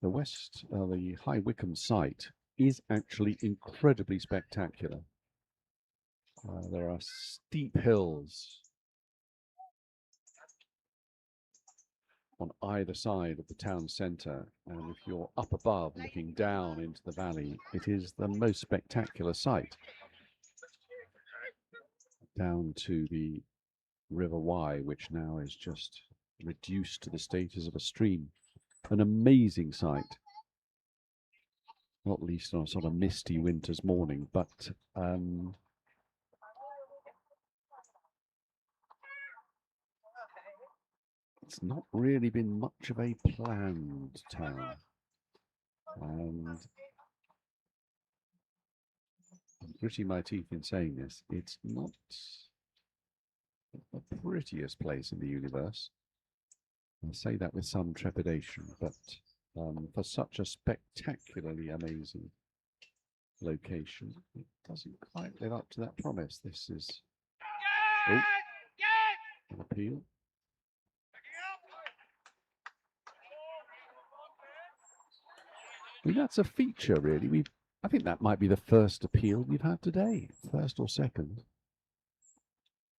the High Wycombe site is actually incredibly spectacular. There are steep hills on either side of the town centre, and if you're up above looking down into the valley, it is the most spectacular sight. Down to the River Wye, which now is just reduced to the status of a stream. An amazing sight, not least on a sort of misty winter's morning, but it's not really been much of a planned town. And I'm gritting my teeth in saying this, it's not the prettiest place in the universe. I say that with some trepidation, but for such a spectacularly amazing location, it doesn't quite live up to that promise. This is an appeal. I mean, that's a feature, really. I think that might be the first appeal we've had today, first or second.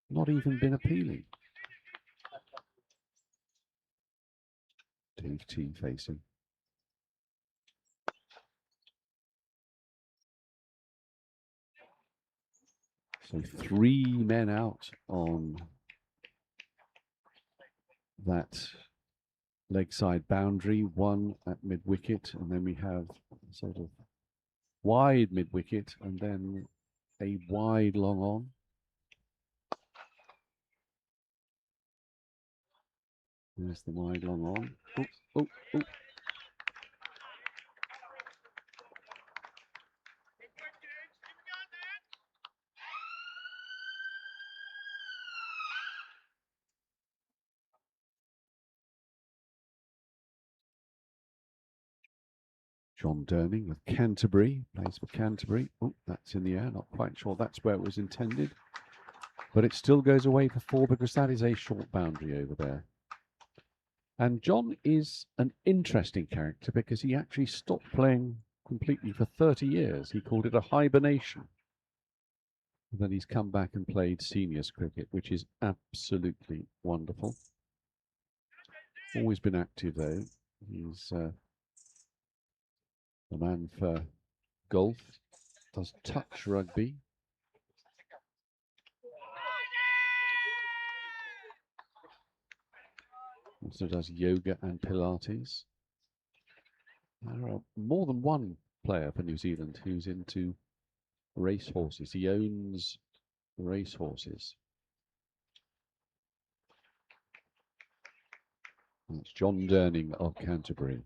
Not even been appealing. Dave T facing. So 3 men out on that leg side boundary, 1 at mid wicket, and then we have sort of wide mid wicket and then a wide long on. There's the wide long on. Oh, oh, oh. John Durning of Canterbury, plays for Canterbury. Oh, that's in the air. Not quite sure that's where it was intended. But it still goes away for 4 because that is a short boundary over there. And John is an interesting character because he actually stopped playing completely for 30 years. He called it a hibernation. And then he's come back and played seniors cricket, which is absolutely wonderful. Always been active, though. He's a man for golf, does touch rugby. Also does yoga and Pilates. There are more than one player for New Zealand who's into racehorses. He owns racehorses. That's John Durning of Canterbury.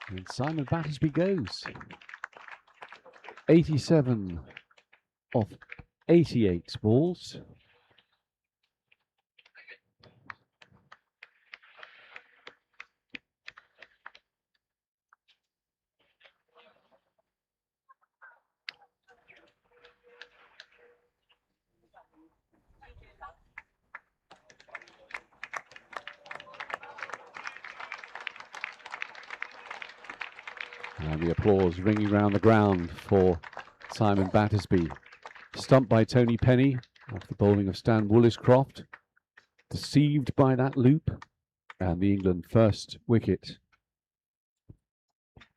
And Simon Battersby goes. 87 off 88 balls. And the applause ringing around the ground for Simon Battersby. Stumped by Tony Penny off the bowling of Stan Woolliscroft. Deceived by that loop. And the England first wicket.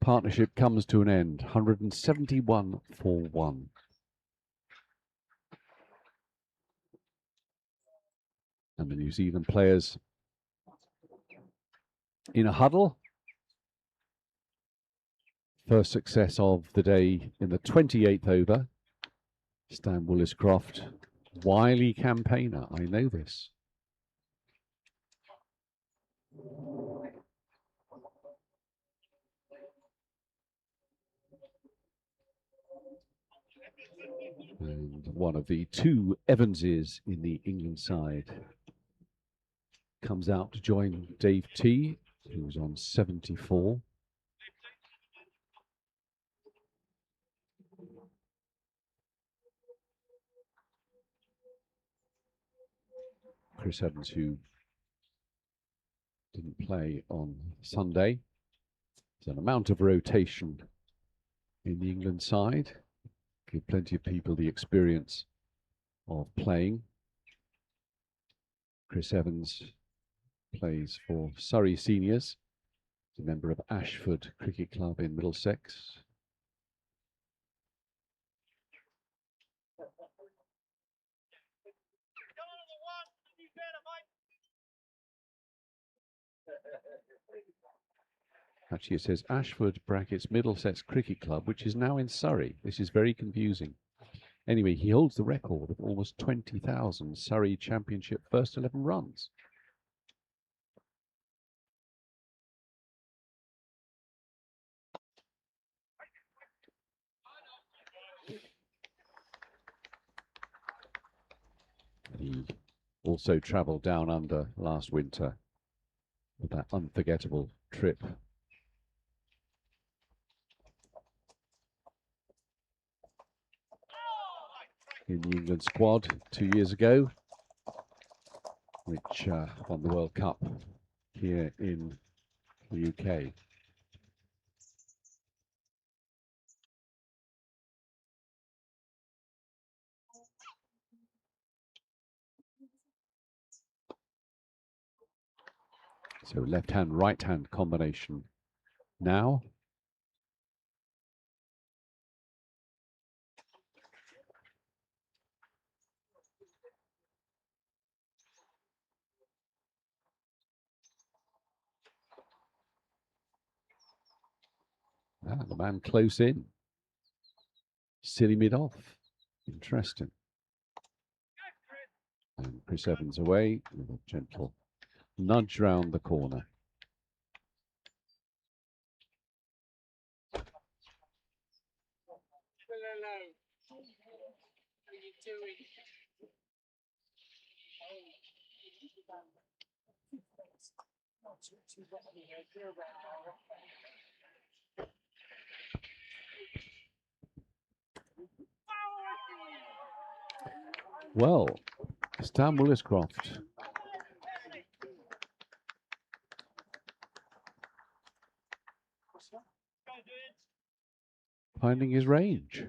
Partnership comes to an end. 171 for 1. And the New Zealand players in a huddle. First success of the day in the 28th over. Stan Williscroft, wily campaigner. I know this. And one of the two Evanses in the England side comes out to join Dave T, who's on 74. Chris Evans, who didn't play on Sunday. There's an amount of rotation in the England side. Give plenty of people the experience of playing. Chris Evans plays for Surrey Seniors. He's a member of Ashford Cricket Club in Middlesex. Actually, it says Ashford brackets Middlesex Cricket Club, which is now in Surrey. This is very confusing. Anyway, he holds the record of almost 20,000 Surrey Championship first 11 runs. He also travelled down under last winter with that unforgettable trip. In the England squad 2 years ago, which won the World Cup here in the UK. So left-hand, right-hand combination now. Ah, the man close in. Silly mid-off. Interesting. And Chris Evans away with a gentle nudge round the corner. Well, Stan Williscroft finding his range.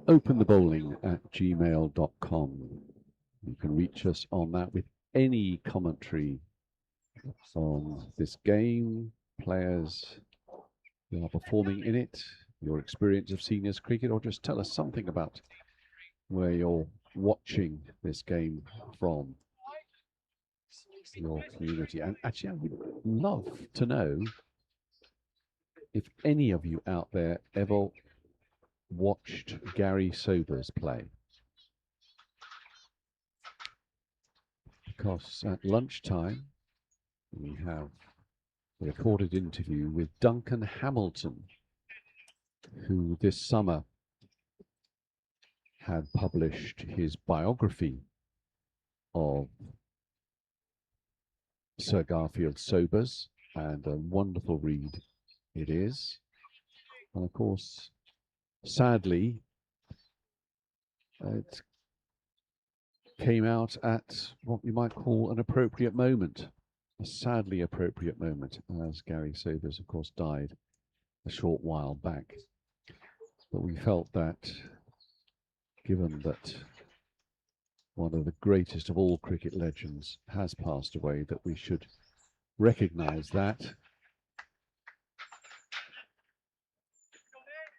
openthebowling@gmail.com. You can reach us on that with any commentary on this game, players who are performing in it, your experience of seniors cricket, or just tell us something about where you're watching this game from, your community. And actually, I would love to know if any of you out there ever watched Gary Sobers play. Because at lunchtime, we have a recorded interview with Duncan Hamilton, who this summer had published his biography of Sir Garfield Sobers, and a wonderful read it is. And of course, sadly, it came out at what you might call an appropriate moment, a sadly appropriate moment, as Gary Sobers, of course, died a short while back. But we felt that, given that one of the greatest of all cricket legends has passed away, that we should recognise that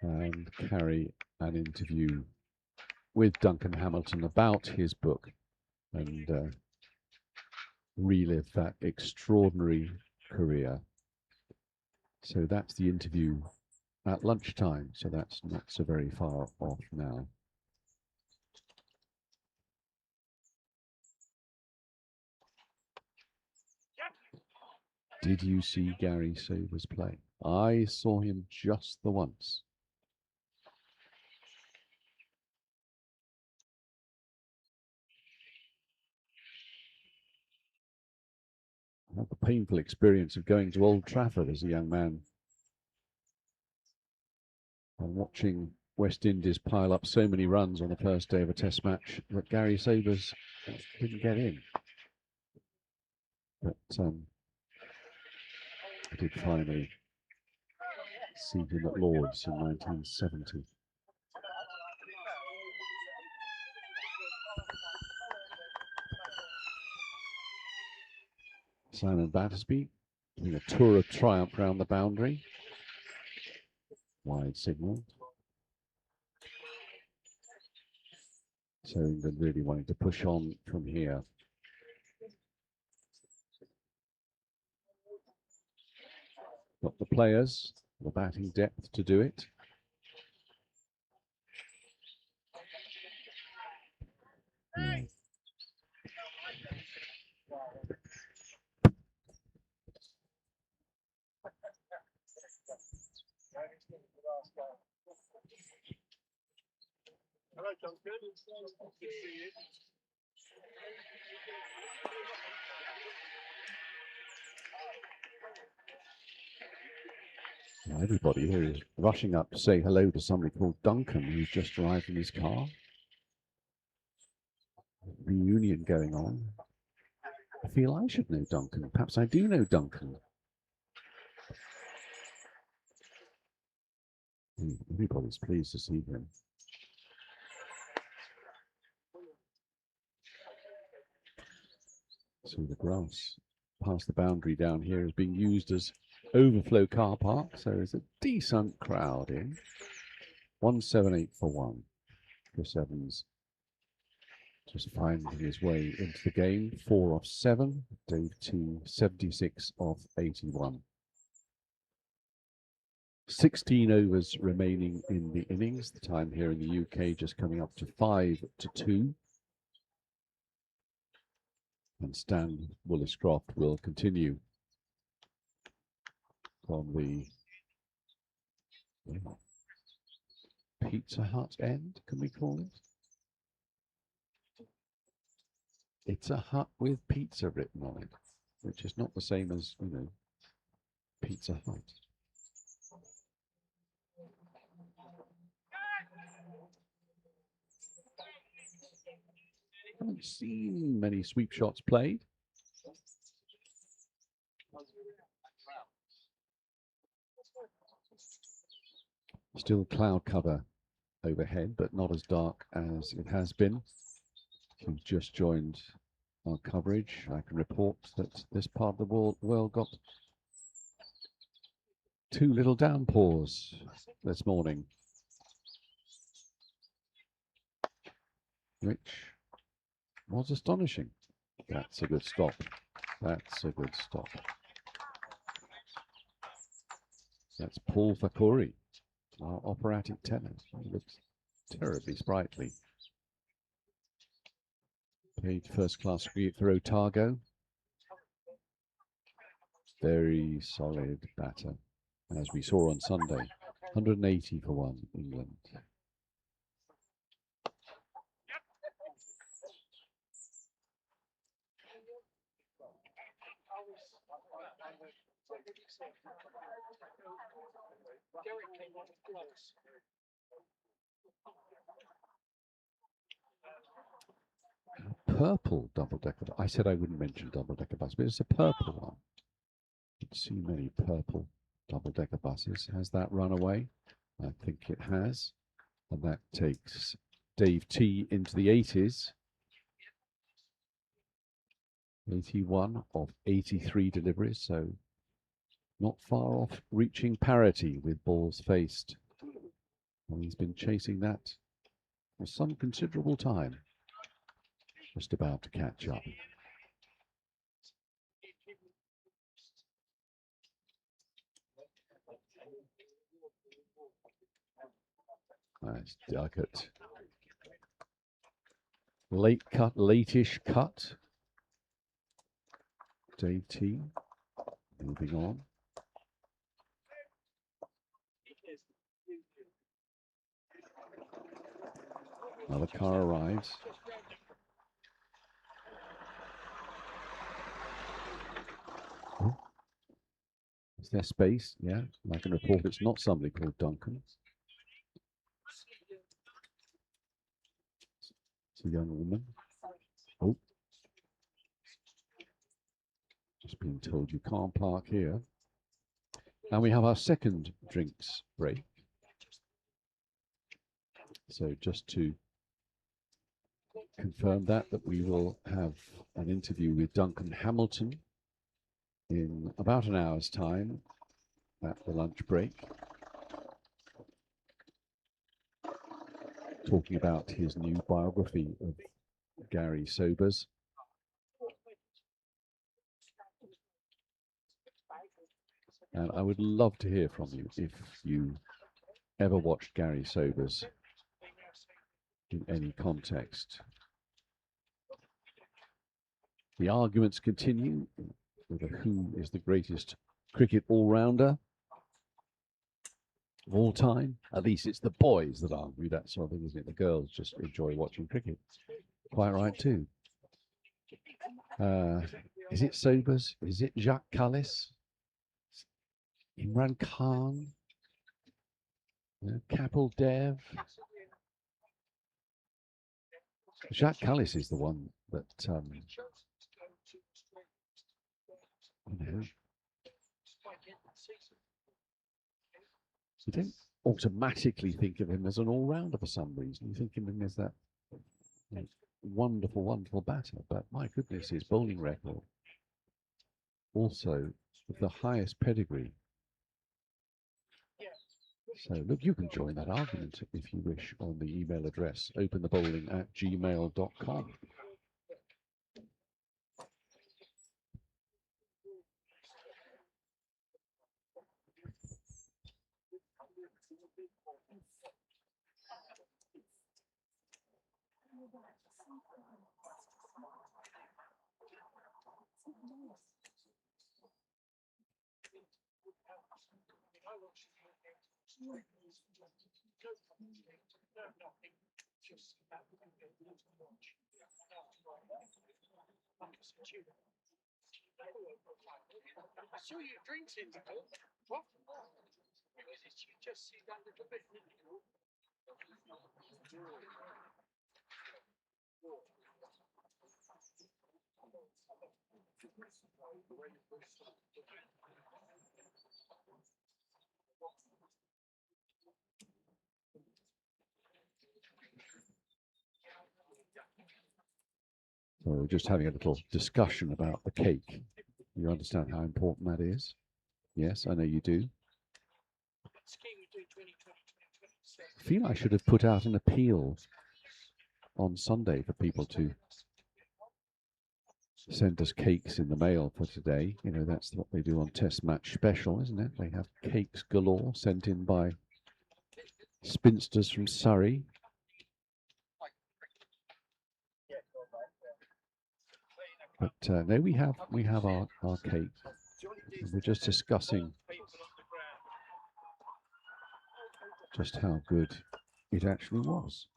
and carry an interview with Duncan Hamilton about his book and relive that extraordinary career. So that's the interview at lunchtime, so that's not so very far off now. Did you see Gary Sobers play? I saw him just the once. I had the painful experience of going to Old Trafford as a young man and watching West Indies pile up so many runs on the first day of a test match that Gary Sobers didn't get in. But I did finally see him at Lord's in 1970. Simon Battersby doing a tour of triumph round the boundary. Wide signal. So England really wanting to push on from here. Got the players, the batting depth to do it. Hello, Duncan. Good to see you. Everybody here is rushing up to say hello to somebody called Duncan who's just arrived in his car. Reunion going on. I feel I should know Duncan. Perhaps I do know Duncan. Everybody's pleased to see him. So the grass past the boundary down here is being used as overflow car park. So there's a decent crowd in. 178 for 1. Chris Evans just finding his way into the game. 4 off 7. Dave T 76 off 81. 16 overs remaining in the innings. The time here in the UK just coming up to 5-2. And Stan Woolliscroft will continue from the Pizza Hut end, can we call it? It's a hut with pizza written on it, which is not the same as, you know, Pizza Hut. Haven't seen many sweep shots played. Still cloud cover overhead, but not as dark as it has been. If you've just joined our coverage, I can report that this part of the world got 2 little downpours this morning, which was astonishing. That's a good stop. That's a good stop. That's Paul Fakuri, our operatic tenor. He looks terribly sprightly. Played first-class cricket for Otago. Very solid batter, as we saw on Sunday. 180 for 1, England. Purple double-decker. I said I wouldn't mention double-decker bus, but it's a purple one. You'd see many purple double-decker buses. Has that run away? I think it has. And that takes Dave T into the 80s. 81 of 83 deliveries, so not far off reaching parity with balls faced. And he's been chasing that for some considerable time. Just about to catch up. Nice, delicate. Late cut, late-ish cut. Dave T. Moving on. Another car arrives. Oh. Is there space? Yeah, I can report it's not somebody called Duncan. It's a young woman. Oh. Just being told you can't park here. And we have our second drinks break. So just to confirm that we will have an interview with Duncan Hamilton in about an hour's time at the lunch break, talking about his new biography of Gary Sobers. And I would love to hear from you if you ever watched Gary Sobers in any context. The arguments continue over who is the greatest cricket all-rounder of all time. At least it's the boys that argue that sort of thing, isn't it? The girls just enjoy watching cricket. Quite right too. Is it Sobers? Is it Jacques Kallis? Imran Khan? Kapil Dev? Jacques Kallis is the one that you don't automatically think of him as an all-rounder for some reason. You think of him as that wonderful, wonderful batter. But my goodness, his bowling record also with the highest pedigree. So look, you can join that argument if you wish on the email address openthebowling@gmail.com. I saw your drinks in the book. What? Because it's just see that little bit. So we're just having a little discussion about the cake. You understand how important that is? Yes, I know you do. I feel I should have put out an appeal on Sunday for people to send us cakes in the mail for today. You know, that's what they do on Test Match Special, isn't it? They have cakes galore sent in by spinsters from Surrey. But no, we have our cake. We're just discussing just how good it actually was.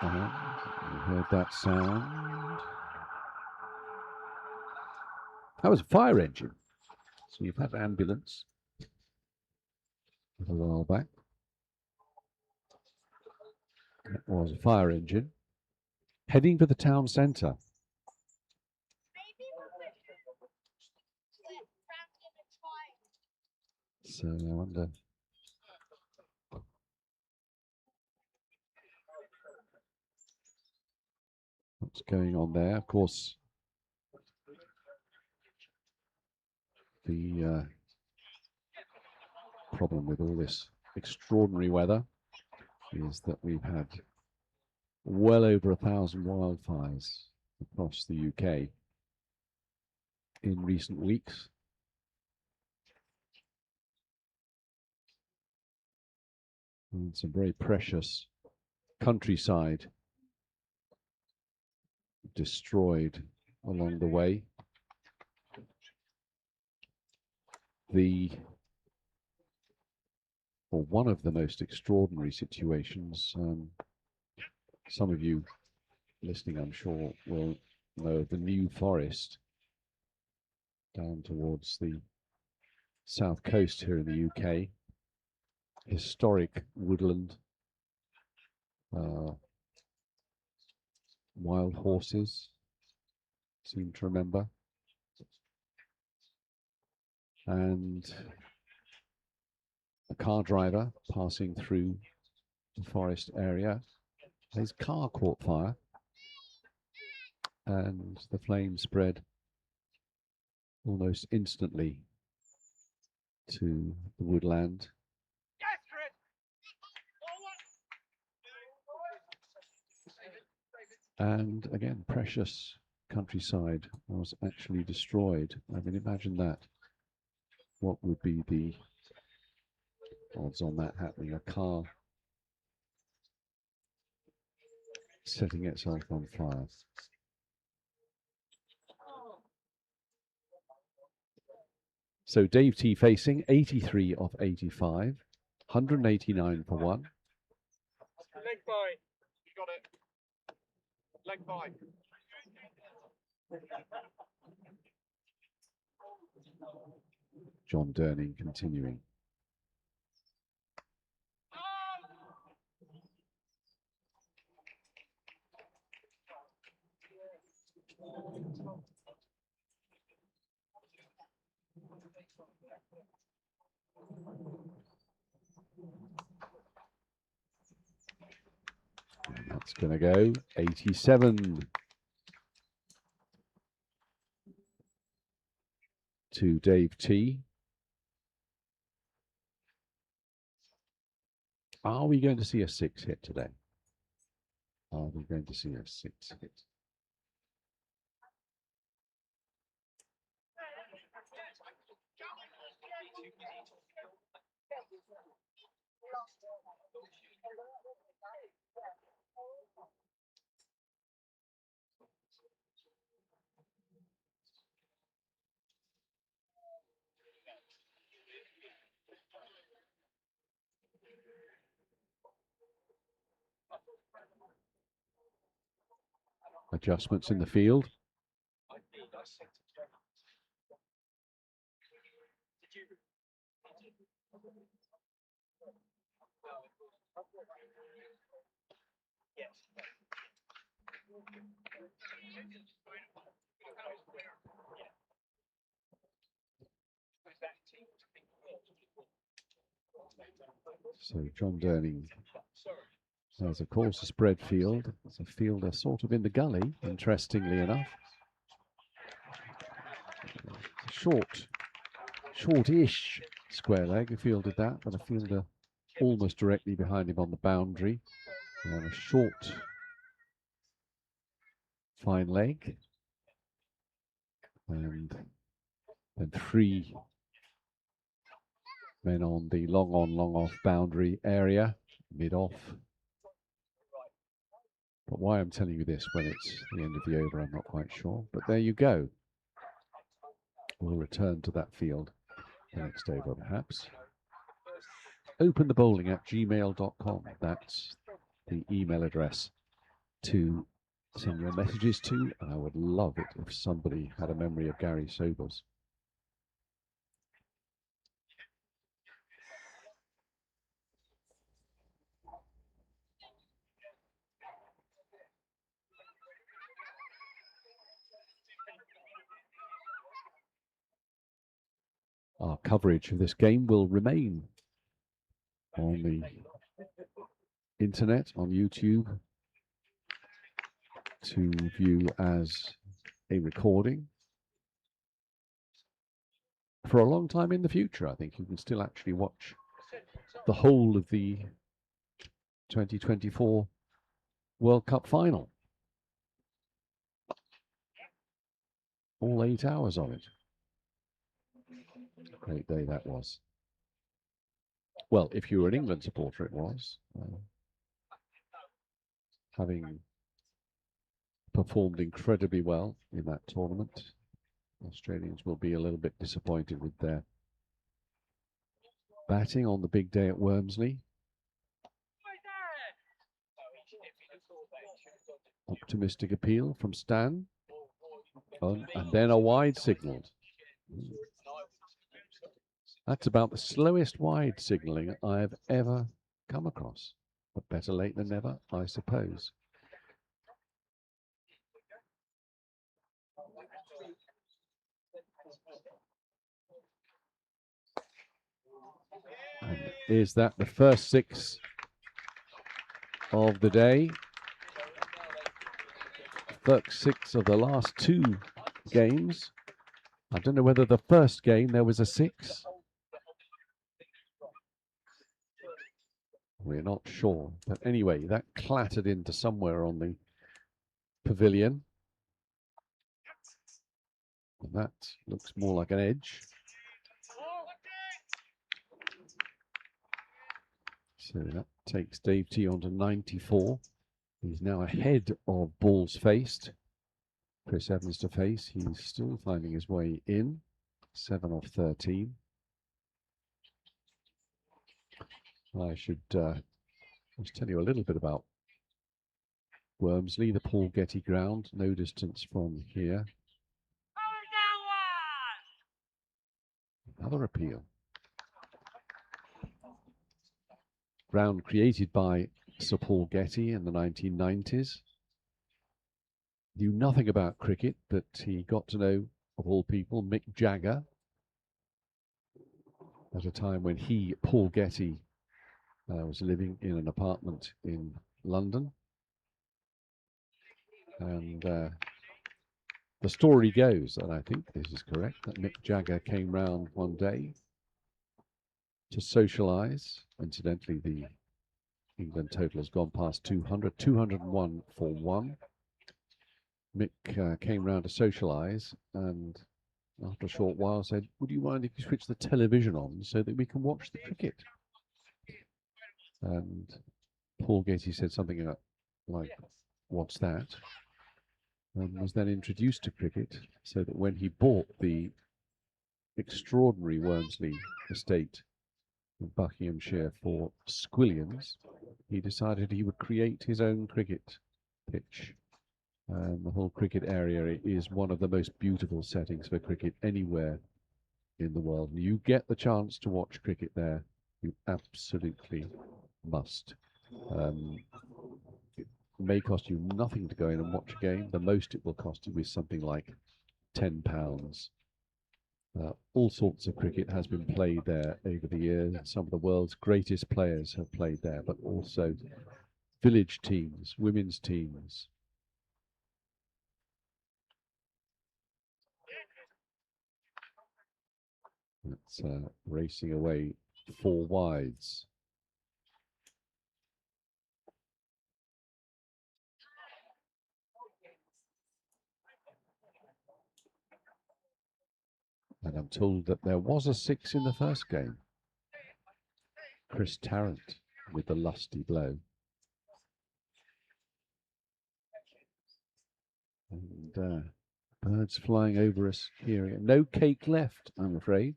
You heard that sound. That was a fire engine. So you've had an ambulance a while back. It was a fire engine heading for the town centre. So I wonder what's going on there. Of course, the problem with all this extraordinary weather is that we've had well over 1,000 wildfires across the UK in recent weeks. And some very precious countryside destroyed along the way. One of the most extraordinary situations, some of you listening, I'm sure, will know of the New Forest down towards the south coast here in the UK. Historic woodland, wild horses, seem to remember. And a car driver passing through the forest area, his car caught fire and the flame spread almost instantly to the woodland. And again, precious countryside was actually destroyed. I mean, imagine that. What would be the odds on that happening? A car setting itself on fire. So Dave T facing 83 off 85, 189 for one. Leg by. You got it. Leg by. John Durning continuing. And that's going to go 87 to Dave T. Are we going to see a 6 hit today? Are we going to see a 6 hit? Adjustments in the field. So John Durning has, of course, a spread field. It's a fielder sort of in the gully, interestingly enough. Short-ish square leg, he fielded that, but a fielder almost directly behind him on the boundary. And a short, fine leg. And then 3 men on the long on, long off boundary area, mid-off. But why I'm telling you this when it's the end of the over, I'm not quite sure. But there you go. We'll return to that field the next over, perhaps. Openthebowling@gmail.com. That's the email address to send your messages to. And I would love it if somebody had a memory of Gary Sobers. Our coverage of this game will remain on the internet, on YouTube, to view as a recording for a long time in the future. I think you can still actually watch the whole of the 2024 World Cup final. All 8 hours of it. Great day that was. Well, if you were an England supporter, it was. Having performed incredibly well in that tournament, Australians will be a little bit disappointed with their batting on the big day at Wormsley. Optimistic appeal from Stan. And then a wide signalled. That's about the slowest wide signalling I've ever come across. But better late than never, I suppose. And is that the first 6 of the day? First 6 of the last 2 games. I don't know whether the first game there was a 6. We're not sure. But anyway, that clattered into somewhere on the pavilion. And that looks more like an edge. So that takes Dave T on to 94. He's now ahead of balls faced. Chris Evans to face. He's still finding his way in. 7 off 13. I should just tell you a little bit about Wormsley, the Paul Getty ground, no distance from here. Another appeal. Ground created by Sir Paul Getty in the 1990s. Knew nothing about cricket, but he got to know, of all people, Mick Jagger at a time when he, Paul Getty, was living in an apartment in London. And the story goes, and I think this is correct, that Mick Jagger came round one day to socialise. Incidentally, the England total has gone past 200, 201 for 1. Mick came round to socialise and after a short while said, would you mind if you switch the television on so that we can watch the cricket? And Paul Getty said something like, what's that? And was then introduced to cricket, so that when he bought the extraordinary Wormsley estate in Buckinghamshire for squillions, he decided he would create his own cricket pitch. And the whole cricket area is one of the most beautiful settings for cricket anywhere in the world. And you get the chance to watch cricket there, you absolutely must. It may cost you nothing to go in and watch a game. The most it will cost you is something like £10. All sorts of cricket has been played there over the years. Some of the world's greatest players have played there, but also village teams, women's teams. That's racing away 4 wides. And I'm told that there was a 6 in the first game. Chris Tarrant with the lusty blow. And birds flying over us here. No cake left, I'm afraid.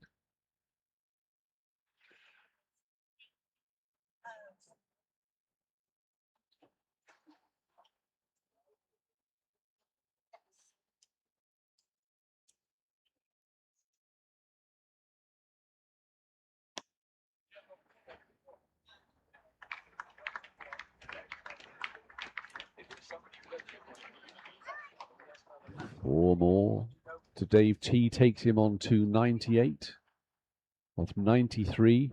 Four more to Dave T, takes him on to 98. of 93.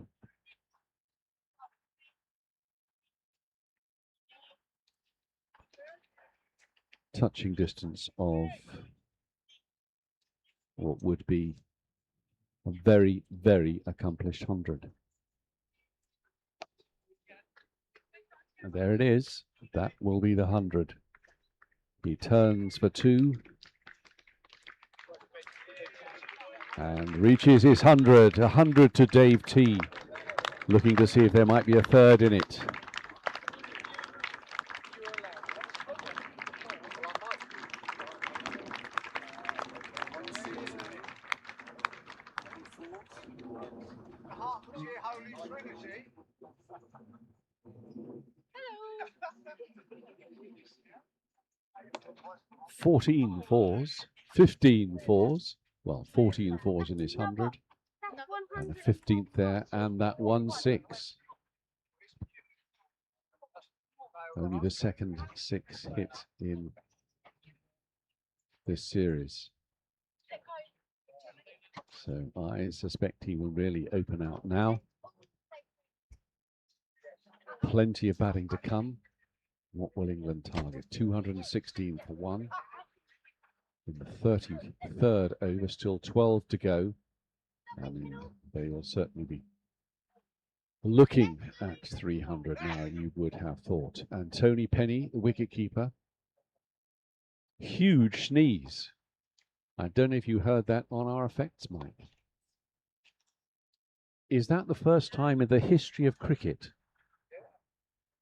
Touching distance of what would be a very, very accomplished 100. And there it is. That will be the 100. He turns for 2 and reaches his 100. 100 to Dave T. Looking to see if there might be a third in it. Holy Trinity. 14 fours, 15 fours, well, 14 fours in his 100, and the 15th there, and that 1-6. Only the second 6 hit in this series. So I suspect he will really open out now. Plenty of batting to come. What will England target? 216 for 1. In the 33rd over, still 12 to go. And they will certainly be looking at 300 now, you would have thought. And Tony Penny, the wicketkeeper, huge sneeze. I don't know if you heard that on our effects, Mike. Is that the first time in the history of cricket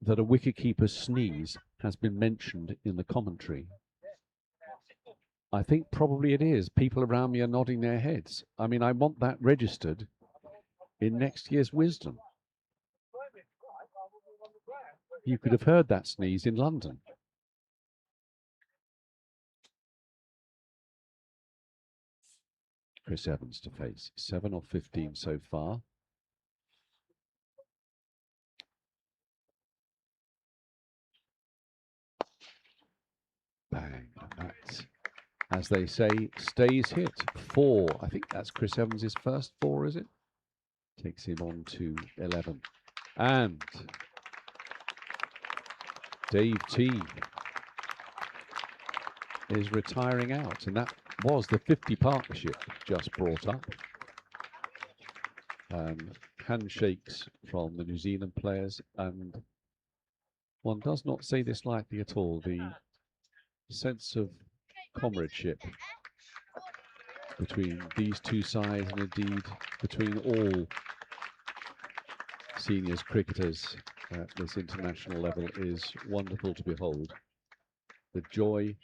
that a wicketkeeper's sneeze has been mentioned in the commentary? I think probably it is. People around me are nodding their heads. I mean, I want that registered in next year's Wisdom. You could have heard that sneeze in London. Chris Evans to face. 7 of 15 so far. Bang. That, as they say, stays hit. 4. I think that's Chris Evans' first 4, is it? Takes him on to 11. And Dave T is retiring out. And that was the 50 partnership just brought up. Handshakes from the New Zealand players. And one does not say this lightly at all. The sense of comradeship between these two sides, and indeed between all seniors cricketers at this international level, is wonderful to behold. The joy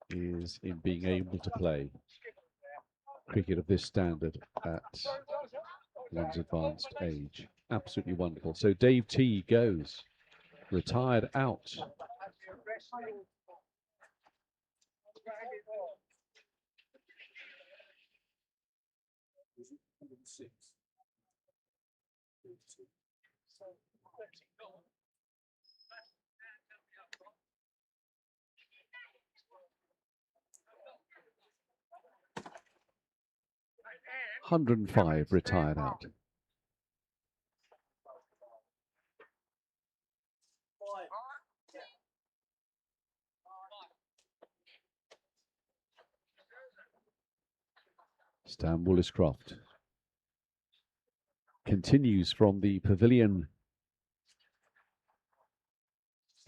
is in being able to play cricket of this standard at one's advanced age. Absolutely wonderful. So Dave T goes, retired out. $105 retired out. Stan Woolliscroft continues from the pavilion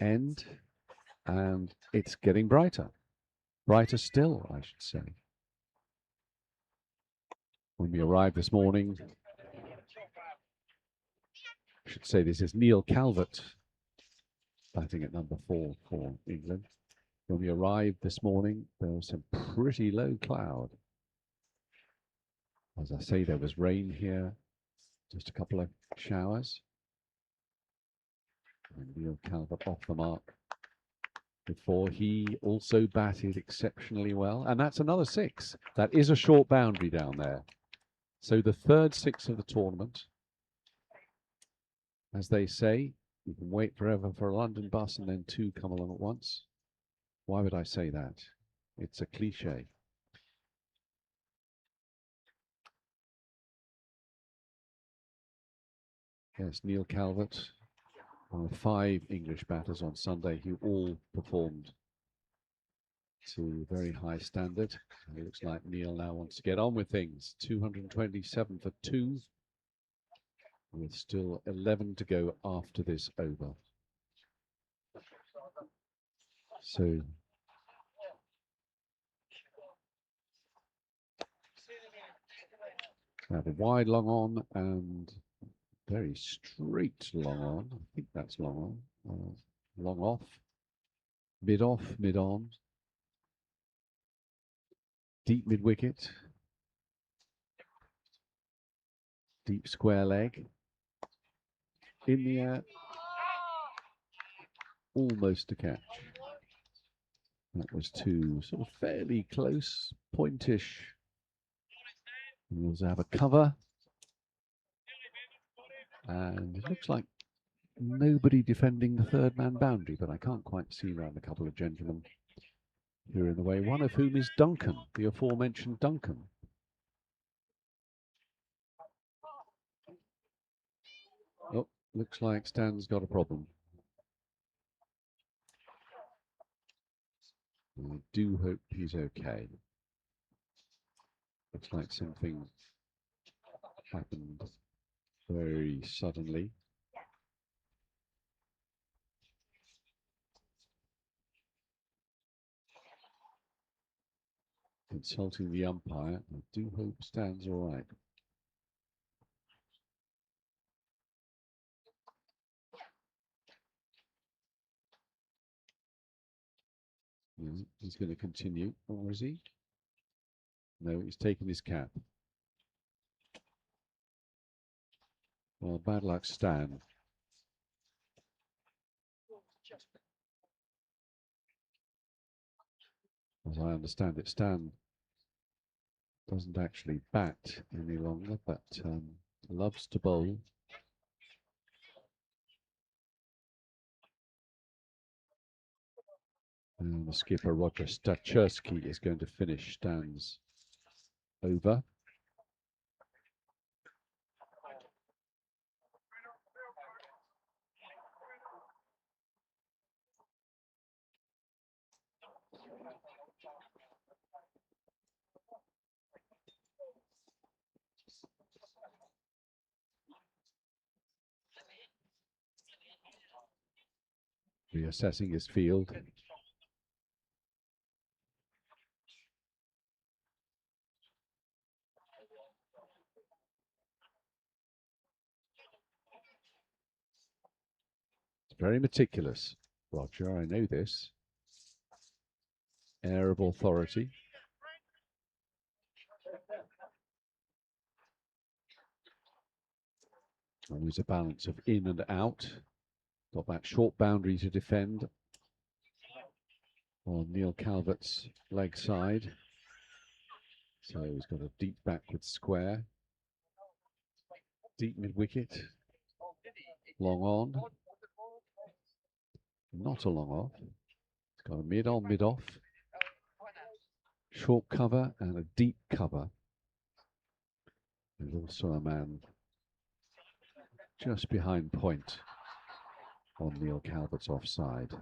end, and it's getting brighter. Brighter still, I should say. When we arrived this morning, I should say this is Neil Calvert batting at number 4 for England. When we arrived this morning, there was some pretty low cloud. As I say, there was rain here, just a couple of showers. And Neil Calvert off the mark before. He also batted exceptionally well. And that's another 6. That is a short boundary down there. So the third 6 of the tournament. As they say, you can wait forever for a London bus and then 2 come along at once. Why would I say that? It's a cliche. Yes, Neil Calvert, one of 5 English batters on Sunday who all performed to very high standard. It looks like Neil now wants to get on with things. 227 for 2, with still 11 to go after this over. So have a wide long on and very straight long on. I think that's long on. Long off, mid on. Deep mid wicket. Deep square leg. In the air. Almost a catch. That was 2 sort of fairly close, pointish. We'll also have a cover. And it looks like nobody defending the 3rd man boundary, but I can't quite see around a couple of gentlemen who are in the way, one of whom is Duncan, the aforementioned Duncan. Oh, looks like Stan's got a problem. I do hope he's okay. Looks like something happened very suddenly. Consulting the umpire, I do hope Stan's all right. Yeah, he's going to continue, or is he? No, he's taken his cap. Well, bad luck, Stan. As I understand it, Stan doesn't actually bat any longer, but loves to bowl. And the skipper, Roger Stacherski, is going to finish Stan's over. Reassessing his field. It's very meticulous, Roger, I know this. Air of authority. And there's a balance of in and out. Got that short boundary to defend on Neil Calvert's leg side. So he's got a deep backward square. Deep mid wicket. Long on. Not a long off. It's got a mid on, mid off. Short cover and a deep cover. There's also a man just behind point on Neil Calvert's offside.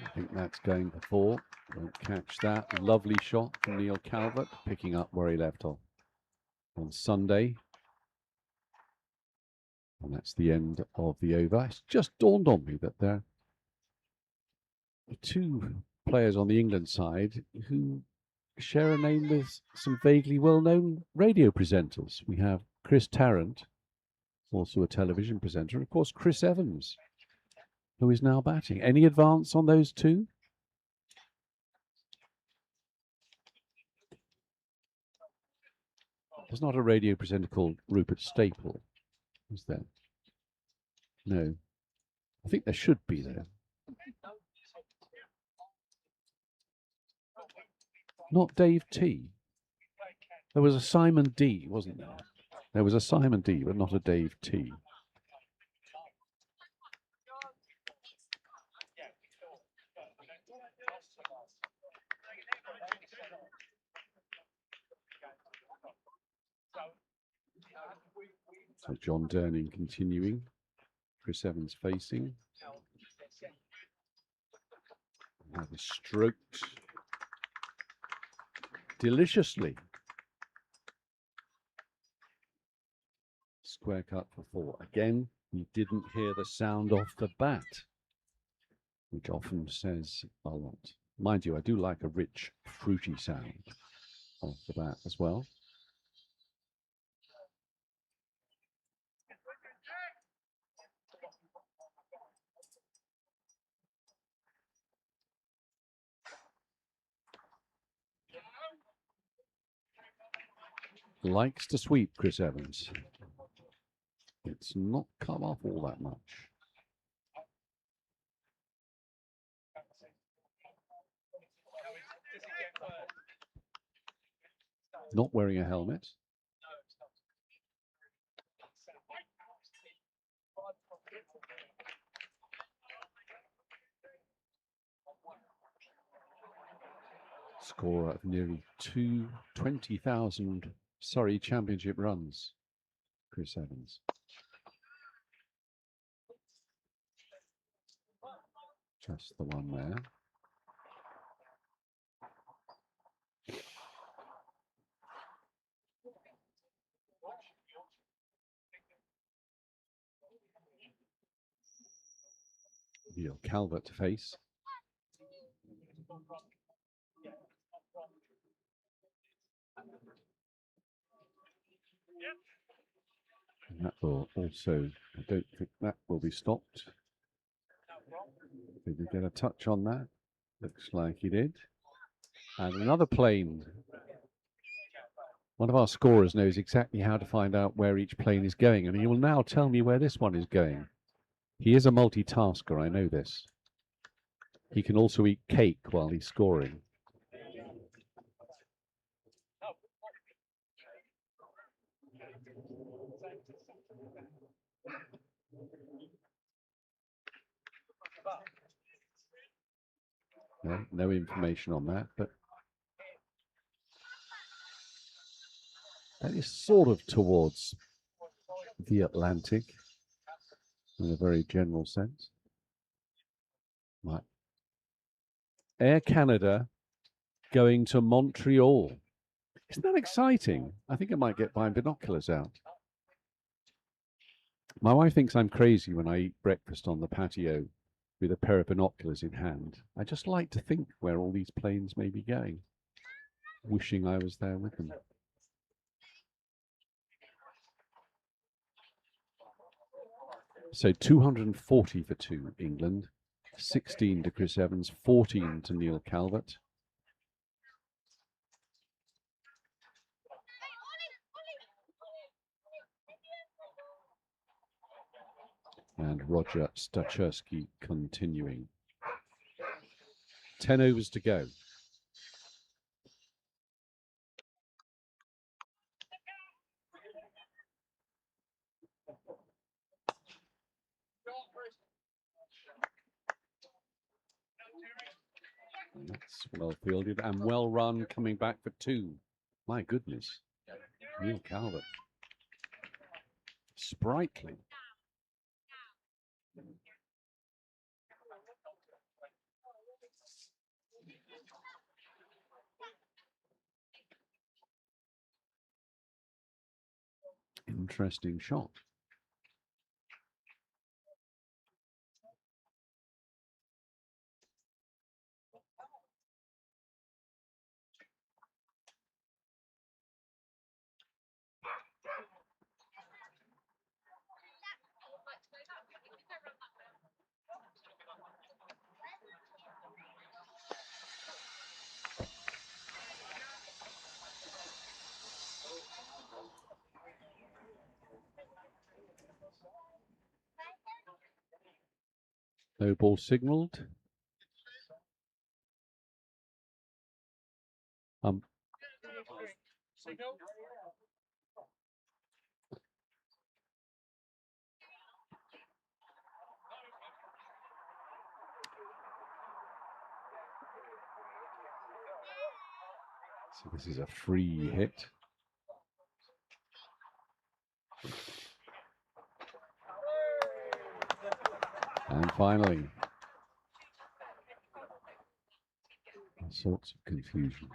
I think that's going for 4. Won't catch that. Lovely shot from Neil Calvert, picking up where he left off on Sunday. And that's the end of the over. It's just dawned on me that there are 2 players on the England side who share a name with some vaguely well-known radio presenters. We have Chris Tarrant, also a television presenter, and of course Chris Evans, who is now batting. Any advance on those two? There's not a radio presenter called Rupert Staple, is there? No. I think there should be, though. Not Dave T. There was a Simon D, wasn't there? There was a Simon D, but not a Dave T. So John Durning continuing. Chris Evans facing. Now the stroked deliciously. Square cut for 4. Again, you didn't hear the sound off the bat, which often says a lot. Mind you, I do like a rich, fruity sound off the bat as well. Likes to sweep, Chris Evans. It's not come off all that much. Not wearing a helmet. Score of nearly 20,000 Surrey Championship runs, Chris Evans. Just the one there. Neil Calvert to face. And that will also, I don't think that will be stopped. Did he get a touch on that? Looks like he did. And another plane. One of our scorers knows exactly how to find out where each plane is going, and he will now tell me where this one is going. He is a multitasker, I know this. He can also eat cake while he's scoring. No information on that, but that is sort of towards the Atlantic in a very general sense. Right. Air Canada going to Montreal. Isn't that exciting? I think I might get my binoculars out. My wife thinks I'm crazy when I eat breakfast on the patio with a pair of binoculars in hand. I just like to think where all these planes may be going, wishing I was there with them. So 240 for 2, England. 16 to Chris Evans, 14 to Neil Calvert. And Roger Stacherski continuing. 10 overs to go. That's well fielded and well run, coming back for 2. My goodness. Neil Calvert. Sprightly. Interesting shot. No ball signalled. Signal. So this is a free hit. And finally, all sorts of confusion.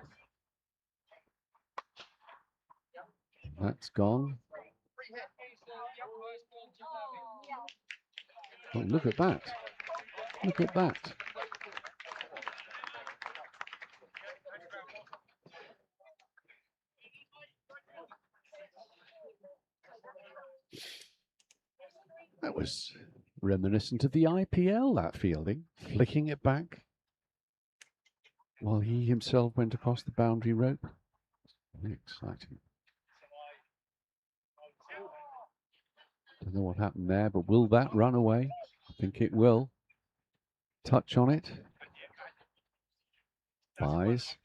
That's gone. Oh, look at that. Look at that. That was reminiscent of the IPL, that fielding, flicking it back while he himself went across the boundary rope. Very exciting. Don't know what happened there, but will that run away? I think it will. Touch on it. Buys.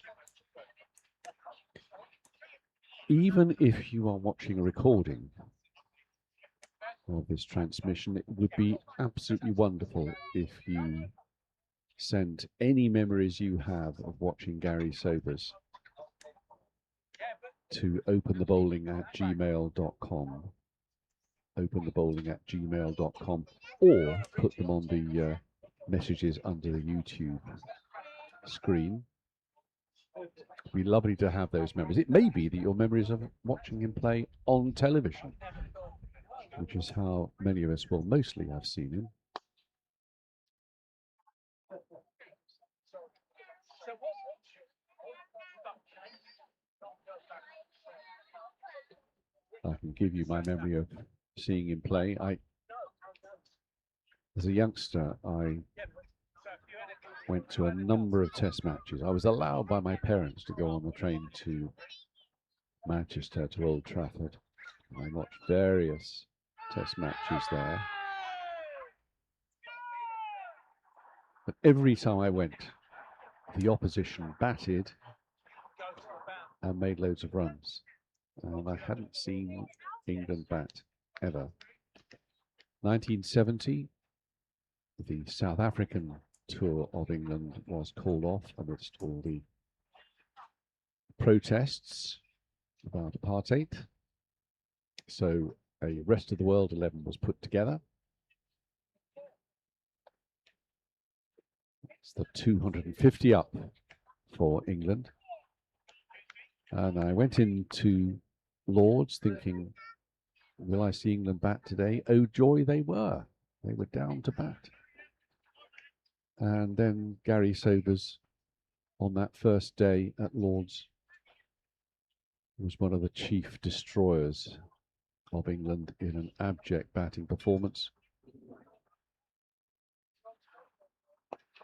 Even if you are watching a recording of this transmission, it would be absolutely wonderful if you sent any memories you have of watching Gary Sobers to openthebowling@gmail.com. openthebowling@gmail.com, or put them on the messages under the YouTube screen. It'd be lovely to have those memories. It may be that your memories of watching him play on television, which is how many of us will mostly have seen him. I can give you my memory of seeing him play. As a youngster, I went to a number of test matches. I was allowed by my parents to go on the train to Manchester, to Old Trafford. I watched various test matches there. But every time I went, the opposition batted and made loads of runs. And I hadn't seen England bat ever. 1970, the South African tour of England was called off amidst all the protests about apartheid. So a rest of the world 11 was put together. It's the 250 up for England. And I went into Lord's thinking, will I see England bat today? Oh joy, they were. They were down to bat. And then Gary Sobers, on that first day at Lord's, was one of the chief destroyers of England in an abject batting performance.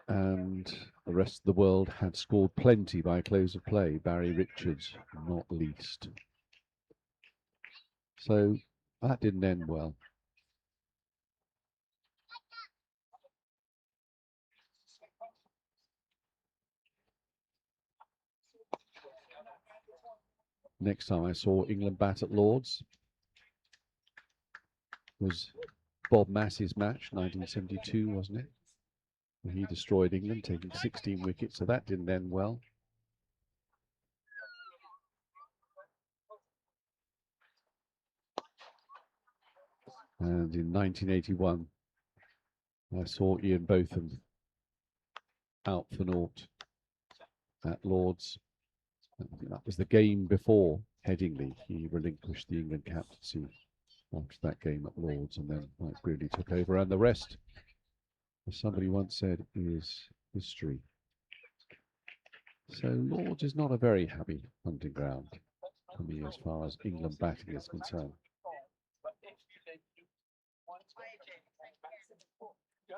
And the rest of the world had scored plenty by close of play, Barry Richards not least. So that didn't end well. Next time I saw England bat at Lord's was Bob Massey's match, 1972, wasn't it? When he destroyed England, taking 16 wickets, so that didn't end well. And in 1981, I saw Ian Botham out for naught at Lord's. I think that was the game before Headingley. He relinquished the England captaincy after that game at Lord's, and then Mike Brearley took over. And the rest, as somebody once said, is history. So Lord's is not a very happy hunting ground for me as far as England batting is concerned.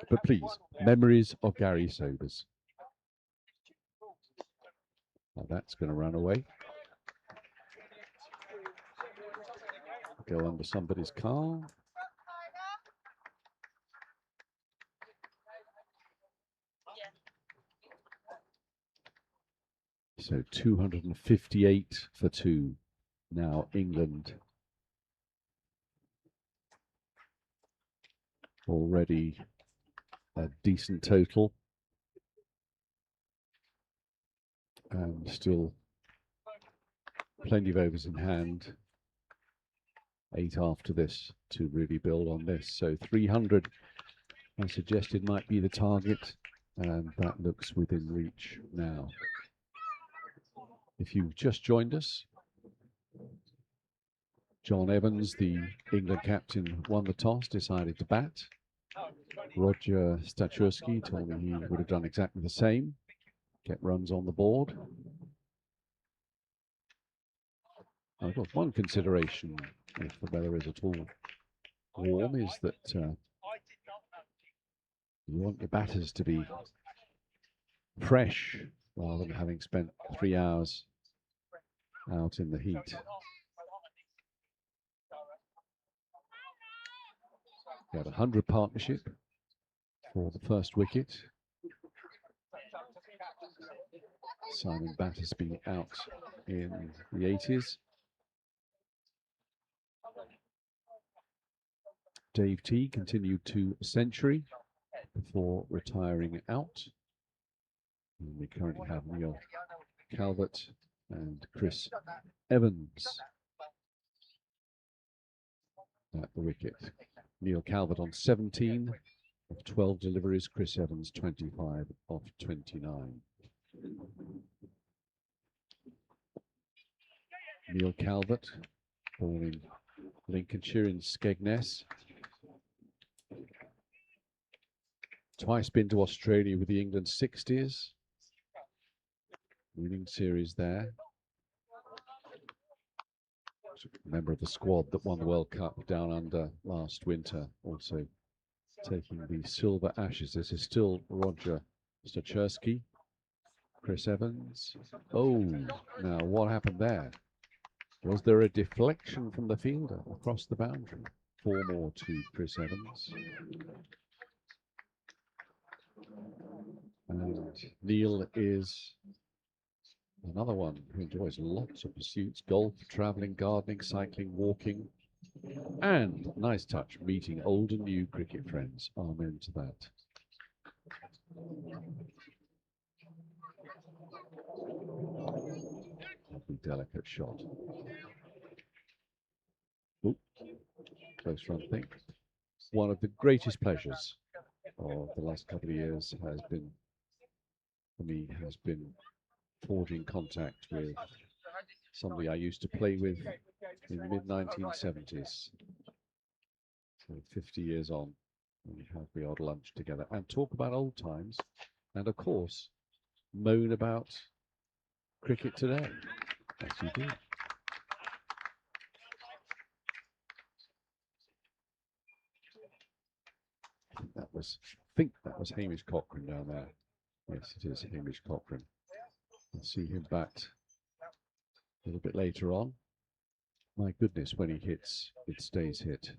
But please, memories of Gary Sobers. Now that's going to run away. Go under somebody's car. So 258 for 2. Now England already a decent total, and still plenty of overs in hand. 8 after this to really build on this. So 300, I suggested, might be the target, and that looks within reach now. If you've just joined us, John Evans, the England captain, won the toss, decided to bat. Roger Stachurski told me he would have done exactly the same, get runs on the board. I've got one consideration, if the weather is at all warm, is that you want your batters to be fresh rather than having spent 3 hours out in the heat. We had a 100 partnership for the first wicket. Simon Battersby out in the 80s. Dave T continued to a century before retiring out. And we currently have Neil Calvert and Chris Evans at the wicket. Neil Calvert on 17 of 12 deliveries, Chris Evans 25 of 29. Neil Calvert, born in Lincolnshire in Skegness. Twice been to Australia with the England 60s. Winning series there. Member of the squad that won the World Cup down under last winter, also taking the silver ashes. This is still Roger Stachurski, Chris Evans. Oh, now what happened there? Was there a deflection from the fielder across the boundary? 4 more to Chris Evans. And Neil is another one who enjoys lots of pursuits: golf, travelling, gardening, cycling, walking, and nice touch, meeting old and new cricket friends. Amen to that. Lovely, delicate shot. Ooh, close run thing. One of the greatest pleasures of the last couple of years has been, for me, has been forging contact with somebody I used to play with in the mid-1970s. So 50 years on, we have the odd lunch together and talk about old times, and of course, moan about cricket today, as you do. I think that was Hamish Cochrane down there. Yes, it is Hamish Cochrane. We'll see him bat a little bit later on. My goodness, when he hits, it stays hit.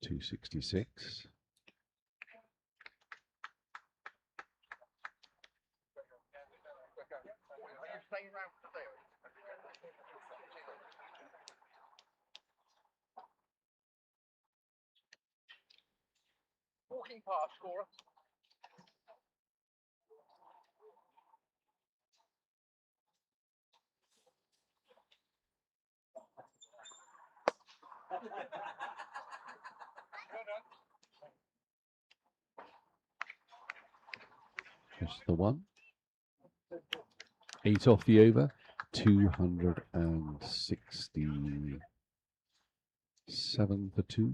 .266. Walking past, scorer. Just the one. 8 off the over. 267 for 2.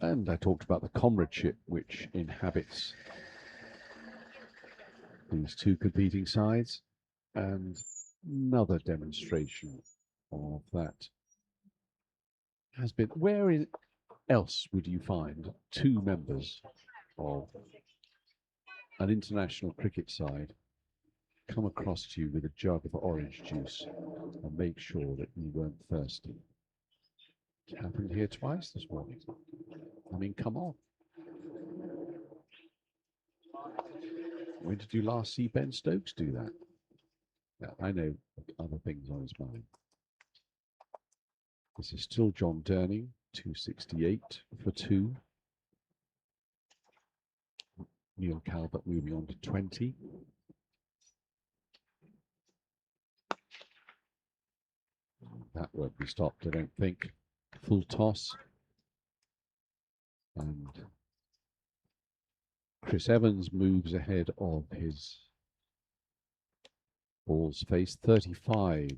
And I talked about the comradeship which inhabits these two competing sides, and another demonstration of that has been, where else would you find two members of an international cricket side come across to you with a jug of orange juice and make sure that you weren't thirsty. It happened here twice this morning. I mean, come on. When did you last see Ben Stokes do that? Yeah, I know other things on his mind. This is still John Durning, 268 for 2. Neil Calvert moving on to 20. That won't be stopped, I don't think. Full toss. And Chris Evans moves ahead of his balls face, 35.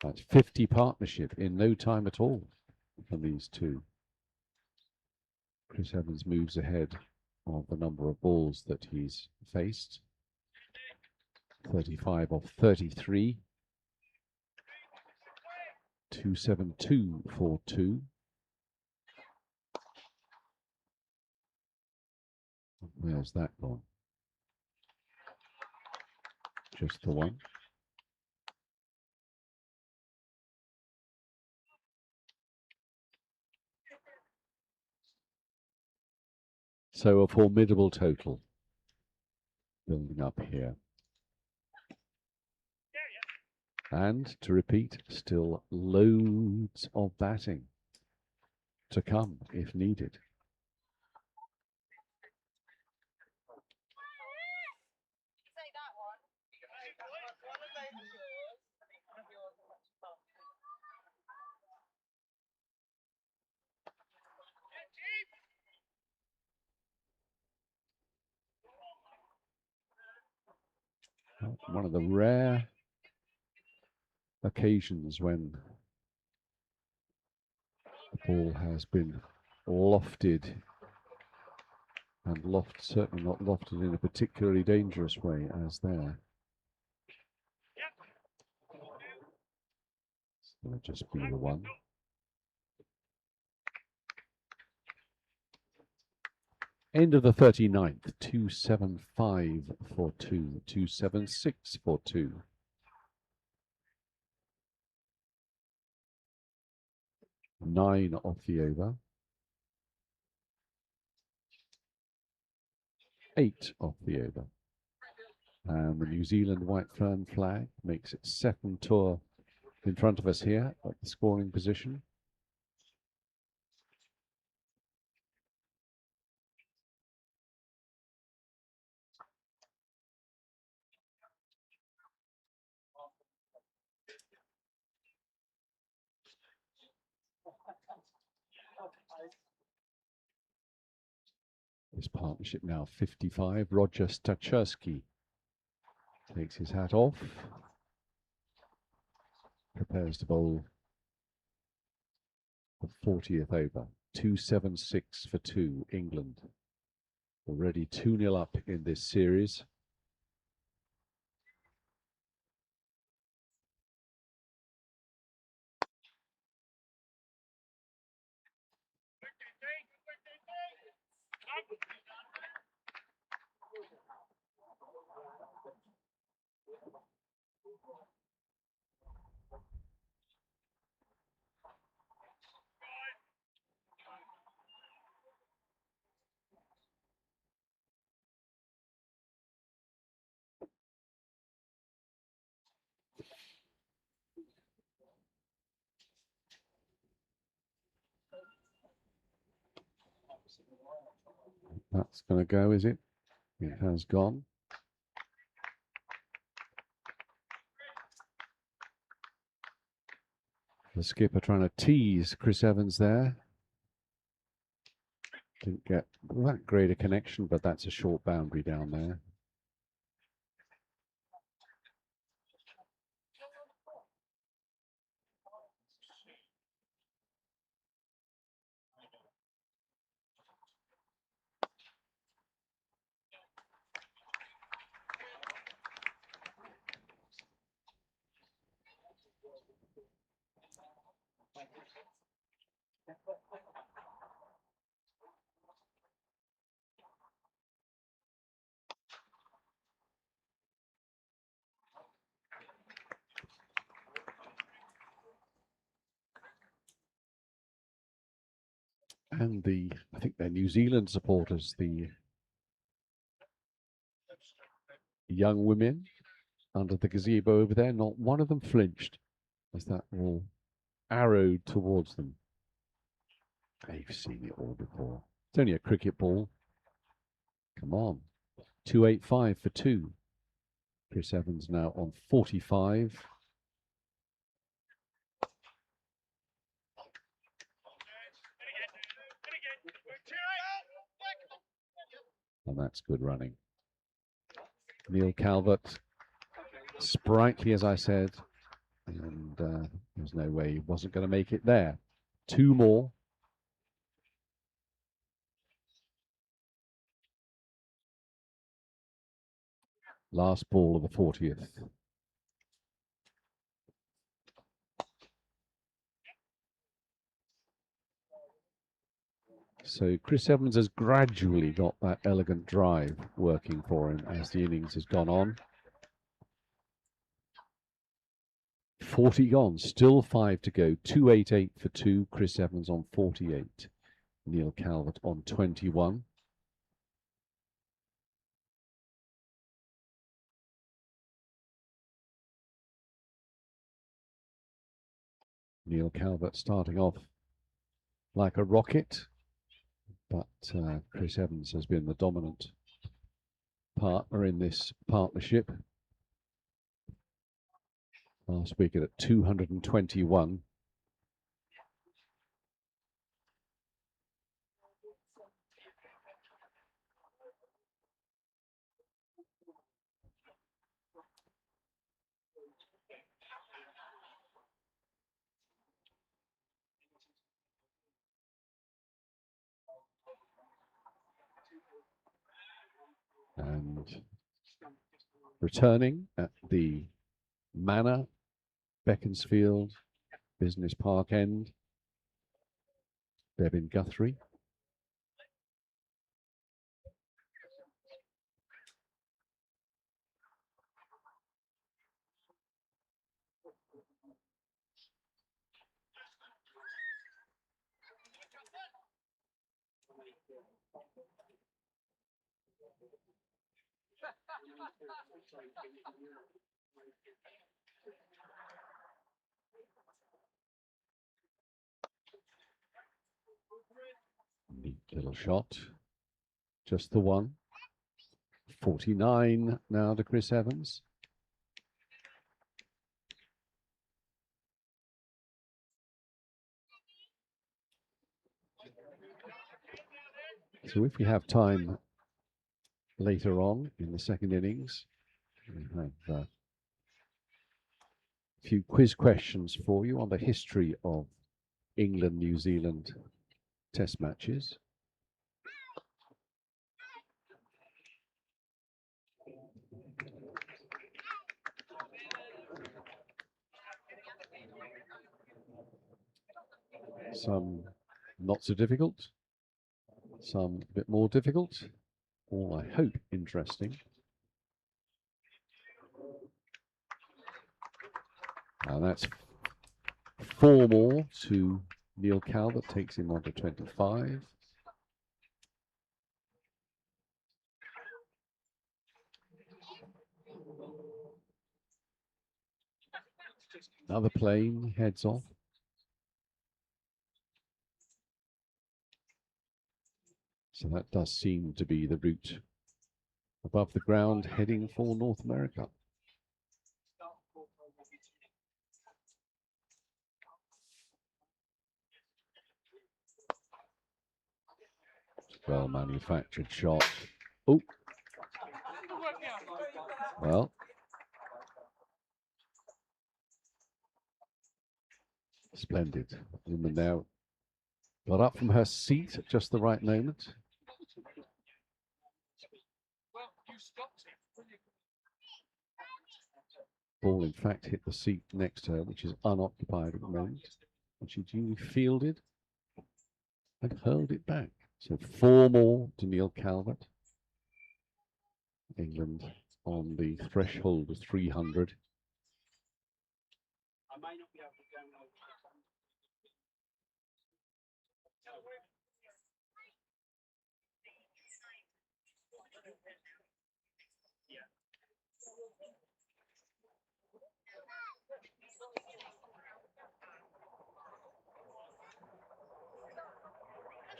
That's 50 partnership in no time at all from these two. Chris Evans moves ahead of the number of balls that he's faced. 35 off 33. 272 for 2. Where's that gone? Just the one. So a formidable total building up here. And to repeat, still loads of batting to come if needed. One of the rare occasions when the ball has been lofted, and certainly not lofted in a particularly dangerous way as there. It's going to just be the one. End of the 39th, 275 for 2, 276 for 2. Nine off the over. 8 off the over. And the New Zealand White Fern flag makes its second tour in front of us here at the scoring position. This partnership now 55. Roger Stacherski takes his hat off. Prepares to bowl the 40th over. 276 for 2, England. Already 2-0 up in this series. That's going to go, is it? It has gone. The skipper trying to tease Chris Evans there. Didn't get that great a connection, but that's a short boundary down there. And I think they're New Zealand supporters, the young women under the gazebo over there, not one of them flinched as that ball arrowed towards them. They've seen it all before. It's only a cricket ball. Come on. 285 for 2. Chris Evans now on 45. And that's good running. Neil Calvert, sprightly as I said, and there's no way he wasn't going to make it there. 2 more. Last ball of the 40th. So Chris Evans has gradually got that elegant drive working for him as the innings has gone on. 40 gone, still 5 to go. 288 for 2. Chris Evans on 48. Neil Calvert on 21. Neil Calvert starting off like a rocket, but Chris Evans has been the dominant partner in this partnership. Last week at 221. And returning at the Manor, Beaconsfield, Business Park End, Bevan Guthrie. Neat little shot. Just the one. 49 now to Chris Evans. So if we have time later on in the second innings, we have a few quiz questions for you on the history of England-New Zealand test matches. Some not so difficult, some a bit more difficult, all I hope interesting. And that's 4 more to Neil Calvert, takes him on to 25. Another plane heads off. So that does seem to be the route above the ground heading for North America. Well manufactured shot. Oh, well, splendid. Newman now got up from her seat at just the right moment. Ball, in fact, hit the seat next to her, which is unoccupied at the moment. And she duly fielded and hurled it back. So 4 more to Neil Calvert. England on the threshold of 300.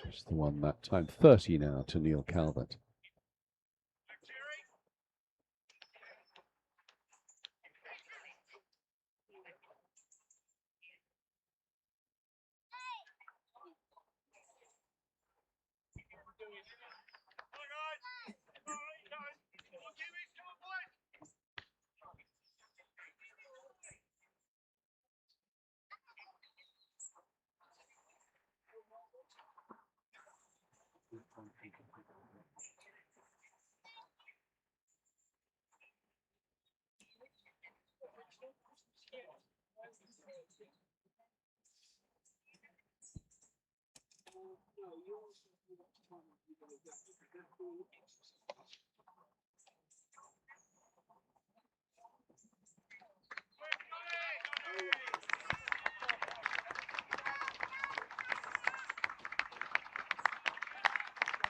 Just the one that time. 30 now to Neil Calvert.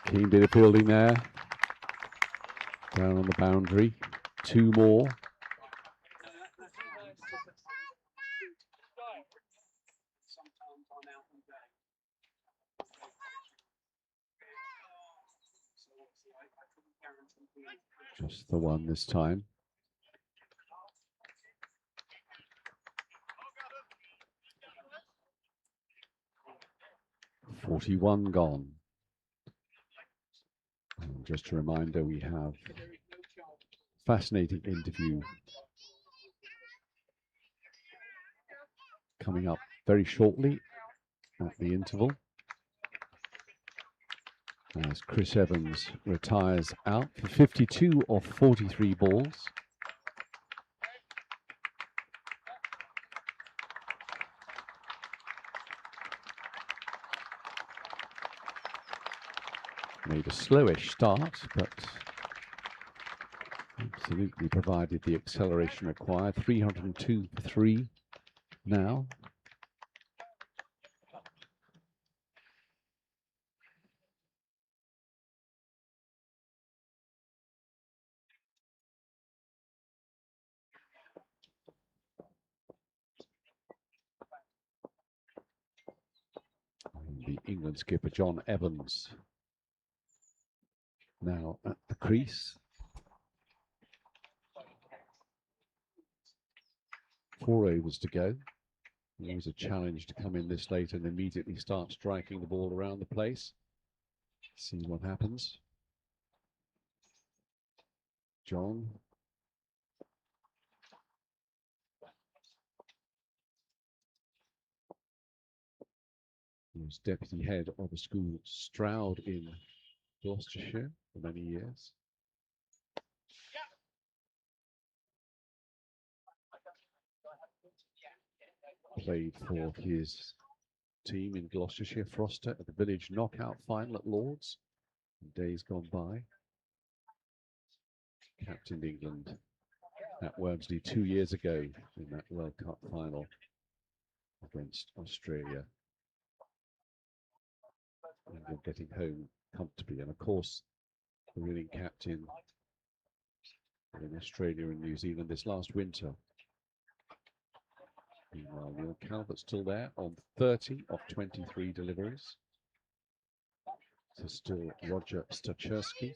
Keen bit of fielding there. Down on the boundary. 2 more. Just the one this time. .41 gone. And just a reminder, we have fascinating interview coming up very shortly at the interval, as Chris Evans retires out for 52 of 43 balls. Made a slowish start, but absolutely provided the acceleration required. 302 for 3 now. The England skipper John Evans now at the crease. 4 overs to go. Always a challenge to come in this late and immediately start striking the ball around the place. See what happens. John. He was deputy head of a school at Stroud in Gloucestershire for many years. Played for his team in Gloucestershire, Froster, at the village knockout final at Lord's in days gone by. Captained England at Wormsley 2 years ago in that World Cup final against Australia. England getting home comfortably, and of course the winning captain in Australia and New Zealand this last winter. Meanwhile, Neil Calvert's still there on 30 of 23 deliveries. So still Roger Stacherski.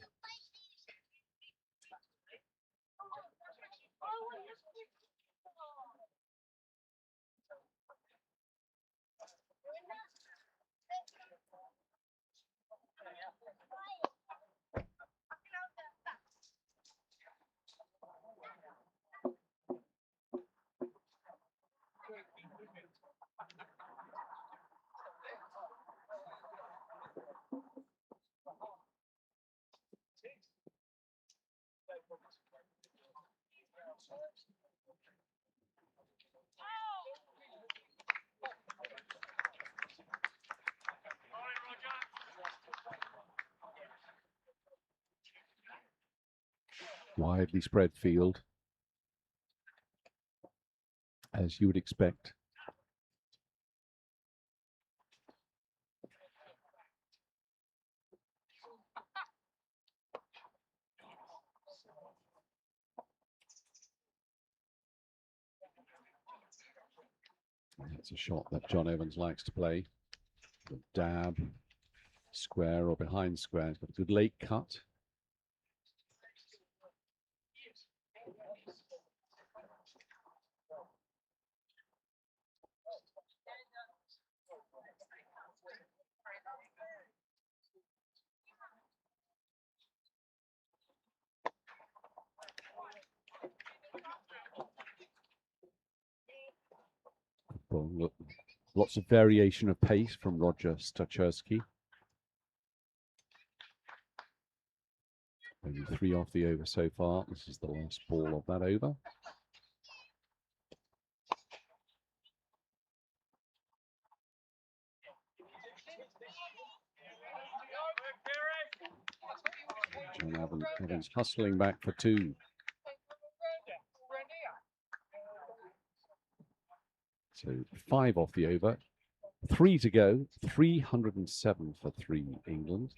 Widely spread field, as you would expect. It's a shot that John Evans likes to play. The dab, square or behind square. It's got a good late cut. Well, look, lots of variation of pace from Roger Stacherski. Only 3 off the over so far. This is the last ball of that over. John Evans hustling back for 2. So 5 off the over. 3 to go. 307 for 3 England.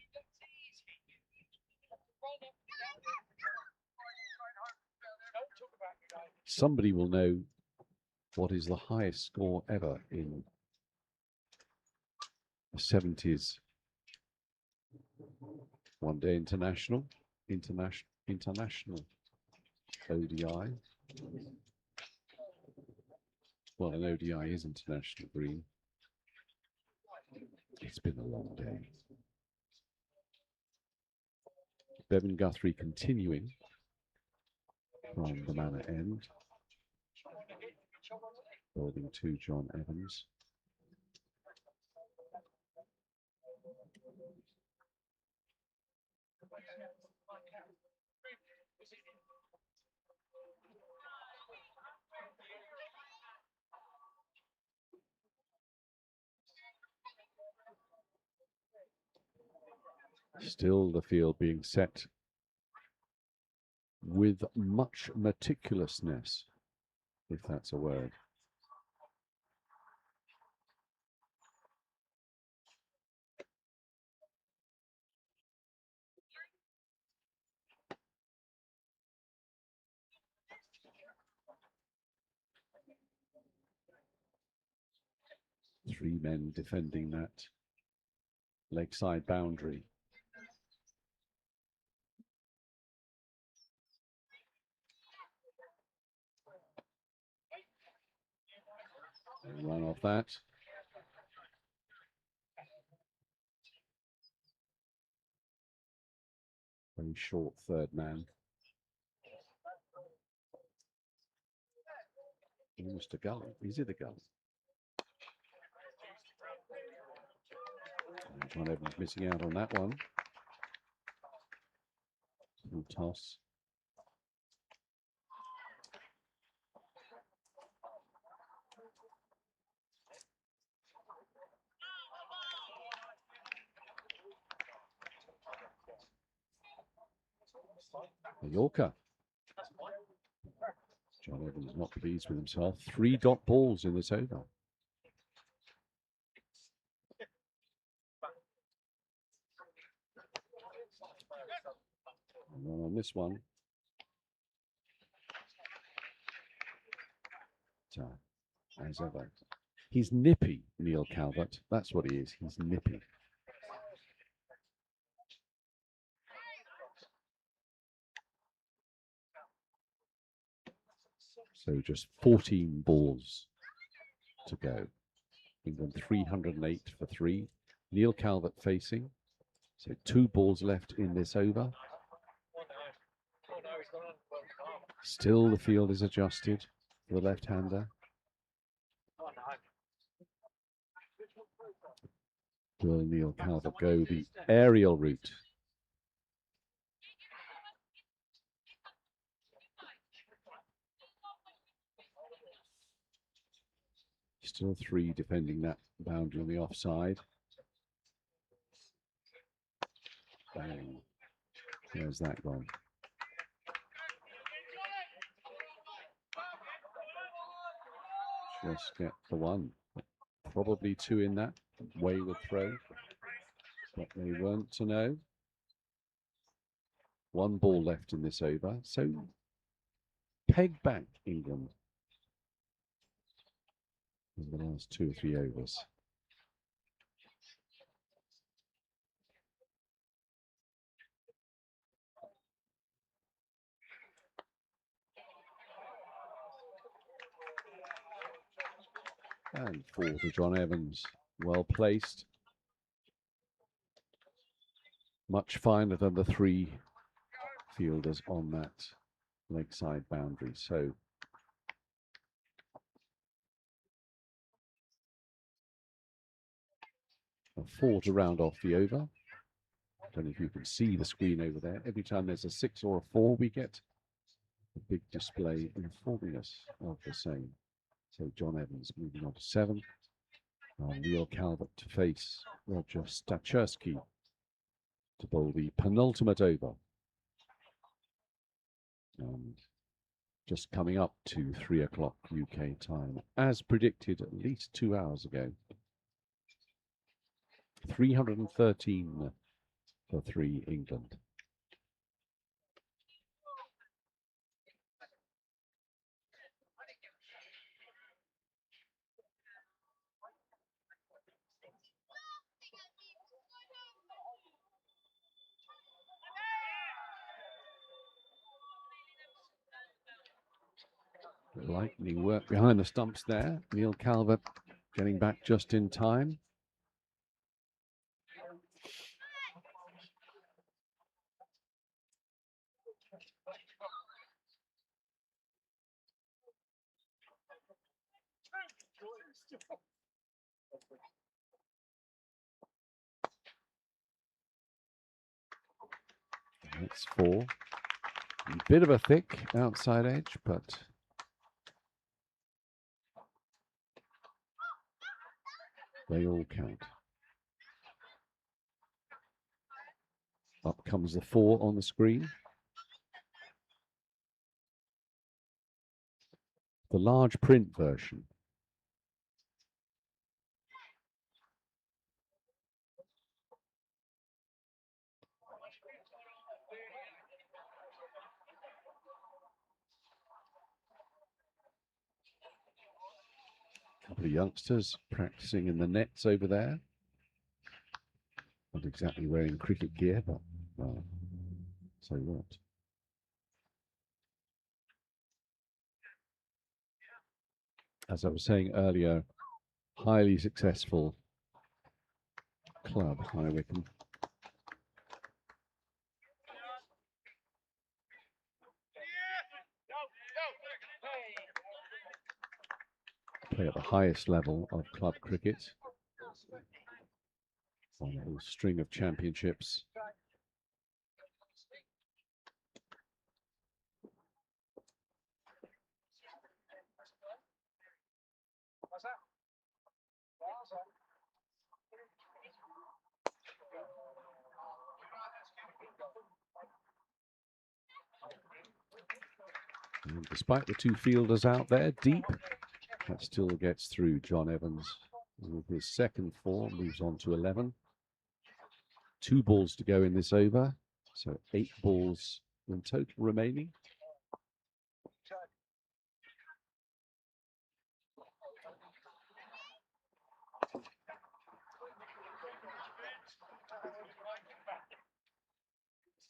Somebody will know what is the highest score ever in the 70s one-day international ODI. Well, an ODI is international green. It's been a long day. Bevan Guthrie continuing from the manor end. Holding to John Evans. Still the field being set with much meticulousness, if that's a word. Three men defending that leg side boundary. Run off that. Very short third man. Almost a gully. Is it a gully? John Evans missing out on that one. Little toss. A Yorker. John Evans not pleased with himself. 3 dot balls in this over. And then on this one, as ever, he's nippy, Neil Calvert. That's what he is. He's nippy. So just 14 balls to go. England 308 for 3. Neil Calvert facing. So 2 balls left in this over. Still the field is adjusted for the left-hander. Will Neil Calvert go the aerial route? Still 3 defending that boundary on the offside. Bang. There's that gone. Just get the 1. Probably 2 in that. Wayward throw. But they weren't to know. 1 ball left in this over. So peg back, England. in the last 2 or 3 overs. And 4 to John Evans, well placed. Much finer than the 3 fielders on that leg side boundary. So a 4 to round off the over. I don't know if you can see the screen over there. Every time there's a 6 or a 4, we get a big display informing us of the same. So John Evans moving on to 7. Neil Calvert to face Roger Stacherski to bowl the penultimate over. And just coming up to 3 o'clock UK time, as predicted at least 2 hours ago. 313 for 3 England. Lightning work behind the stumps there. Neil Calvert getting back just in time. That's 4. A bit of a thick outside edge, but they all count. Up comes the 4 on the screen. The large print version. A couple of youngsters practicing in the nets over there. Not exactly wearing cricket gear, but well, so what? As I was saying earlier, highly successful club, High Wycombe. Play at the highest level of club cricket. On a whole string of championships. And despite the 2 fielders out there deep, that still gets through. John Evans with his second 4 moves on to 11. 2 balls to go in this over, so 8 balls in total remaining.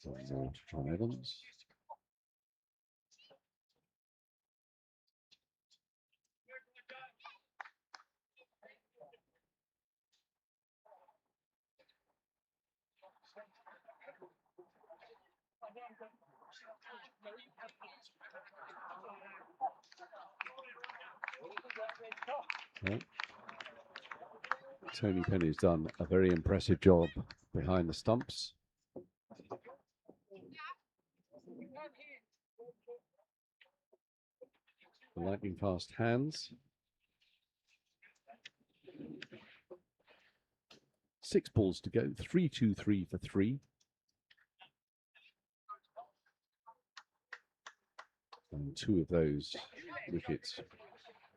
One more to John Evans. Well, Tony Penny's done a very impressive job behind the stumps. The lightning fast hands. 6 balls to go. 3-2-3 for 3. And 2 of those wickets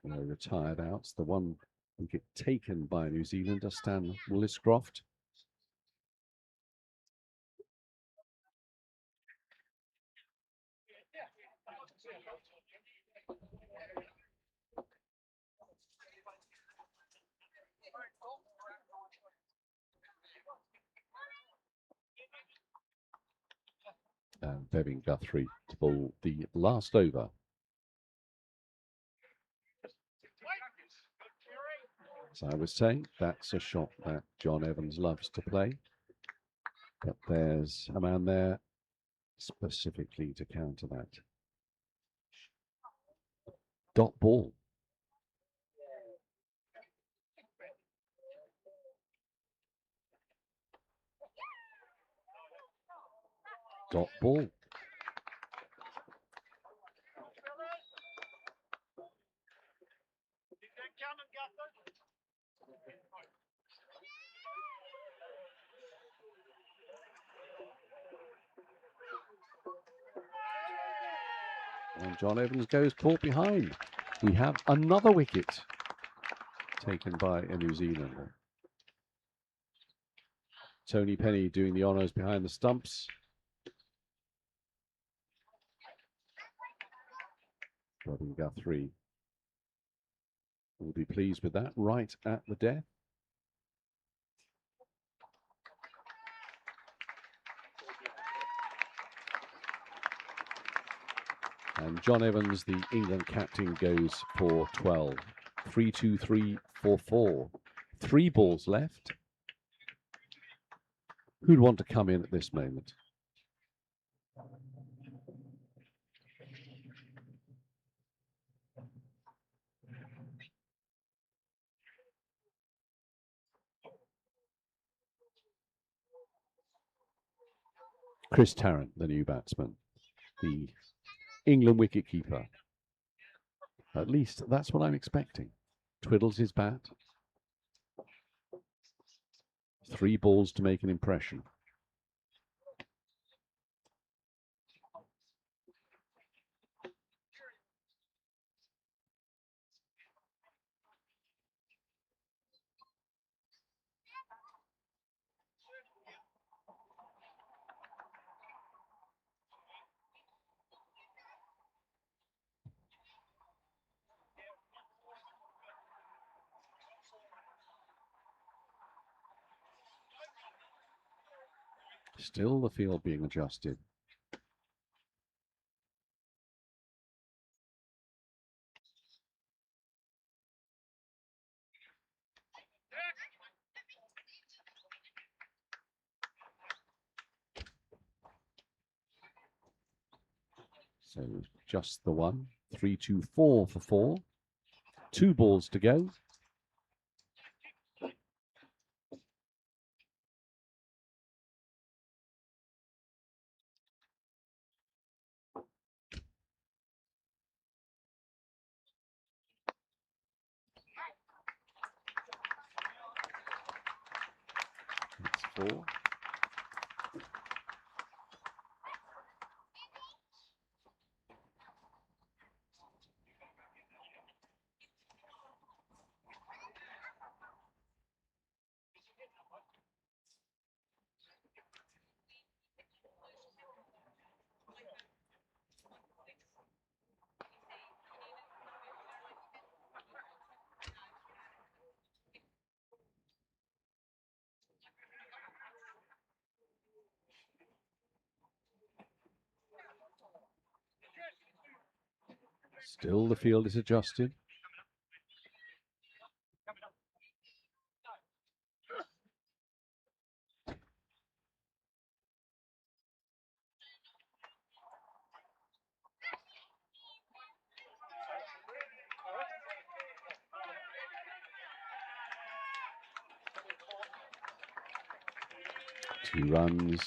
retired outs. The one wicket taken by New Zealander, Stan Williscroft. And Bevan Guthrie to bowl the last over. As I was saying, that's a shot that John Evans loves to play. But there's a man there specifically to counter that. Dot ball. Dot ball. And John Evans goes caught behind. We have another wicket taken by a New Zealander. Tony Penny doing the honours behind the stumps. Robin Guthrie will be pleased with that, right at the death. And John Evans, the England captain, goes for 12. 3-2-3-4-4. 3 balls left. Who'd want to come in at this moment? Chris Tarrant, the new batsman, the England wicketkeeper. At least that's what I'm expecting. Twiddles his bat. 3 balls to make an impression. Still the field being adjusted. So just the one. 3-2-4 for 4. 2 balls to go. That's 4. Still the field is adjusted. Two runs.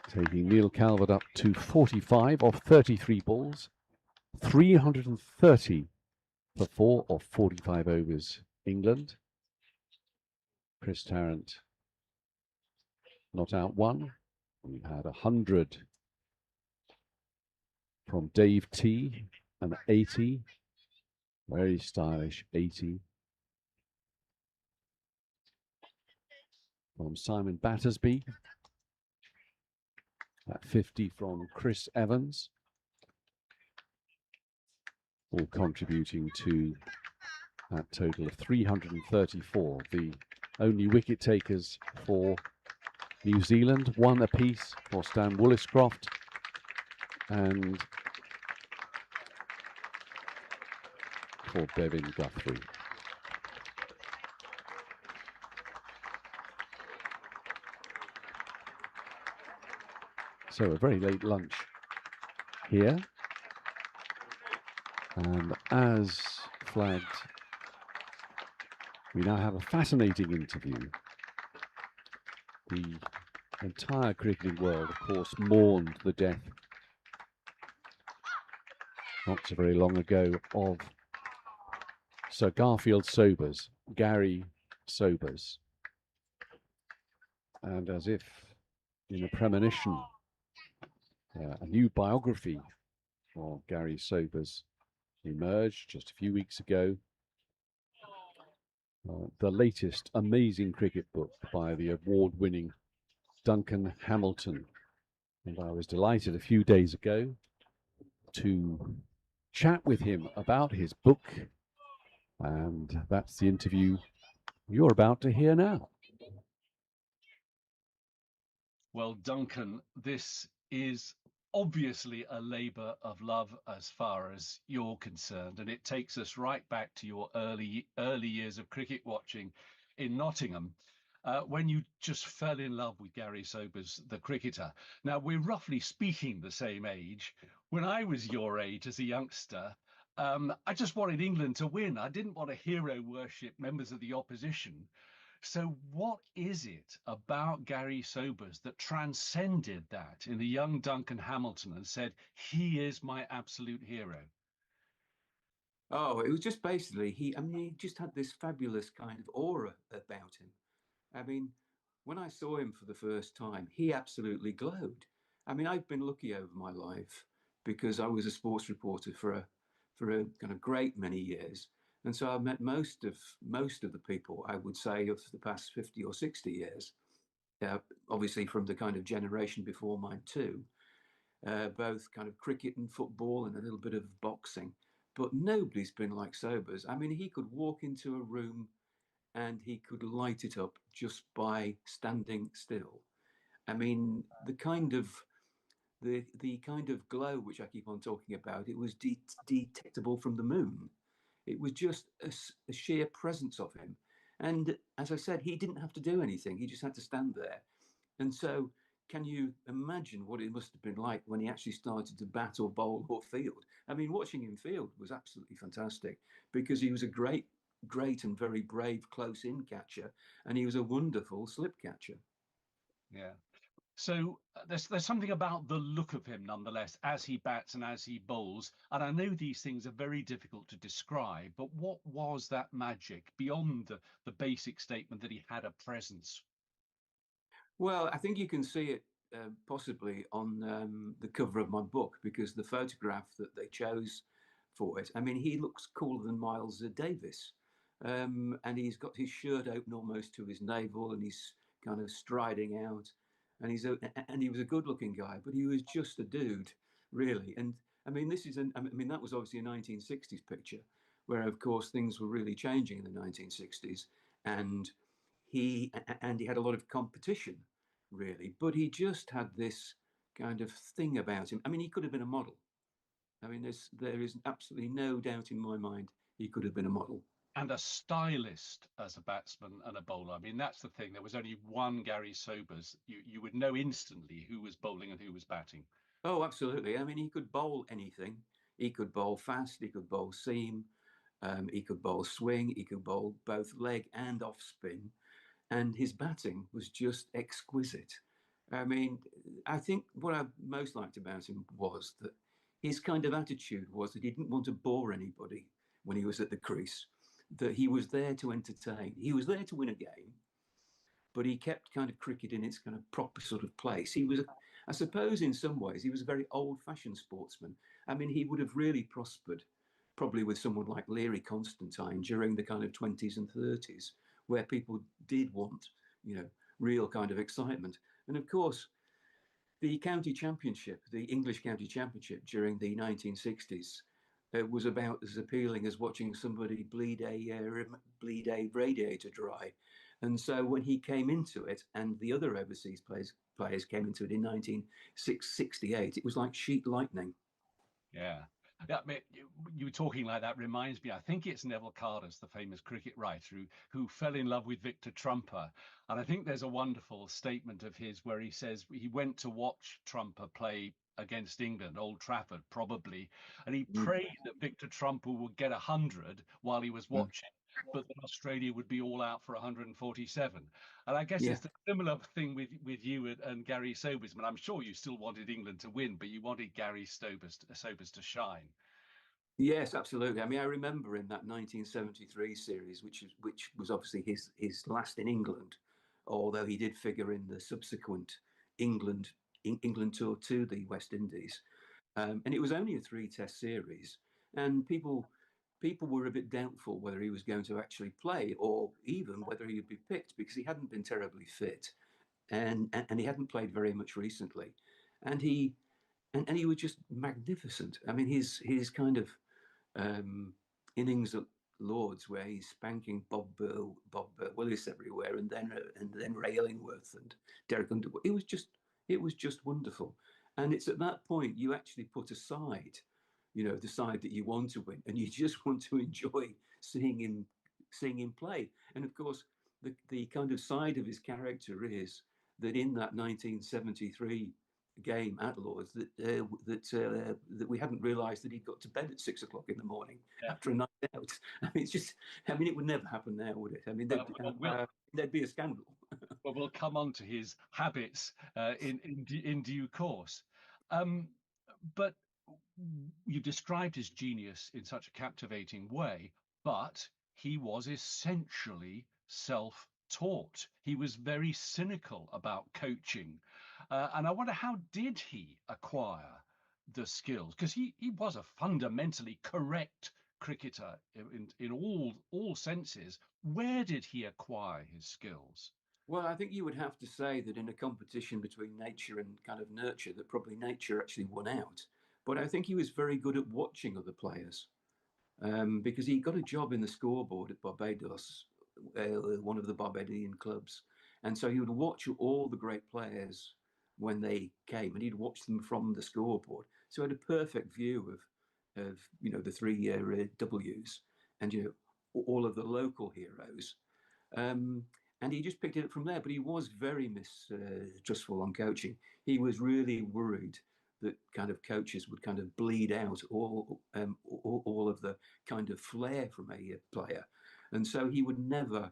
Taking Neil Calvert up to 45 off 33 balls. 330 for 4 of 45 overs, England. Chris Tarrant not out 1. We had 100 from Dave T, an 80. Very stylish 80. From Simon Battersby. That 50 from Chris Evans. All contributing to that total of 334. The only wicket takers for New Zealand, 1 apiece for Stan Woolliscroft and for Bevan Guthrie. So a very late lunch here. And as flagged, we now have a fascinating interview. The entire cricketing world, of course, mourned the death not so very long ago of Sir Garfield Sobers, Gary Sobers. And as if in a premonition, a new biography of Gary Sobers emerged just a few weeks ago. The latest amazing cricket book by the award-winning Duncan Hamilton. And I was delighted a few days ago to chat with him about his book. And that's the interview you're about to hear now. Well, Duncan, this is obviously a labour of love as far as you're concerned, and it takes us right back to your early years of cricket watching in Nottingham, when you just fell in love with Gary Sobers, the cricketer. Now, we're roughly speaking the same age. When I was your age as a youngster, I just wanted England to win. I didn't want to hero worship members of the opposition. So what is it about Gary Sobers that transcended that in the young Duncan Hamilton and said, he is my absolute hero? Oh, it was just basically he just had this fabulous kind of aura about him. I mean, when I saw him for the first time, he absolutely glowed. I mean, I've been lucky over my life because I was a sports reporter for a kind of great many years. And so I've met most of the people, I would say, of the past 50 or 60 years, obviously from the kind of generation before mine too, both kind of cricket and football and a little bit of boxing. But nobody's been like Sobers. I mean, he could walk into a room and he could light it up just by standing still. I mean, the kind of glow which I keep on talking about, it was detectable from the moon. It was just a sheer presence of him. And as I said, he didn't have to do anything. He just had to stand there. And so, can you imagine what it must have been like when he actually started to bat or bowl or field? I mean, watching him field was absolutely fantastic because he was a great and very brave close-in catcher, and he was a wonderful slip catcher. Yeah. So there's something about the look of him, nonetheless, as he bats and as he bowls. And I know these things are very difficult to describe, but what was that magic beyond the basic statement that he had a presence? Well, I think you can see it possibly on the cover of my book because the photograph that they chose for it, I mean, he looks cooler than Miles Davis. And he's got his shirt open almost to his navel and he's kind of striding out. And he was a good looking guy, but he was just a dude, really. And I mean, that was obviously a 1960s picture where, of course, things were really changing in the 1960s. And he had a lot of competition, really, but he just had this kind of thing about him. I mean, he could have been a model. I mean, there is absolutely no doubt in my mind he could have been a model. And a stylist as a batsman and a bowler. I mean, that's the thing. There was only one Gary Sobers. You would know instantly who was bowling and who was batting. Oh, absolutely. I mean, he could bowl anything. He could bowl fast. He could bowl seam. He could bowl swing. He could bowl both leg and off spin. And his batting was just exquisite. I mean, I think what I most liked about him was that his kind of attitude was that he didn't want to bore anybody when he was at the crease, that he was there to entertain. He was there to win a game, but he kept kind of cricket in its kind of proper sort of place. I suppose, in some ways, he was a very old-fashioned sportsman. I mean, he would have really prospered probably with someone like Leary Constantine during the kind of 20s and 30s, where people did want, real kind of excitement. And of course, the county championship, the English county championship during the 1960s, was about as appealing as watching somebody bleed a radiator dry. And so when he came into it, and the other overseas players came into it in 1968, it was like sheet lightning. Yeah. Yeah, I mean, you talking like that reminds me. I think it's Neville Cardus, the famous cricket writer, who fell in love with Victor Trumper, and I think there's a wonderful statement of his where he says he went to watch Trumper play against England, Old Trafford, probably, and he Mm, prayed that Victor Trumper would get 100 while he was mm. watching, but that Australia would be all out for 147. And I guess Yeah. it's a similar thing with you and Gary Sobers. I mean, I'm sure you still wanted England to win, but you wanted Gary Sobers to shine. Yes, absolutely. I mean, I remember in that 1973 series, which was obviously his last in England, although he did figure in the subsequent England England tour to the West Indies, and it was only a three-test series, and people were a bit doubtful whether he was going to actually play or even whether he would be picked because he hadn't been terribly fit, and he hadn't played very much recently, and he was just magnificent. I mean, his kind of innings at Lords where he's spanking Bob Willis everywhere, and then Ray Illingworth and Derek Underwood. It was just wonderful, and it's at that point you actually put aside, the side that you want to win, and you just want to enjoy seeing him play. And of course, the kind of side of his character is that in that 1973 game at Lords that we hadn't realised that he'd got to bed at 6 o'clock in the morning Yeah. after a night out. I mean, it would never happen now, would it? I mean, there'd be a scandal. Well, we'll come on to his habits in due course. Um, but you described his genius in such a captivating way, but he was essentially self-taught. He was very cynical about coaching. And I wonder, how did he acquire the skills? Because he was a fundamentally correct cricketer in all senses. Where did he acquire his skills? Well, I think you would have to say that in a competition between nature and kind of nurture, that probably nature actually won out. But I think he was very good at watching other players, because he got a job in the scoreboard at Barbados, one of the Barbadian clubs. And so he would watch all the great players when they came, and he'd watch them from the scoreboard. So he had a perfect view of the three W's, and all of the local heroes. And he just picked it up from there. But he was very mistrustful on coaching. He was really worried that kind of coaches would kind of bleed out all of the kind of flair from a player. And so he would never,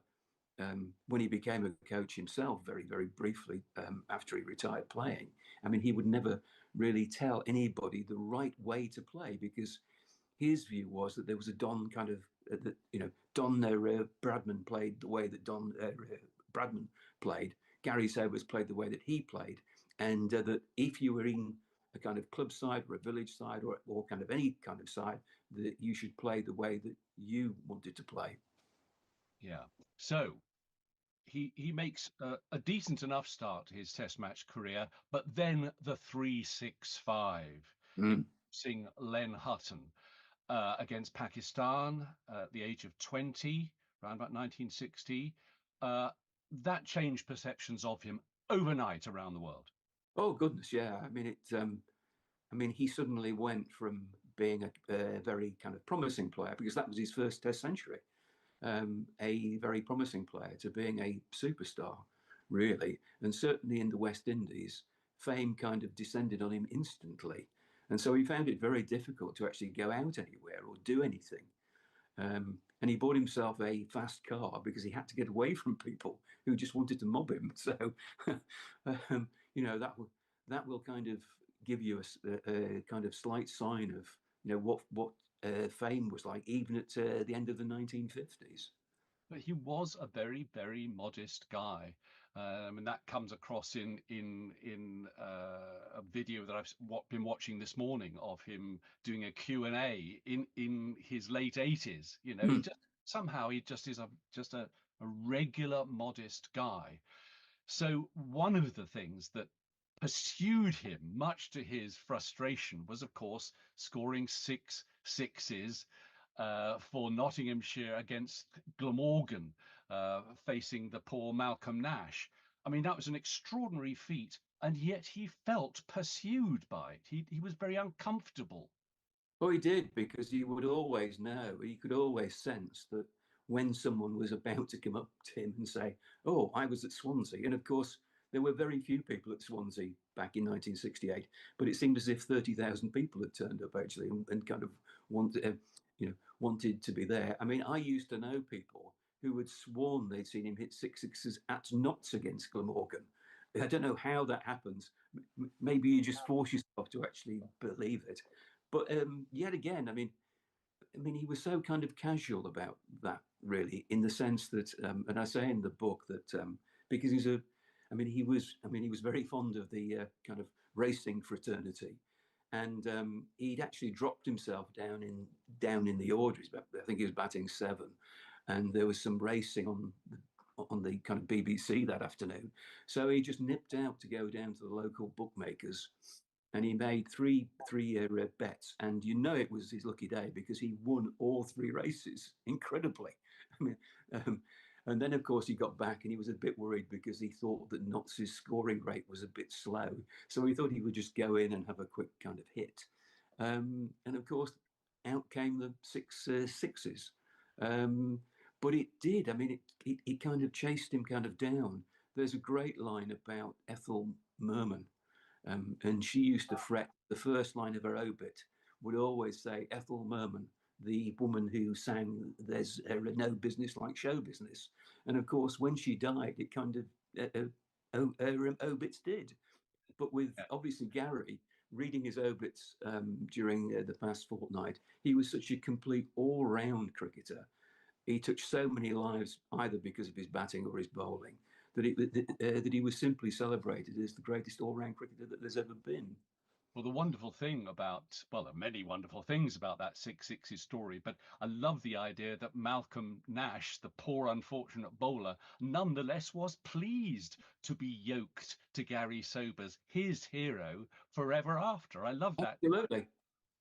when he became a coach himself, very, very briefly after he retired playing, I mean, he would never really tell anybody the right way to play, because his view was that there was a Don kind of, Don Bradman played the way that Don Bradman played. Gary Sobers played the way that he played. And that if you were in a kind of club side or a village side or kind of any kind of side, that you should play the way that you wanted to play. Yeah. So he makes a decent enough start to his Test match career, but then the 3-6-5, Mm. seeing Len Hutton against Pakistan at the age of 20, around about 1960. That changed perceptions of him overnight around the world. Oh goodness, yeah. I mean, he suddenly went from being a very kind of promising player, because that was his first Test century, a very promising player, to being a superstar, really. And certainly in the West Indies, fame kind of descended on him instantly. And so he found it very difficult to actually go out anywhere or do anything. And he bought himself a fast car because he had to get away from people who just wanted to mob him. So, that will kind of give you a kind of slight sign of what fame was like, even at the end of the 1950s. But he was a very, very modest guy. And that comes across in a video that I've been watching this morning of him doing a Q&A in his late 80s. He just is a regular, modest guy. So one of the things that pursued him, much to his frustration, was, of course, scoring 6 sixes for Nottinghamshire against Glamorgan facing the poor Malcolm Nash. I mean, that was an extraordinary feat, and yet he felt pursued by it. He was very uncomfortable. Well, he did, because he would always know, he could always sense that when someone was about to come up to him and say, "Oh, I was at Swansea," and of course, there were very few people at Swansea back in 1968, but it seemed as if 30,000 people had turned up actually, and kind of wanted, wanted to be there. I mean, I used to know people who had sworn they'd seen him hit six sixes at Notts against Glamorgan. I don't know how that happens. Maybe you just force yourself to actually believe it. But yet again, I mean, he was so kind of casual about that, really, in the sense that, and I say in the book that because he was very fond of the kind of racing fraternity, and he'd actually dropped himself down in the orders. But I think he was batting 7, and there was some racing on the kind of BBC that afternoon. So he just nipped out to go down to the local bookmakers, and he made three bets, and it was his lucky day because he won all 3 races incredibly. I mean, and then of course he got back and he was a bit worried because he thought that Knott's scoring rate was a bit slow, so he thought he would just go in and have a quick kind of hit, and of course out came the 6 sixes. But it did. I mean, it kind of chased him kind of down. There's a great line about Ethel Merman, and she used to fret. The first line of her obit would always say, "Ethel Merman, the woman who sang 'There's no business like show business.'" And of course, when she died, it kind of her obits did. But with obviously Gary reading his obits during the past fortnight, he was such a complete all-round cricketer. He touched so many lives, either because of his batting or his bowling, that he was simply celebrated as the greatest all-round cricketer that there's ever been. Well, the wonderful thing about, well, there are many wonderful things about that 6 story, but I love the idea that Malcolm Nash, the poor unfortunate bowler, nonetheless was pleased to be yoked to Gary Sobers, his hero, forever after. I love that. Absolutely.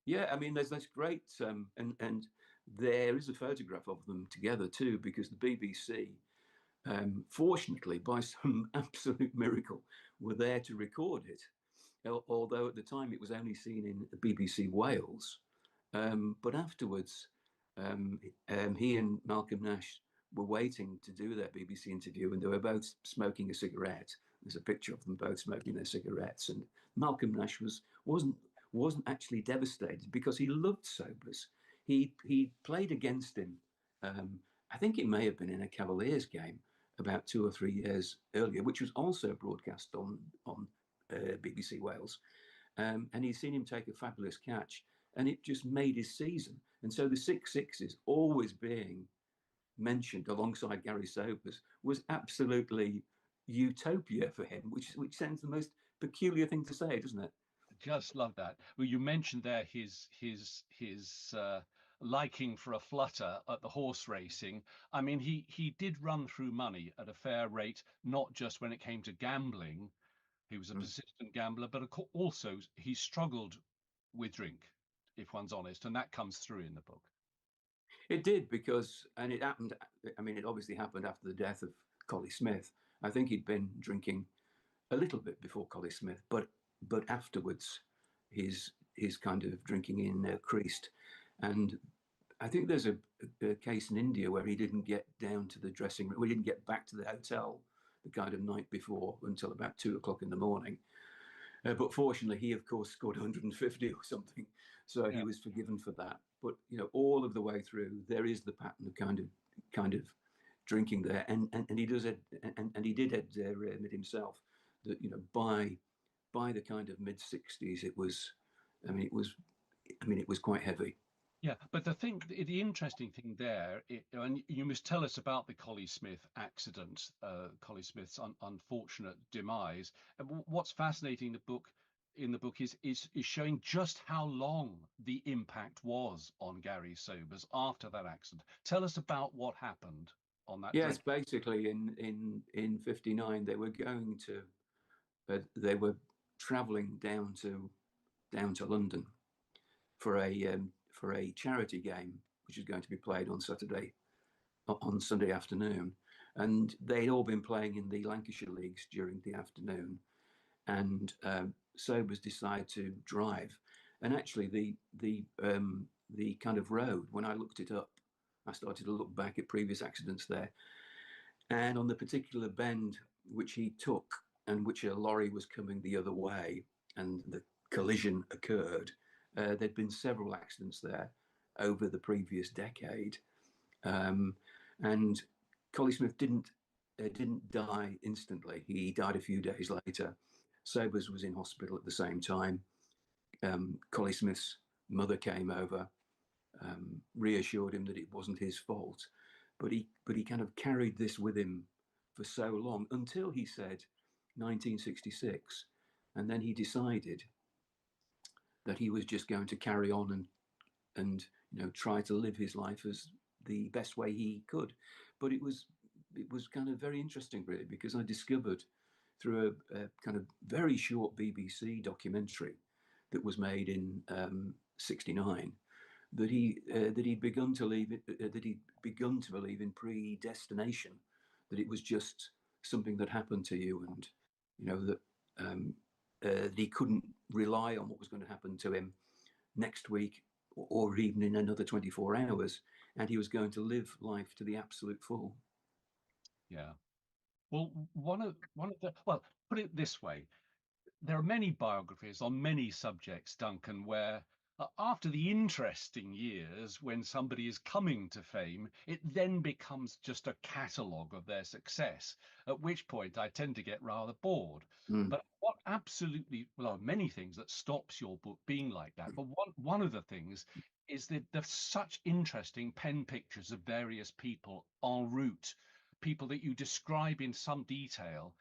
Yeah, I mean, there's this great, and there is a photograph of them together too, because the BBC, fortunately, by some absolute miracle, were there to record it. Although at the time it was only seen in BBC Wales, but afterwards, he and Malcolm Nash were waiting to do their BBC interview, and they were both smoking a cigarette. There's a picture of them both smoking their cigarettes, and Malcolm Nash wasn't actually devastated because he loved Sobers. He played against him. I think it may have been in a Cavaliers game about 2 or 3 years earlier, which was also broadcast on BBC Wales, and he'd seen him take a fabulous catch, and it just made his season. And so the 6 sixes always being mentioned alongside Gary Sobers was absolutely utopia for him, which sounds the most peculiar thing to say, doesn't it? Just love that. Well, you mentioned there his liking for a flutter at the horse racing. I mean, he did run through money at a fair rate, not just when it came to gambling. He was a persistent gambler, but also he struggled with drink, if one's honest, and that comes through in the book. It did, because, and it happened. I mean, it obviously happened after the death of Collie Smith. I think he'd been drinking a little bit before Collie Smith, but afterwards, his kind of drinking increased, and I think there's a case in India where he didn't get down to the dressing room. We didn't get back to the hotel the kind of night before until about 2 o'clock in the morning. But fortunately, he of course scored 150 or something, so he was forgiven for that. But all of the way through, there is the pattern of kind of drinking there, and he does it, and he did admit himself that by the kind of mid 60s, it was, it was quite heavy. Yeah, but the interesting thing there, and you must tell us about the Collie Smith accident, Collie Smith's unfortunate demise. And what's fascinating in the book is showing just how long the impact was on Gary Sobers after that accident. Tell us about what happened on that. Yes, basically in '59 they were going to, they were travelling down to London for a charity game, which is going to be played on Sunday afternoon. and they'd all been playing in the Lancashire leagues during the afternoon, and Sobers decided to drive. And actually, the kind of road, when I looked it up, I started to look back at previous accidents there, and on the particular bend which he took, and which a lorry was coming the other way, and the collision occurred. There'd been several accidents there over the previous decade, and Collie Smith didn't die instantly. He died a few days later. Sobers was in hospital at the same time. Collie Smith's mother came over, reassured him that it wasn't his fault, but he kind of carried this with him for so long until he said 1966, and then he decided that he was just going to carry on and try to live his life as the best way he could. But it was kind of very interesting, really, because I discovered through a kind of very short BBC documentary that was made in '69 that he'd begun to believe in predestination, that it was just something that happened to you, and that he couldn't rely on what was going to happen to him next week or even in another 24 hours, and he was going to live life to the absolute full. Yeah. Well, well, put it this way. There are many biographies on many subjects, Duncan, where after the interesting years, when somebody is coming to fame, it then becomes just a catalogue of their success, at which point I tend to get rather bored. But what absolutely, well, many things that stops your book being like that. But one of the things is that there's such interesting pen pictures of various people en route, people that you describe in some detail.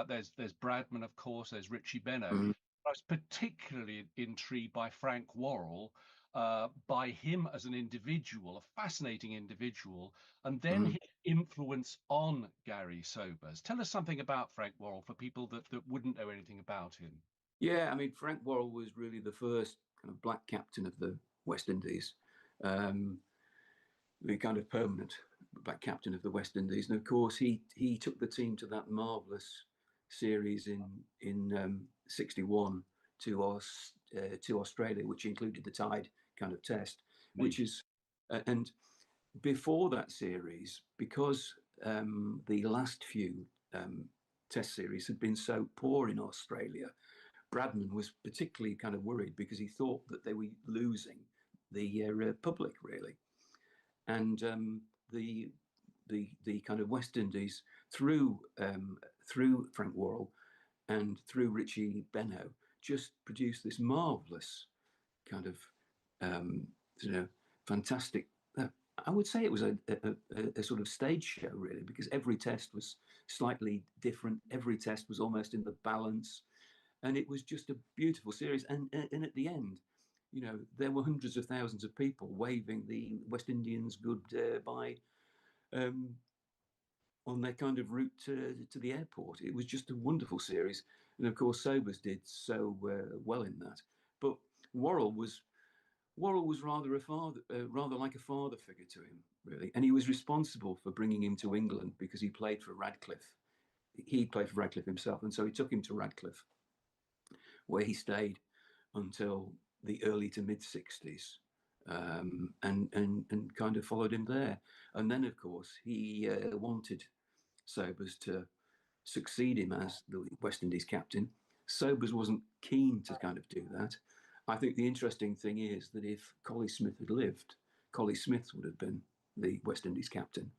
There's Bradman, of course. There's Richie Benno. I was particularly intrigued by Frank Worrell, by him as an individual, a fascinating individual, and then his influence on Gary Sobers. Tell us something about Frank Worrell for people that wouldn't know anything about him. Yeah, I mean, Frank Worrell was really the first kind of black captain of the West Indies, the kind of permanent black captain of the West Indies. And of course, he took the team to that marvellous series in '61 to Australia, which included the Tide kind of test, which is and before that series, because the last few test series had been so poor in Australia, Bradman was particularly kind of worried because he thought that they were losing the public, really. And the kind of West Indies, through Frank Worrell and through Richie Benno, just produced this marvelous kind of fantastic. I would say it was a sort of stage show, really, because every test was slightly different. Every test was almost in the balance, and it was just a beautiful series. And at the end, there were hundreds of thousands of people waving the West Indians goodbye on their kind of route to the airport. It was just a wonderful series, and of course Sobers did so well in that. But Worrell was rather like a father figure to him, really, and he was responsible for bringing him to England because he played for Radcliffe. He played for Radcliffe himself, and so he took him to Radcliffe, where he stayed until the early to mid '60s, and kind of followed him there. And then, of course, he wanted Sobers to succeed him as the West Indies captain. Sobers wasn't keen to kind of do that. I think the interesting thing is that if Collie Smith had lived, Collie Smith would have been the West Indies captain.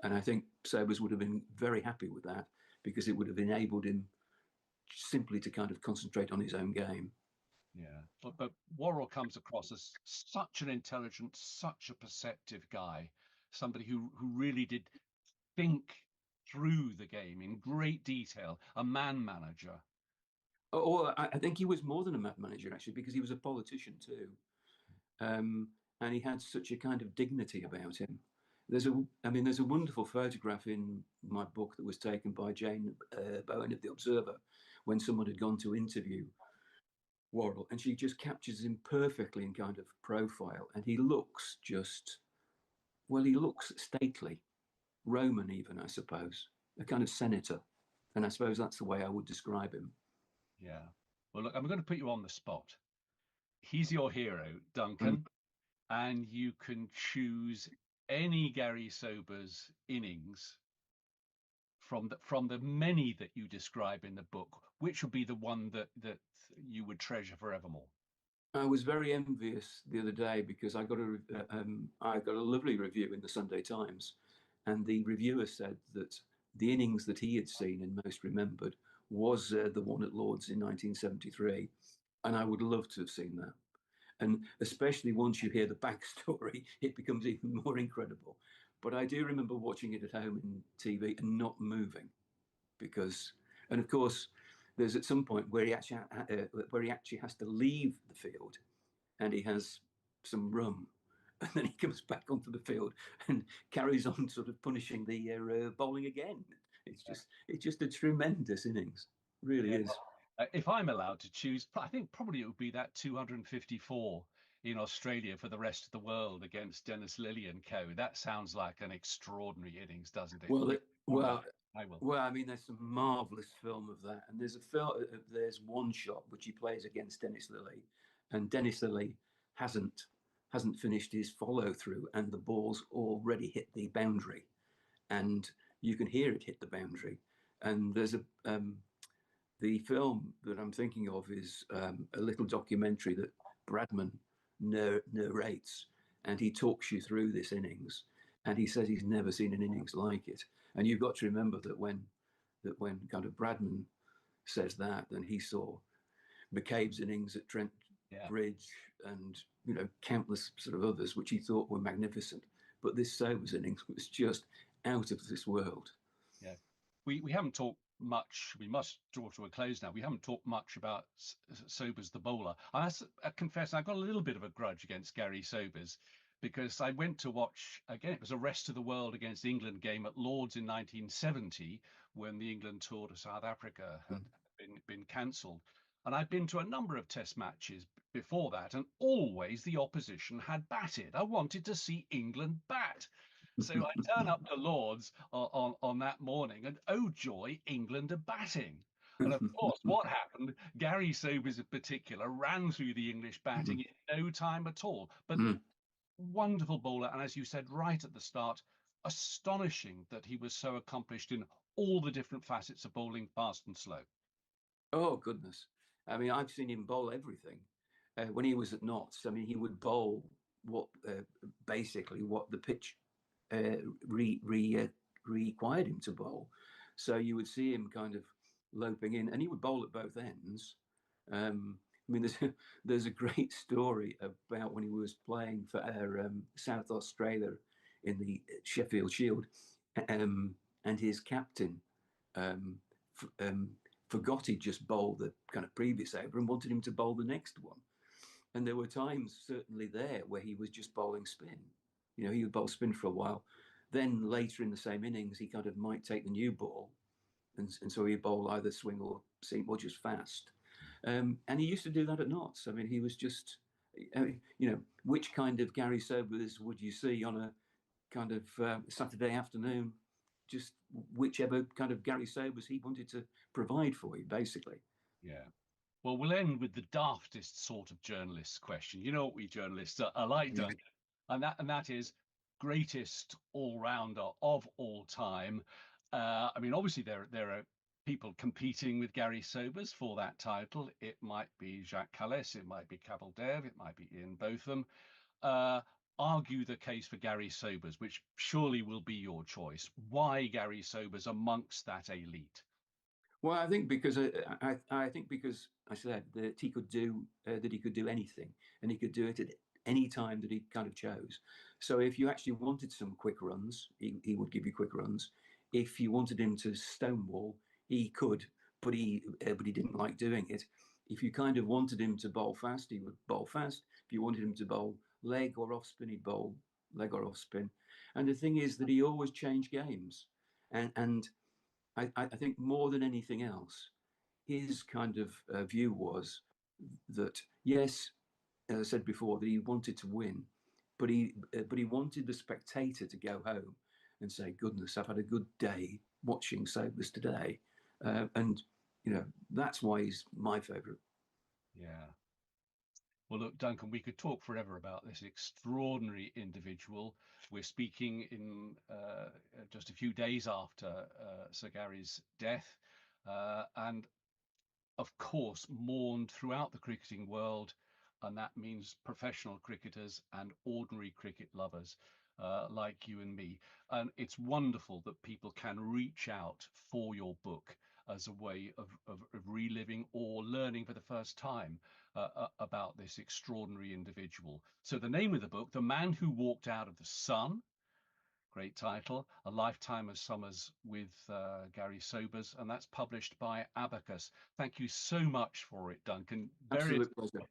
And I think Sobers would have been very happy with that because it would have enabled him simply to kind of concentrate on his own game. Yeah, but Worrell comes across as such an intelligent, such a perceptive guy, somebody who really did think through the game in great detail, a man manager. Oh, I think he was more than a man manager, actually, because he was a politician too. And he had such a kind of dignity about him. There's a wonderful photograph in my book that was taken by Jane Bowen of The Observer when someone had gone to interview Worrell, and she just captures him perfectly in kind of profile, and he looks stately. Roman, even, I suppose, a kind of senator. And I suppose that's the way I would describe him. Yeah. Well, look, I'm going to put you on the spot. He's your hero, Duncan, and you can choose any Gary Sobers innings from the many that you describe in the book. Which would be the one that you would treasure forevermore? I was very envious the other day because I got a lovely review in the Sunday Times, and the reviewer said that the innings that he had seen and most remembered was the one at Lord's in 1973, and I would love to have seen that. And especially once you hear the backstory, it becomes even more incredible. But I do remember watching it at home in TV and not moving because, and of course, there's at some point where he actually has to leave the field, and he has some rum, and then he comes back onto the field and carries on sort of punishing the bowling again. It's just a tremendous innings, really is. If I'm allowed to choose, I think probably it would be that 254 in Australia for the rest of the world against Dennis Lilly and co. That sounds like an extraordinary innings, doesn't it? I will. Well, I mean, there's some marvelous film of that, and there's one shot which he plays against Dennis Lilly, and Dennis Lilly hasn't finished his follow through, and the ball's already hit the boundary, and you can hear it hit the boundary, and there's the film that I'm thinking of is a little documentary that Bradman narrates, and he talks you through this innings, and he says he's never seen an innings like it. And you've got to remember that when kind of Bradman says that, then he saw McCabe's innings at Trent Bridge and countless sort of others which he thought were magnificent. But this Sobers innings was just out of this world. Yeah, we haven't talked much. We must draw to a close now. We haven't talked much about Sobers the bowler. I confess I got a little bit of a grudge against Gary Sobers because I went to watch, again, it was a rest of the world against England game at Lord's in 1970 when the England tour to South Africa had been cancelled. And I'd been to a number of test matches before that, and always the opposition had batted. I wanted to see England bat. So I turn up to Lord's on that morning, and oh joy, England are batting. And of course, what happened? Gary Sobers in particular ran through the English batting in no time at all. But wonderful bowler, and as you said right at the start, astonishing that he was so accomplished in all the different facets of bowling, fast and slow. Oh goodness! I mean, I've seen him bowl everything. When he was at Notts, I mean, he would bowl basically what the pitch required him to bowl. So you would see him kind of loping in, and he would bowl at both ends. I mean, there's a great story about when he was playing for South Australia in the Sheffield Shield, and his captain forgot he'd just bowled the kind of previous over and wanted him to bowl the next one. And there were times certainly there where he was just bowling spin. He would bowl spin for a while. Then later in the same innings, he kind of might take the new ball, and so he'd bowl either swing or seam or just fast. And he used to do that at Notts. I mean, he was just, which kind of Gary Sobers would you see on a kind of Saturday afternoon? Just whichever kind of Gary Sobers he wanted to provide for you, basically. Yeah. Well, we'll end with the daftest sort of journalist question. You know what we journalists are like, Duncan, and that is greatest all-rounder of all time. I mean, obviously there are people competing with Gary Sobers for that title. It might be Jacques Kallis, it might be Kapil Dev, it might be Ian Botham. Argue the case for Gary Sobers, which surely will be your choice. Why Gary Sobers amongst that elite? Well, I think because I think because I said that he could do anything, and he could do it at any time that he kind of chose. So if you actually wanted some quick runs, he would give you quick runs. If you wanted him to stonewall, he could, but he didn't like doing it. If you kind of wanted him to bowl fast, he would bowl fast. If you wanted him to bowl leg or off spin, he'd bowl leg or off spin. And the thing is that he always changed games, and I think more than anything else, his kind of view was that, yes, as I said before, that he wanted to win, but he wanted the spectator to go home. and say, goodness, I've had a good day watching Sobers today. And, you know, that's why he's my favourite. Yeah. Well, look, Duncan, we could talk forever about this extraordinary individual. We're speaking in just a few days after Sir Gary's death, and of course, mourned throughout the cricketing world, and that means professional cricketers and ordinary cricket lovers like you and me. And it's wonderful that people can reach out for your book as a way of reliving or learning for the first time about this extraordinary individual. So the name of the book, The Man Who Walked Out of the Sun, great title, A Lifetime of Summers with Gary Sobers, and that's published by Abacus. Thank you so much for it, Duncan. Absolute pleasure.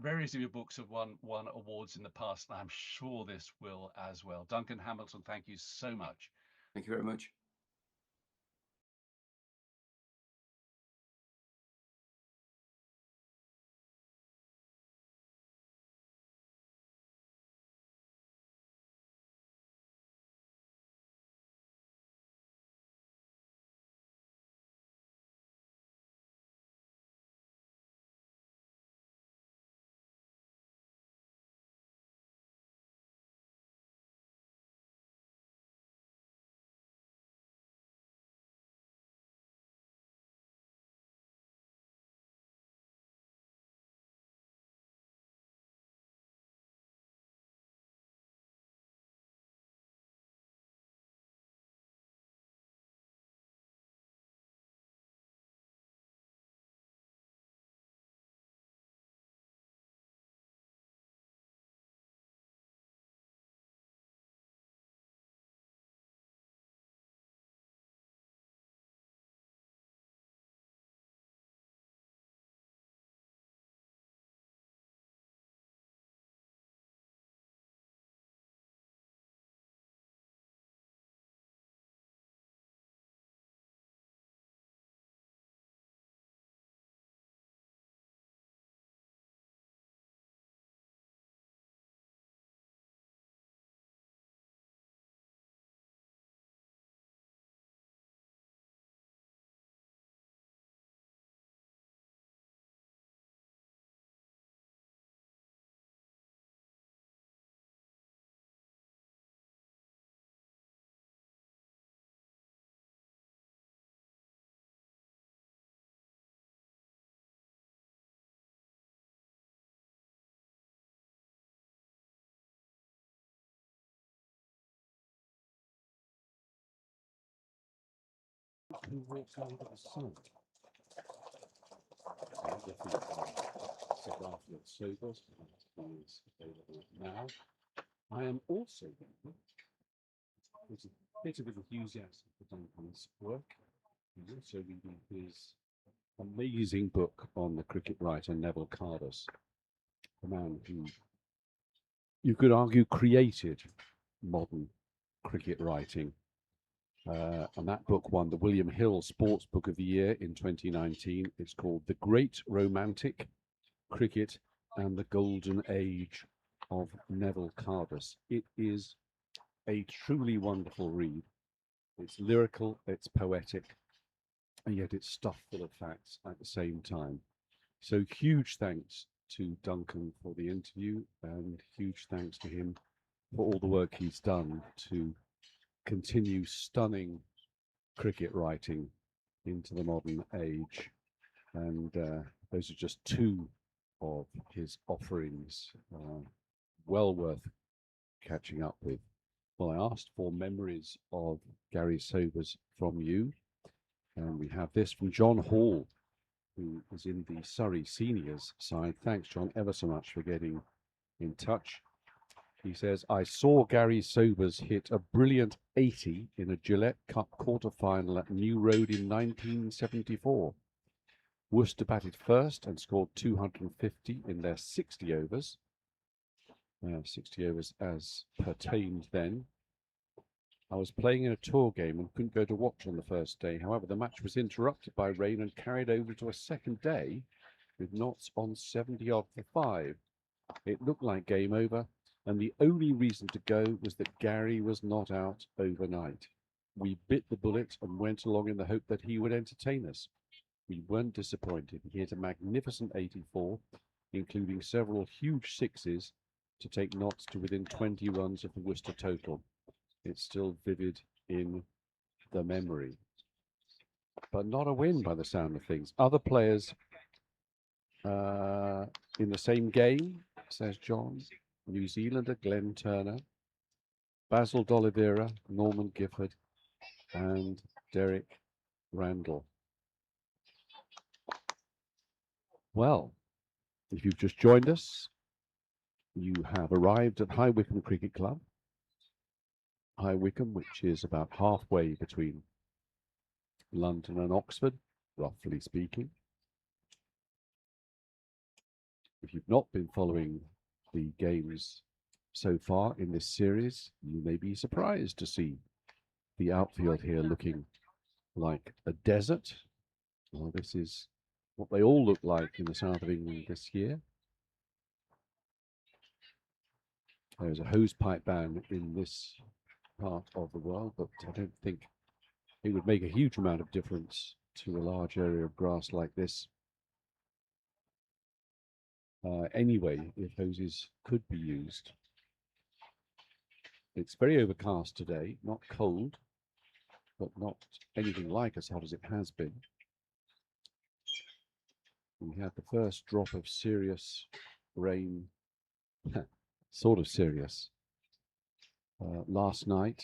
Various of your books have won awards in the past, and I'm sure this will as well. Duncan Hamilton, thank you so much. Thank you very much. Who walks out of the sun? Sir Garfield Sobers is available now. I am also with a bit of enthusiasm for Duncan's work. He's also reading his amazing book on the cricket writer Neville Cardus, the man who you could argue created modern cricket writing. And that book won the William Hill Sports Book of the Year in 2019. It's called The Great Romantic Cricket and the Golden Age of Neville Cardus. It is a truly wonderful read. It's lyrical, it's poetic, and yet it's stuffed full of facts at the same time. So huge thanks to Duncan for the interview, and huge thanks to him for all the work he's done to continue stunning cricket writing into the modern age. And those are just two of his offerings, well worth catching up with. Well, I asked for memories of Gary Sobers from you, and we have this from John Hall, who is in the Surrey seniors side. Thanks, John, ever so much for getting in touch. He says, I saw Gary Sobers hit a brilliant 80 in a Gillette Cup quarter-final at New Road in 1974. Worcester batted first and scored 250 in their 60 overs. 60 overs as pertained then. I was playing in a tour game and couldn't go to watch on the first day. However, the match was interrupted by rain and carried over to a second day with knots on 70 odd for 5. It looked like game over, And the only reason to go was that Gary was not out overnight. We bit the bullet and went along in the hope that he would entertain us. We weren't disappointed. He hit a magnificent 84, including several huge sixes to take Notts to within 20 runs of the Worcester total. It's still vivid in the memory. But not a win by the sound of things. Other players in the same game, says John. New Zealander Glenn Turner, Basil D'Oliveira, Norman Gifford, and Derek Randall. Well, if you've just joined us, you have arrived at High Wycombe Cricket Club. High Wycombe, which is about halfway between London and Oxford, roughly speaking. If you've not been following the games so far in this series, you may be surprised to see the outfield here looking like a desert. Well, this is what they all look like in the south of England this year. There's a hosepipe ban in this part of the world, but I don't think it would make a huge amount of difference to a large area of grass like this. Anyway, if hoses could be used. It's very overcast today, not cold, but not anything like as hot as it has been. We had the first drop of serious rain, sort of serious, last night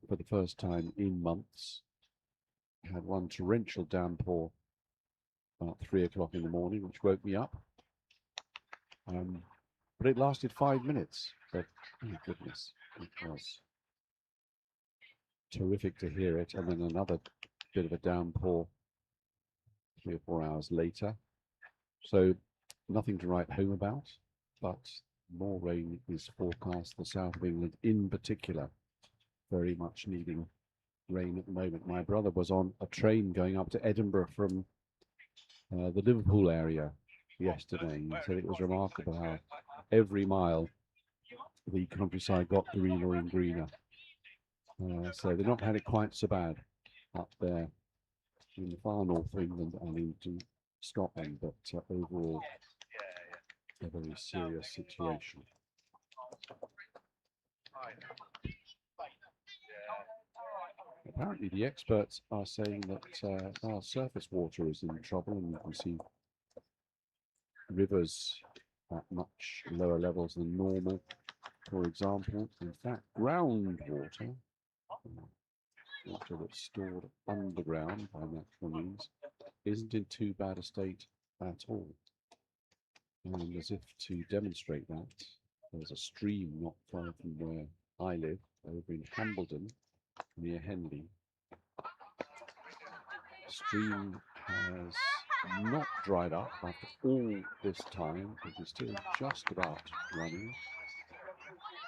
for the first time in months. We had one torrential downpour about 3 o'clock in the morning, which woke me up. But it lasted 5 minutes. But oh my goodness, it was terrific to hear it. And then another bit of a downpour 3 or 4 hours later. So nothing to write home about, but more rain is forecast. The south of England in particular, very much needing rain at the moment. My brother was on a train going up to Edinburgh from the Liverpool area yesterday. He said it was remarkable how every mile the countryside got greener and greener. So they've not had it quite so bad up there in the far north of England and into Scotland, but overall a very serious situation. Apparently the experts are saying that our surface water is in trouble, and you can see rivers at much lower levels than normal, for example. In fact, groundwater, water that's stored underground by natural means, isn't in too bad a state at all. And as if to demonstrate that, there's a stream not far from where I live, over in Hambledon, near Henley. The stream has not dried up after all this time. It is still just about running.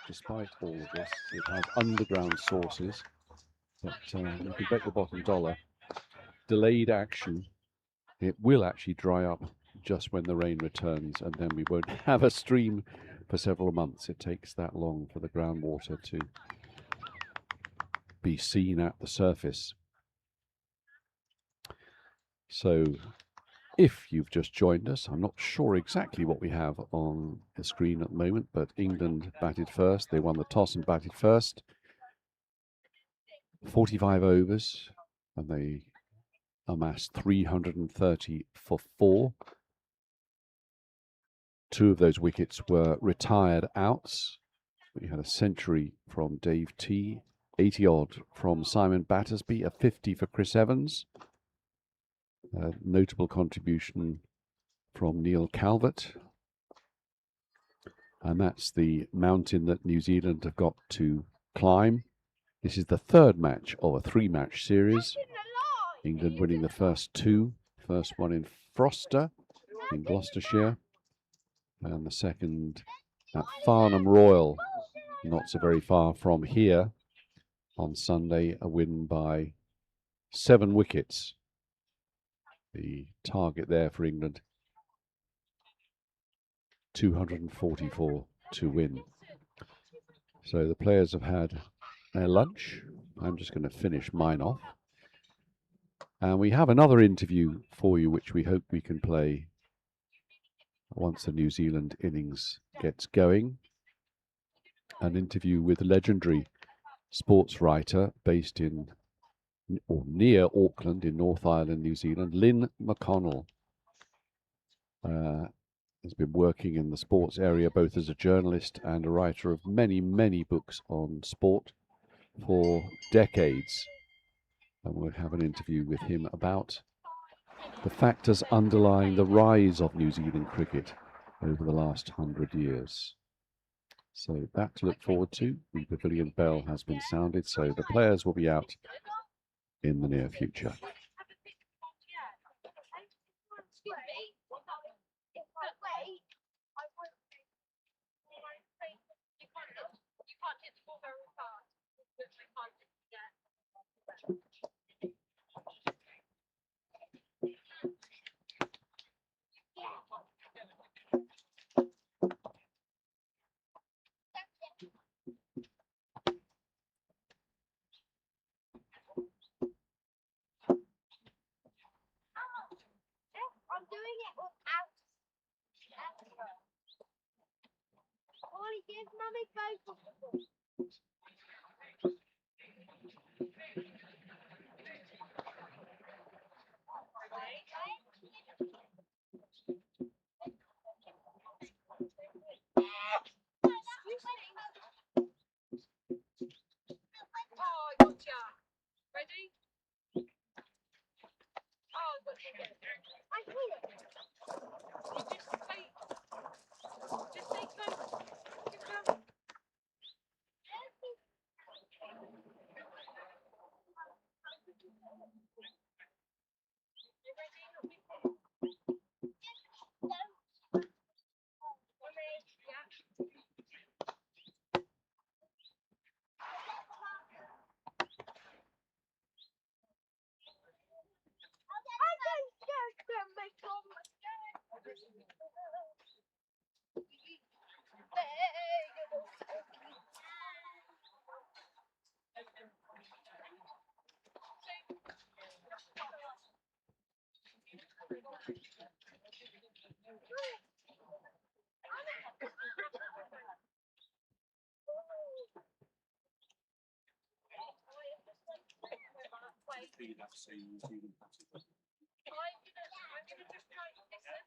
Despite all of this, it has underground sources, but you can bet your bottom dollar, delayed action, it will actually dry up just when the rain returns, and then we won't have a stream for several months. It takes that long for the groundwater to be seen at the surface. So if you've just joined us, I'm not sure exactly what we have on the screen at the moment, but England batted first. They won the toss and batted first. 45 overs, and they amassed 330 for 4. 2 of those wickets were retired outs. We had a century from Dave T, 80-odd from Simon Battersby, a 50 for Chris Evans. A notable contribution from Neil Calvert. And that's the mountain that New Zealand have got to climb. This is the 3rd match of a 3-match series. England winning the first 2. First one in Froster in Gloucestershire, and the second at Farnham Royal, not so very far from here, on Sunday, a win by 7 wickets. The target there for England, 244 to win. So the players have had their lunch. I'm just going to finish mine off. And we have another interview for you, which we hope we can play once the New Zealand innings gets going. An interview with legendary sports writer based in or near Auckland in North Island, New Zealand, Lynn McConnell. Has been working in the sports area both as a journalist and a writer of many, many books on sport for decades. And we'll have an interview with him about the factors underlying the rise of New Zealand cricket over the last 100 years. So that to look forward to. The pavilion bell has been sounded, so the players will be out in the near future. I'm doing it without. Ollie, give Mummy both of them. Oh, gotcha. Ready? Oh, gotcha. I hear it. You just take. Just take them. Give them. You ready? Yeah. I'm gonna just try and listen.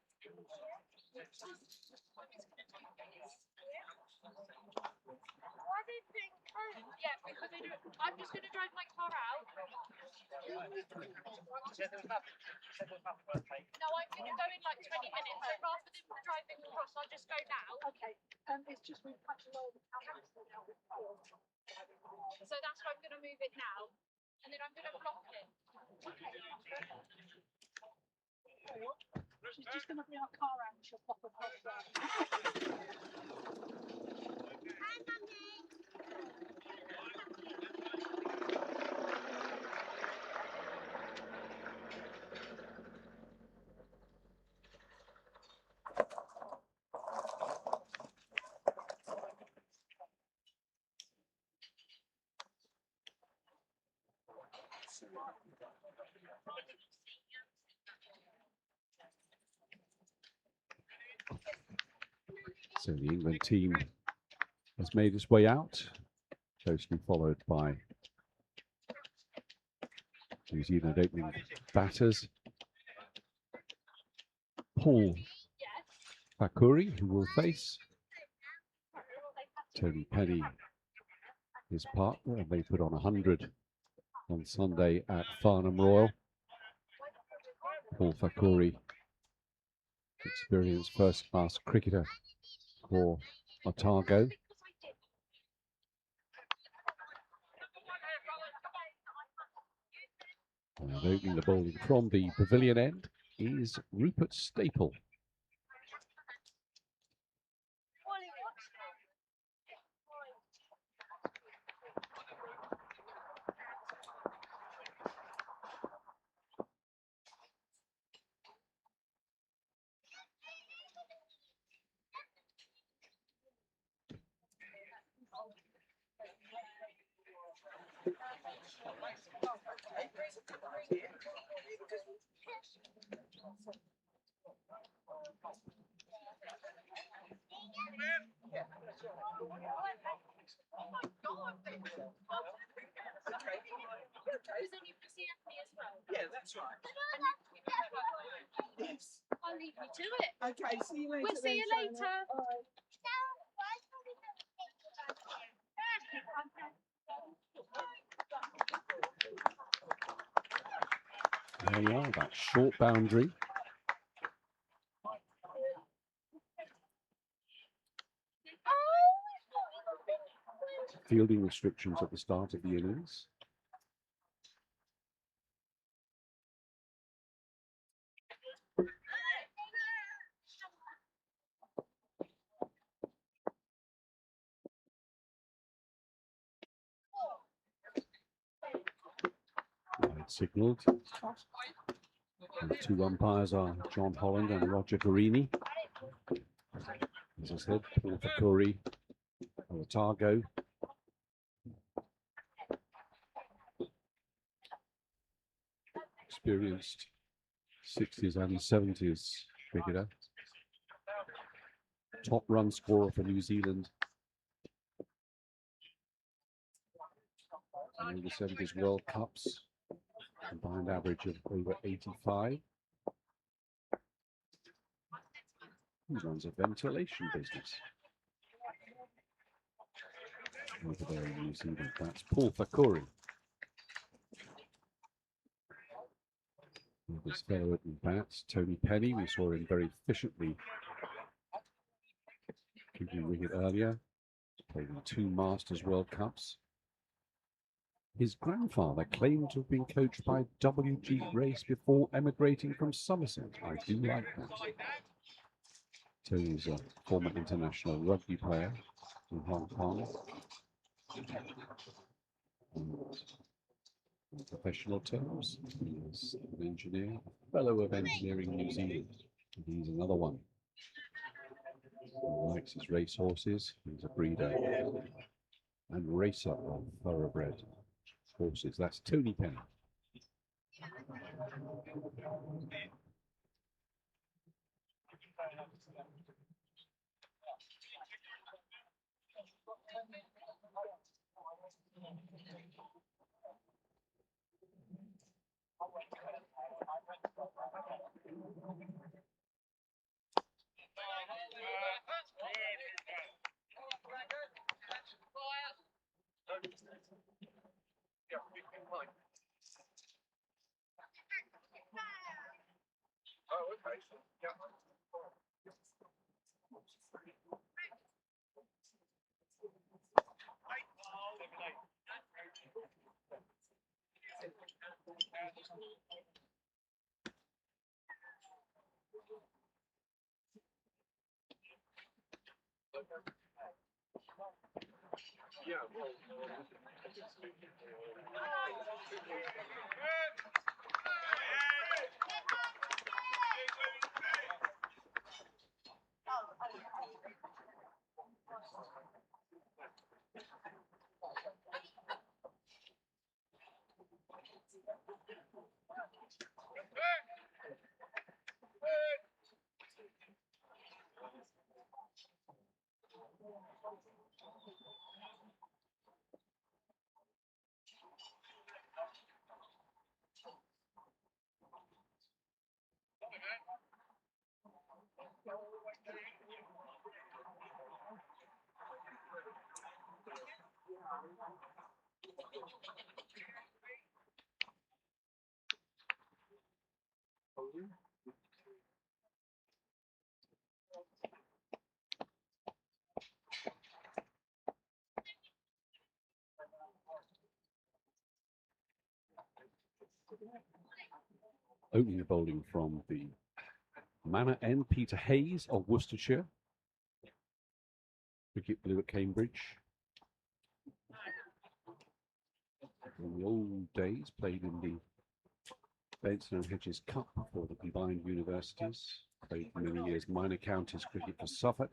Why do you think? Yeah, because I'm just gonna drive my car out. No, I'm gonna go in like 20 minutes. So rather than driving across, I'll just go now. Okay. It's just we've cut a lot of council now before. So that's why I'm gonna move it now, and then I'm gonna block it. She's just going to bring her car out and she'll pop across there. So the England team has made its way out, closely followed by New Zealand opening batters. Paul Fakuri, who will face Tony Penny, his partner, and they put on 100 on Sunday at Farnham Royal. Paul Fakuri, experienced first-class cricketer for Otago. And opening the bowling from the pavilion end is Rupert Staple. Yeah, that's right. Yes. I'll leave you to it. Okay, see you later. We'll see you then, later. Shona. Bye. There we are, that short boundary. Fielding restrictions at the start of the innings. Signalled. And the two umpires are John Holland and Roger Guarini. As I said, Paul Fakuri, Otago. Experienced 60s and 70s cricketer. Top run scorer for New Zealand. And in the 70s World Cups. Combined average of over 85. He runs a ventilation business over there in New Zealand. That's Paul Fakuri. With his fellow at bats, Tony Penny. We saw him very efficiently keeping wicket earlier. Played in 2 Masters World Cups. His grandfather claimed to have been coached by W.G. Grace before emigrating from Somerset. I do like that. Tony's a former international rugby player in Hong Kong. And in professional terms, he is an engineer, a fellow of Engineering New Zealand. And he's another one who likes his racehorses. He's a breeder and racer of thoroughbred horses. That's Tony Penny. Oh, okay. Yeah. Yeah, well, Opening the bowling from the Manor End, Peter Hayes of Worcestershire. Cricket Blue at Cambridge. In the old days, played in the Benson and Hedges Cup for the combined universities. Played for many years minor counties cricket for Suffolk.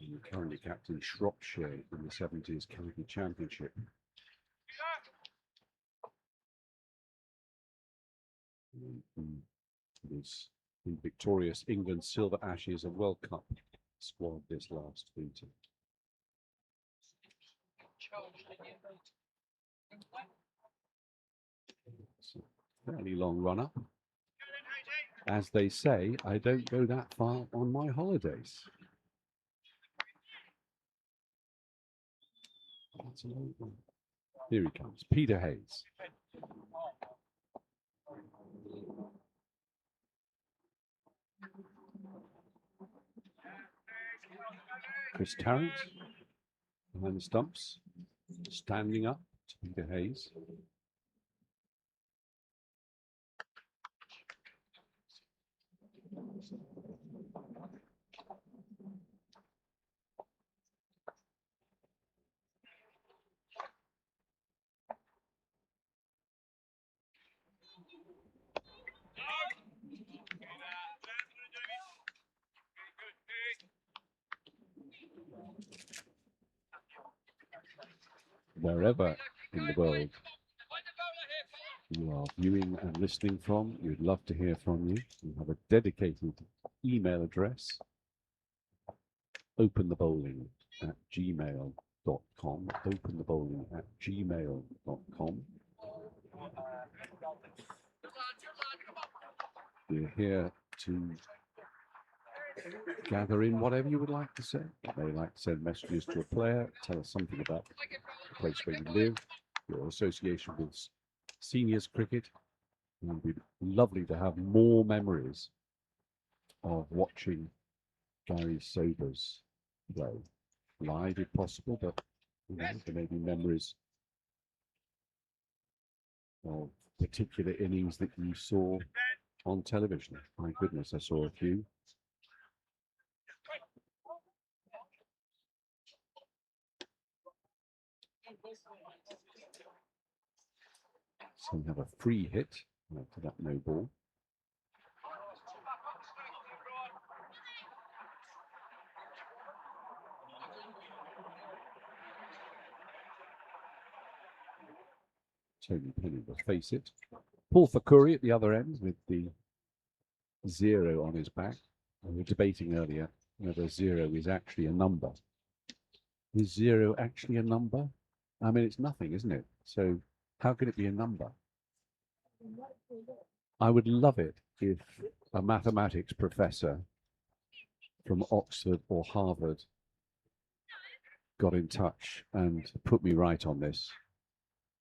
And currently captain Shropshire in the 70s County Championship. Was the victorious England Silver Ashes and World Cup squad this last winter. So, fairly long run up. As they say, I don't go that far on my holidays. Here he comes, Peter Hayes. Chris Tarrant behind the stumps, standing up to Peter Hayes. Wherever in the world you are viewing and listening from, we'd love to hear from you. We have a dedicated email address, openthebowling@gmail.com, openthebowling@gmail.com. We're here to gather in whatever you would like to say. You may like to send messages to a player, tell us something about the place where you live, your association with seniors cricket. It would be lovely to have more memories of watching Gary Sobers play live if possible, but there may be memories of particular innings that you saw on television. My goodness, I saw a few. So we have a free hit for that no ball. Tony Penny will face it. Paul Fakuri at the other end with the 0 on his back. We were debating earlier whether 0 is actually a number. Is 0 actually a number? I mean, it's nothing, isn't it? So how could it be a number? I would love it if a mathematics professor from Oxford or Harvard got in touch and put me right on this.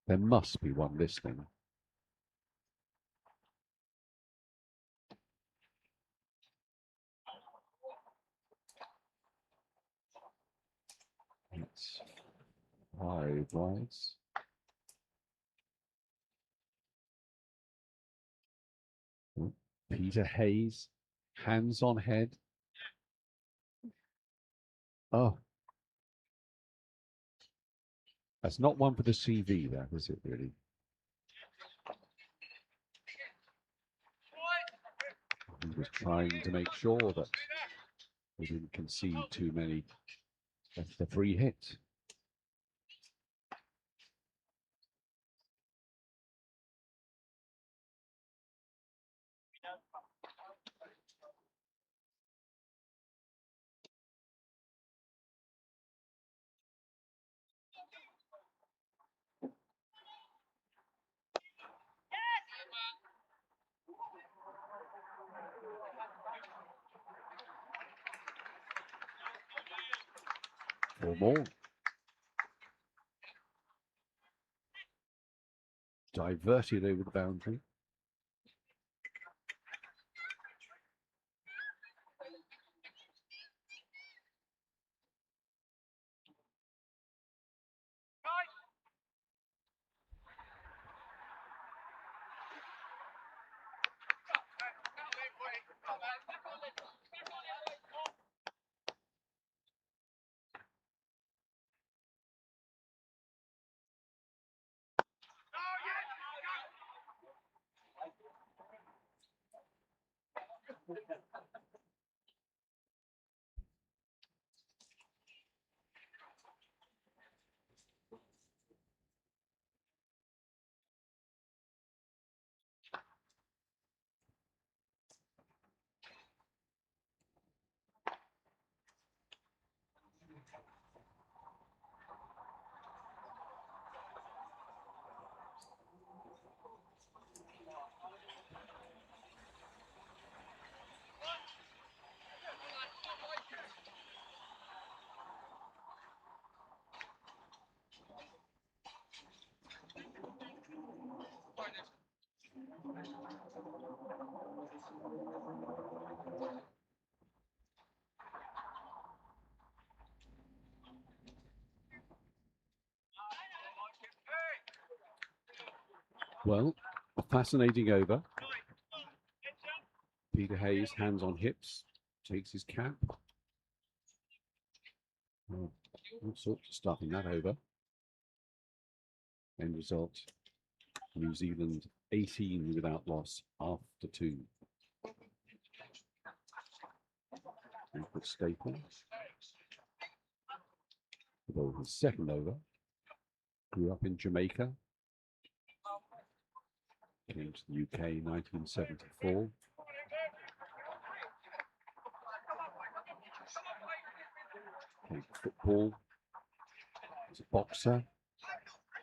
There must be one listening. It's 5 wides. Peter Hayes, hands on head. Oh, that's not one for the CV, that is it, really? He was trying to make sure that we didn't concede too many. That's the free hit. Four more. Diverted over the boundary. Well, a fascinating over. Peter Hayes, hands on hips, takes his cap. Oh, all sorts of stuff in that over. End result, New Zealand 18 without loss after 2. Rupert Staples, bowled his second over, grew up in Jamaica, came to the UK in 1974. Played football, was a boxer,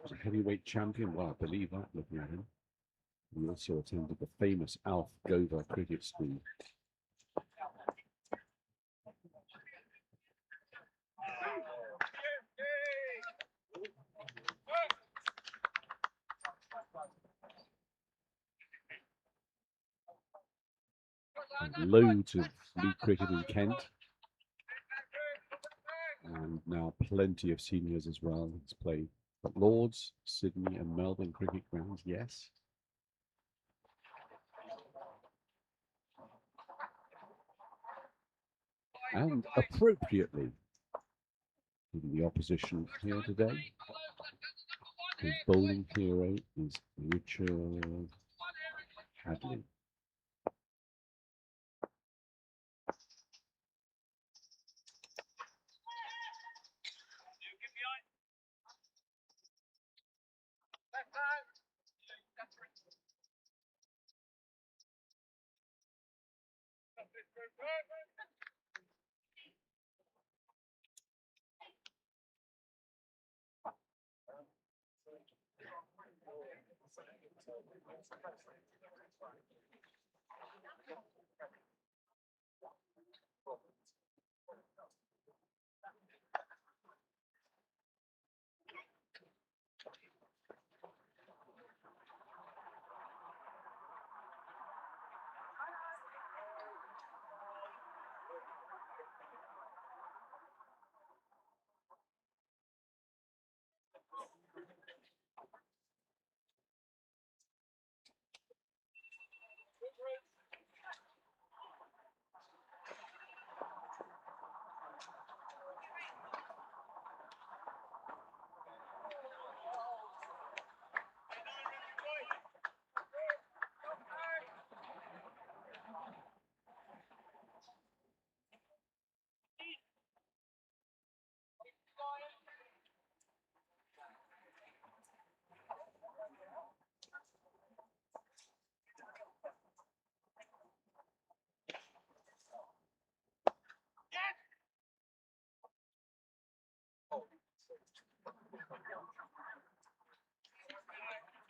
was a heavyweight champion. Well, I believe that, looking at him. He also attended the famous Alf Gover Cricket School. And loads of league cricket in Kent. And now plenty of seniors as well. He's played at Lords, Sydney and Melbourne cricket grounds, yes. And appropriately, given the opposition here today, his bowling hero is Richard Hadley.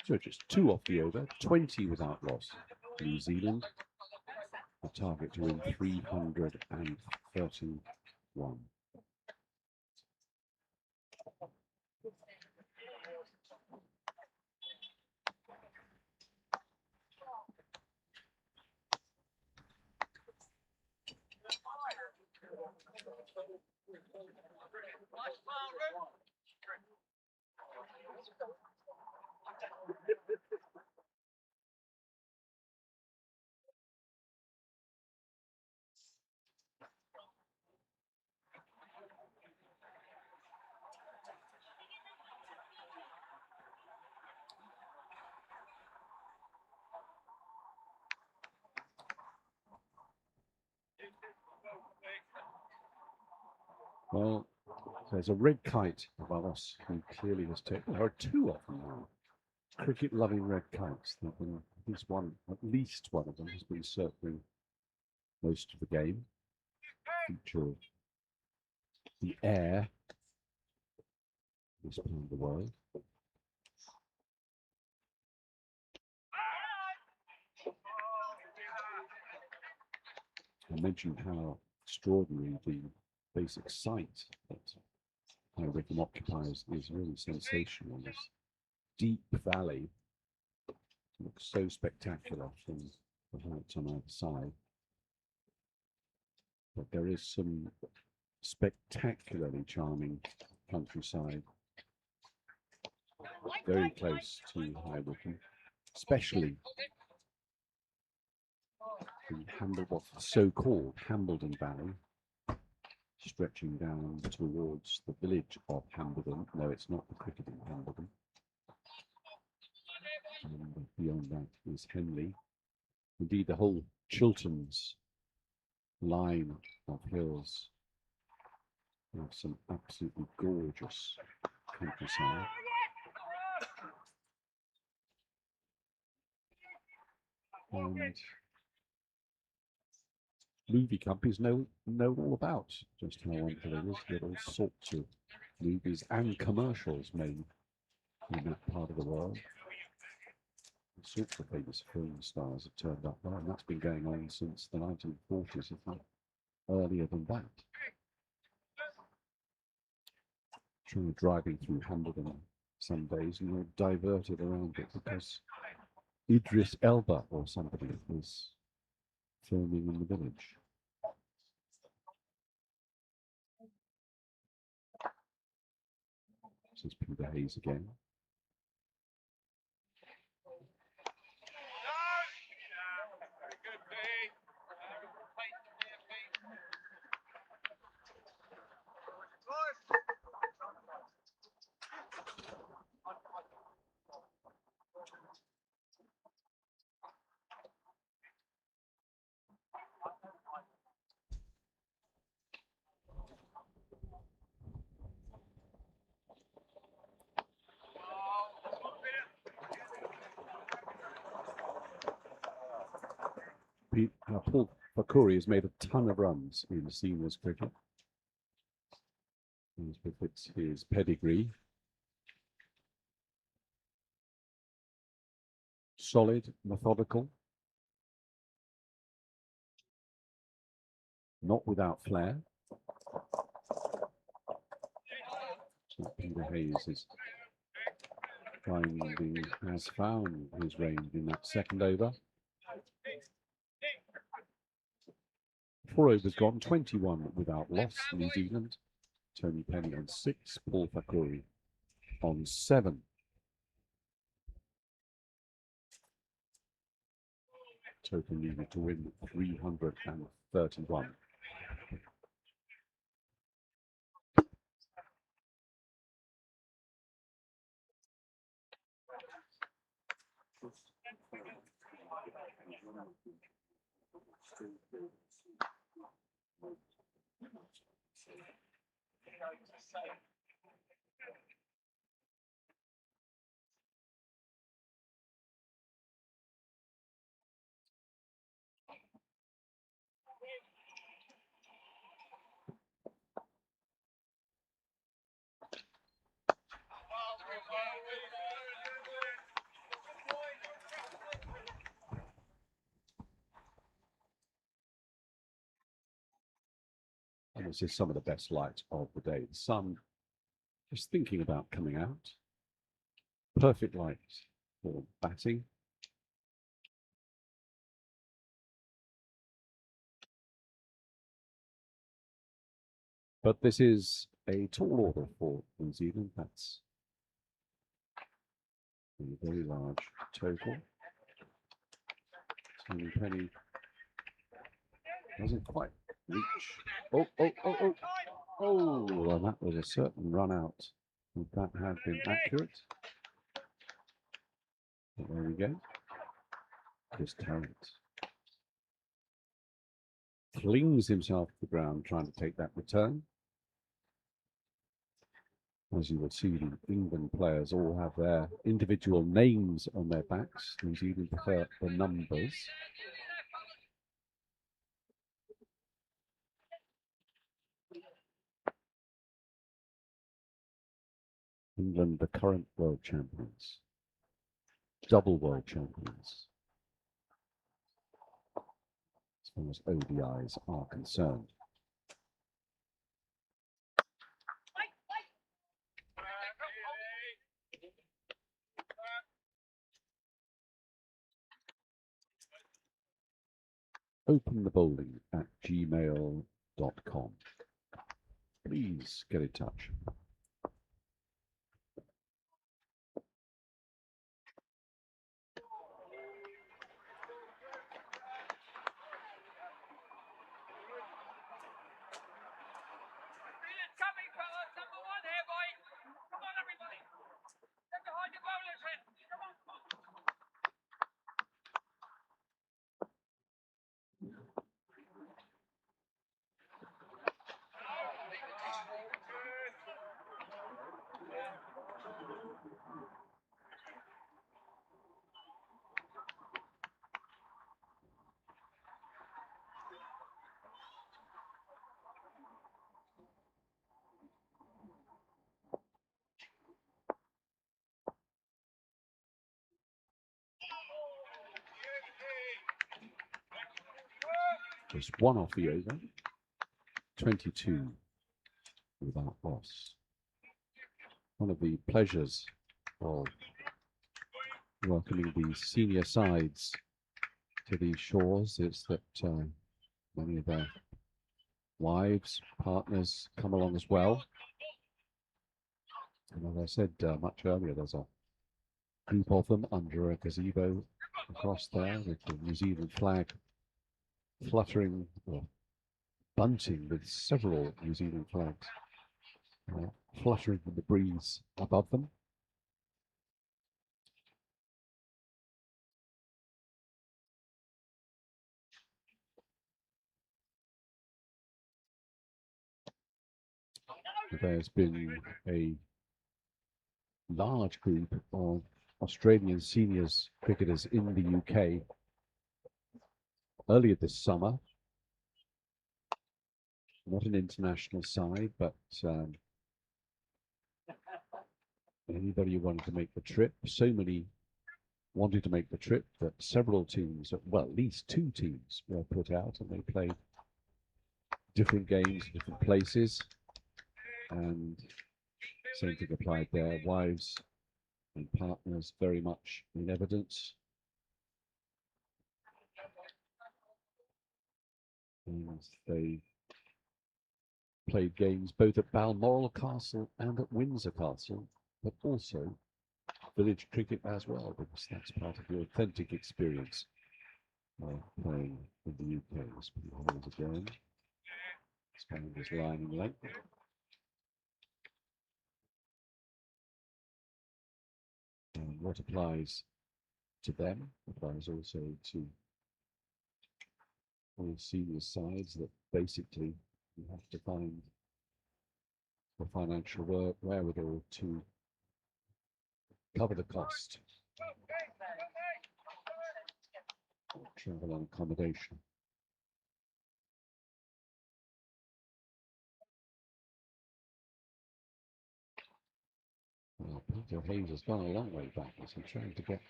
So just 2 off the over, 20 without loss. New Zealand, a target to win 331. Well, there's a red kite above us who clearly has taken. There are 2 of them now. Cricket-loving red kites. There've been at least one of them has been circling most of the game. Feature of the air this part of the world. I mentioned how extraordinary the basic site that High Wycombe occupies is really sensational. This deep valley looks so spectacular from the heights on either side. But there is some spectacularly charming countryside very close to High Wycombe. especially the so-called Hambledon Valley, stretching down towards the village of Hambledon. No, it's not the cricket in Hambledon. And beyond that is Henley. Indeed, the whole Chilterns line of hills have some absolutely gorgeous countryside. And movie companies know all about just how wonderful it is. There are all sorts of movies and commercials made in that part of the world. All sorts of famous film stars have turned up there, and that's been going on since the 1940s, if not earlier than that. Trying driving through Hambledon some days, and you're diverted around it because Idris Elba or somebody is filming in the village. This is Peter Hayes again. Paul Fakuri has made a ton of runs in seniors cricket, as befits his pedigree. Solid, methodical, not without flair. So Peter Hayes is has found his range in that second over. 4 overs gone, 21 without loss. New Zealand. Tony Penny on 6, Paul Fakuri on 7. Total needed to win 331. And this is some of the best light of the day. The sun just thinking about coming out. Perfect light for batting. But this is a tall order for New Zealand. That's a very large total. Tony Penny doesn't quite reach. Oh, and that was a certain run out. If that had been accurate. But there we go. Chris Tarrant flings himself to the ground trying to take that return. As you will see, the England players all have their individual names on their backs. New Zealand prefer the numbers. England, the current world champions, double world champions, as far as ODIs are concerned. openthebowling@gmail.com. Please get in touch. Just one off the over. 22 without loss. One of the pleasures of welcoming the senior sides to these shores is that many of their wives, partners come along as well. And as I said much earlier, there's a group of them under a gazebo across there with the New Zealand flag fluttering or bunting with several New Zealand flags fluttering in the breeze above them. There's been a large group of Australian seniors cricketers in the UK earlier this summer. Not an international side, but anybody who wanted to make the trip. So many wanted to make the trip that several teams, well, at least 2 teams were put out, and they played different games in different places. And same thing applied there. Wives and partners very much in evidence. And they played games both at Balmoral Castle and at Windsor Castle, but also village cricket as well, because that's part of the authentic experience of playing in the UK. Spin again. Expand his line and length. And what applies to them applies also to all senior sides, that basically you have to find the financial wherewithal to cover the cost of travel and accommodation. Well, Peter Hayes has gone a long way back as he's trying to get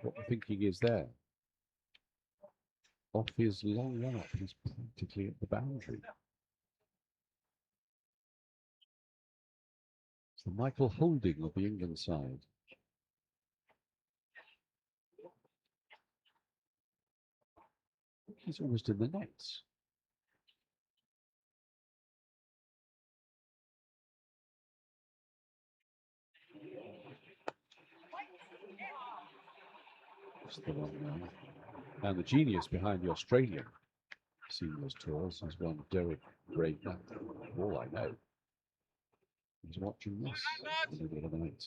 what the thinking is there. Off his long run up, he's practically at the boundary. It's the Michael Holding of the England side. He's almost in the nets. That's the one now. And the genius behind the Australian seniors tours is one Derek Gray. All I know. He's watching this in the middle of the night.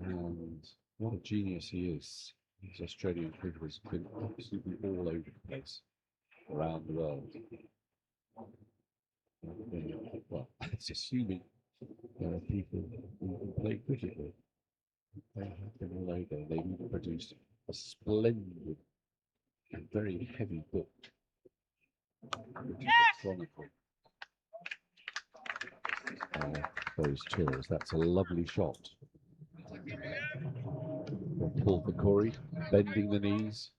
And what a genius he is. These Australian cricketers have been absolutely all over the place around the world. Well, it's assuming there are people who can play cricket with. They have been all over. They've even produced a splendid and very heavy book, which is a chronicle those tours. That's a lovely shot. Paul Corey bending the knees.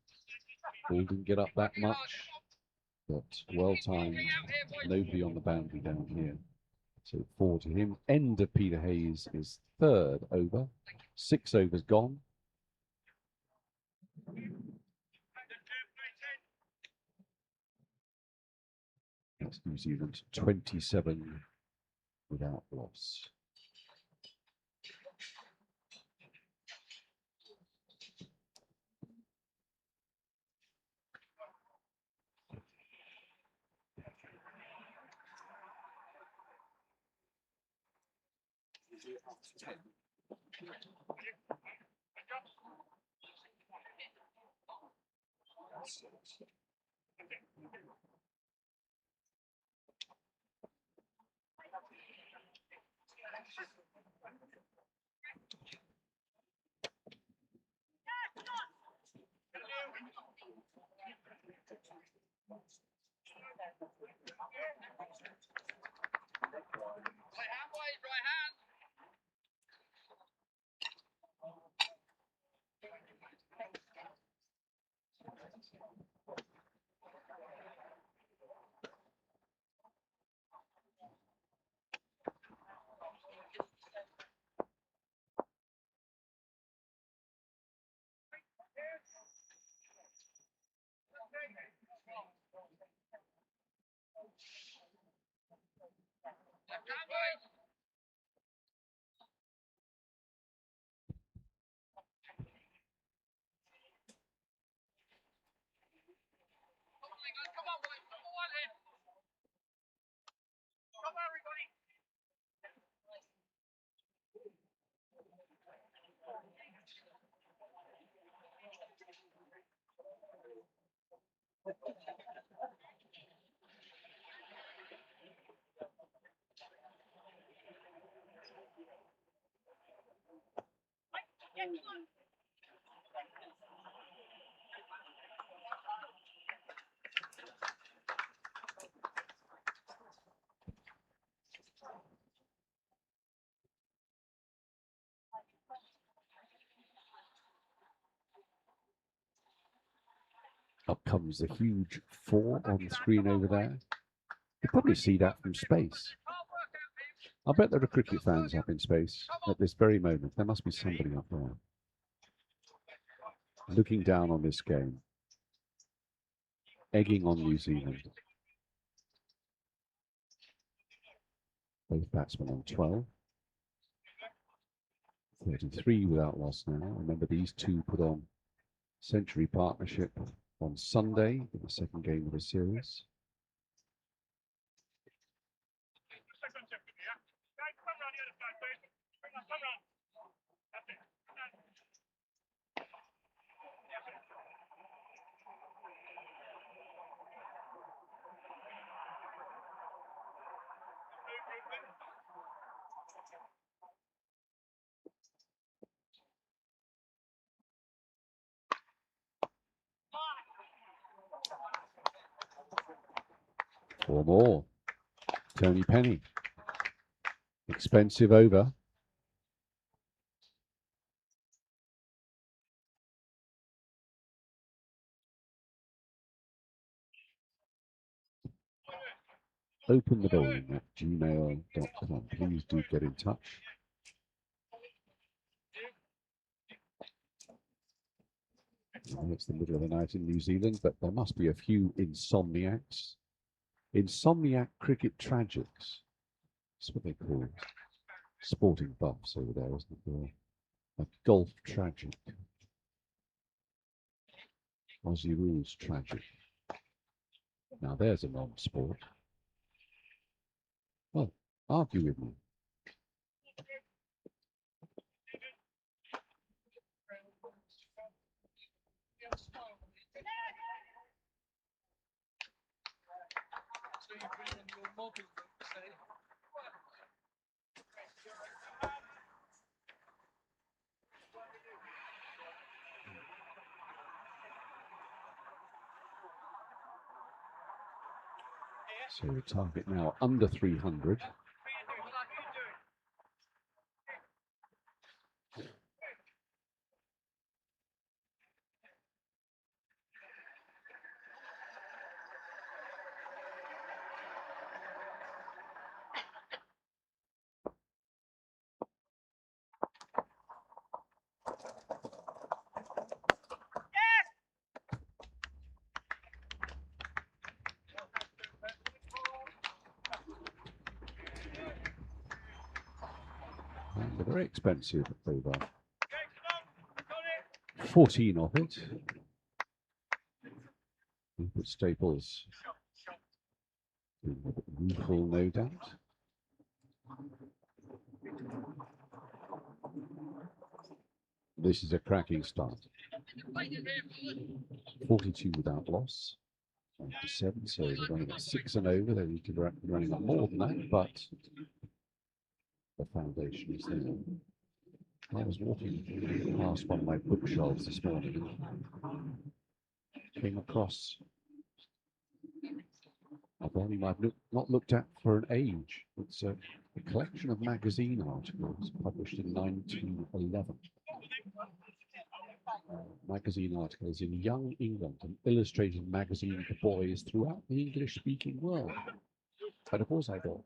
Ball didn't get up that much, but well timed. Nobody on the boundary down here. So 4 to him. End of Peter Hayes' is 3rd over. 6 overs gone. That's New Zealand 27 without loss. Right hand, Up comes the huge 4 on the screen over there. You probably see that from space. I bet there are cricket fans up in space at this very moment. There must be somebody up there looking down on this game, egging on New Zealand. Both batsmen on 12. 33 without loss now. Remember, these two put on century partnership on Sunday in the second game of the series. Four more. Tony Penny. Expensive over. Open the bowling at gmail.com. Please do get in touch. I know it's the middle of the night in New Zealand, but there must be a few insomniacs. Insomniac cricket tragics. That's what they call it. Sporting buffs over there, isn't it? A golf tragic. Aussie rules tragic. Now there's a non-sport. Well, argue with me. So the target now under 300. And a very expensive over. 14 of it. Rupert Staples rueful, no doubt. This is a cracking start. 42 without loss. 97, so they're running at 6 and over. They need to be running at more than that, but the foundation is there. I was walking past one of my bookshelves this morning and came across a volume I've not looked at for an age. It's a collection of magazine articles published in 1911. Magazine articles in Young England, an illustrated magazine for boys throughout the English-speaking world. And of course I thought,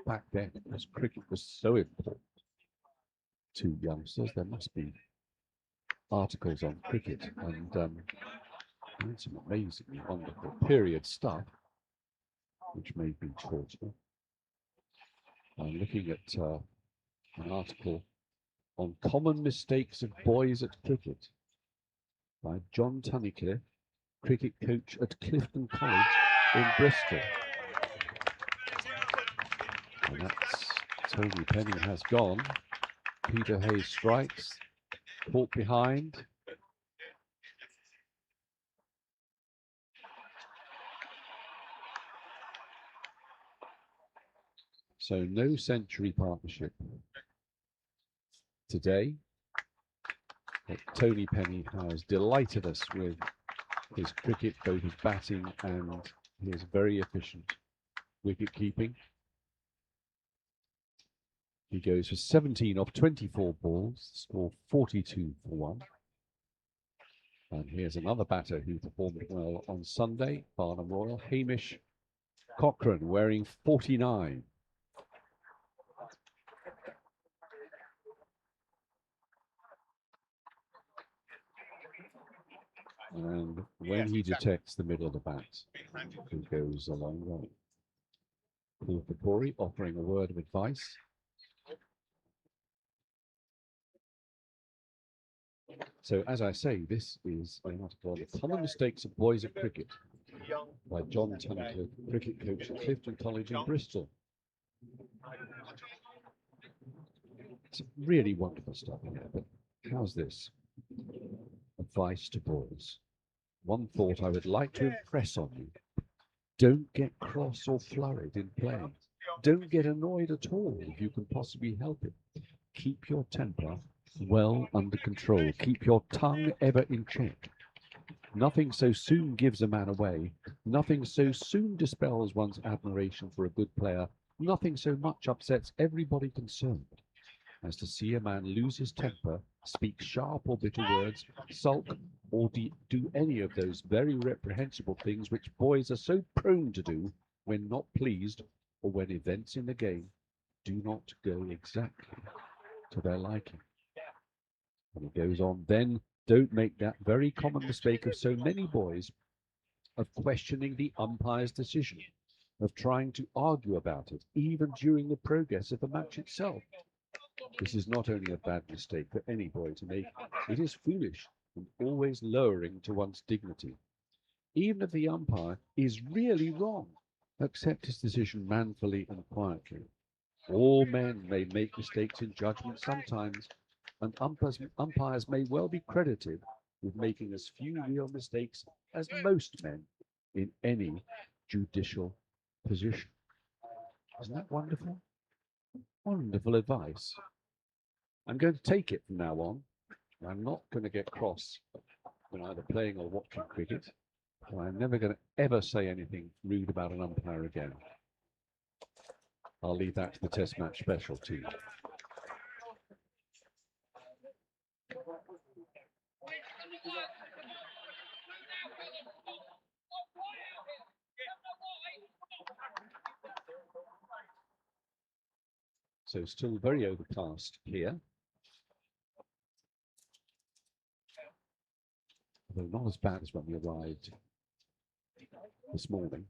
back then, because cricket was so important to youngsters, there must be articles on cricket, and it's some amazingly wonderful period stuff, which made me thoughtful. I'm looking at an article on common mistakes of boys at cricket by John Tunnicliffe, cricket coach at Clifton College in Bristol. And that's Tony Penny has gone. Peter Hayes strikes, caught behind. So no century partnership today. But Tony Penny has delighted us with his cricket, both his batting and his very efficient wicket keeping. He goes for 17 off 24 balls, score 42 for 1. And here's another batter who performed well on Sunday, Barnum Royal, Hamish Cochrane, wearing 49. And when he detects the middle of the bat, he goes a long way. Paul Pipori offering a word of advice. So, as I say, this is an article on the common mistakes of boys at cricket by John Tunnicliffe, cricket coach at Clifton College in Bristol. It's really wonderful stuff here, but how's this? Advice to boys. One thought I would like to impress on you. Don't get cross or flurried in playing. Don't get annoyed at all if you can possibly help it. Keep your temper well under control. Keep your tongue ever in check. Nothing so soon gives a man away. Nothing so soon dispels one's admiration for a good player. Nothing so much upsets everybody concerned as to see a man lose his temper, speak sharp or bitter words, sulk, or do any of those very reprehensible things which boys are so prone to do when not pleased or when events in the game do not go exactly to their liking. And he goes on, then don't make that very common mistake of so many boys of questioning the umpire's decision, of trying to argue about it, even during the progress of the match itself. This is not only a bad mistake for any boy to make, it is foolish and always lowering to one's dignity. Even if the umpire is really wrong, accept his decision manfully and quietly. All men may make mistakes in judgment sometimes, and umpires may well be credited with making as few real mistakes as most men in any judicial position. Isn't that wonderful? Wonderful advice. I'm going to take it from now on. I'm not going to get cross when either playing or watching cricket. I'm never going to ever say anything rude about an umpire again. I'll leave that to the Test match special team. So still very overcast here. Although not as bad as when we arrived this morning.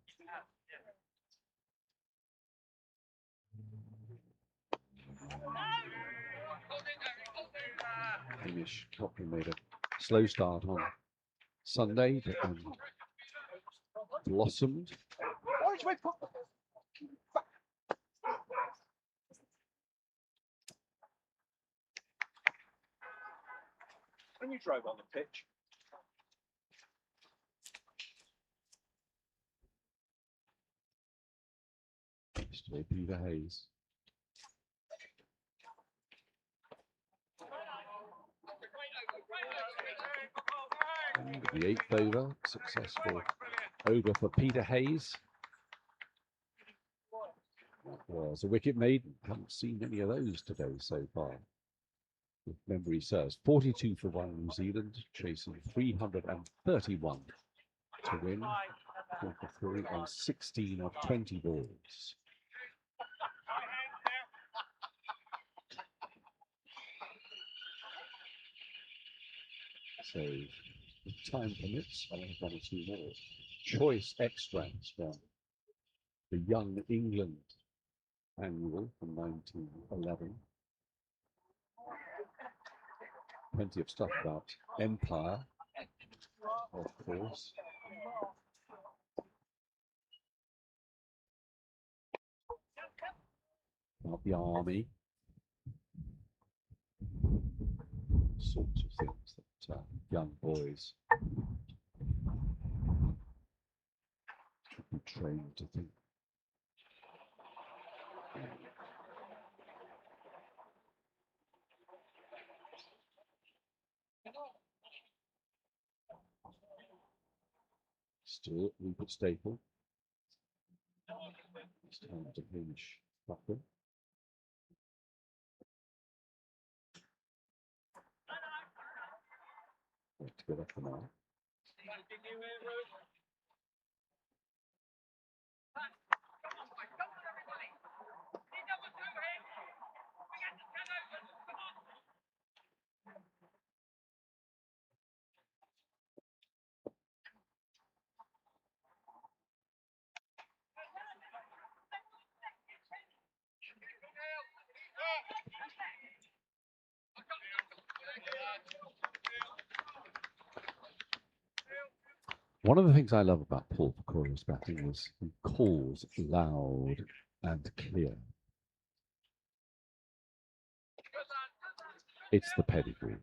Hamish Cochrane made a slow start on Sunday, but blossomed. When you drove on the pitch, Yesterday, Peter Hayes. And the 8th over, successful over for Peter Hayes. That was a wicket maiden. Haven't seen any of those today so far. If memory serves, 42 for 1 New Zealand, chasing 331 to win. 43 on 16 of 20 balls. So, if time permits, I'll have one or two more choice extracts from the Young England annual from 1911. Plenty of stuff about empire, of course. About the army. Sorts of things that young boys should be trained to think. Still Rupert Staple. It's time to finish Buckland. To get up for now. One of the things I love about Paul Pecoria's batting is he calls loud and clear. It's the pedigree.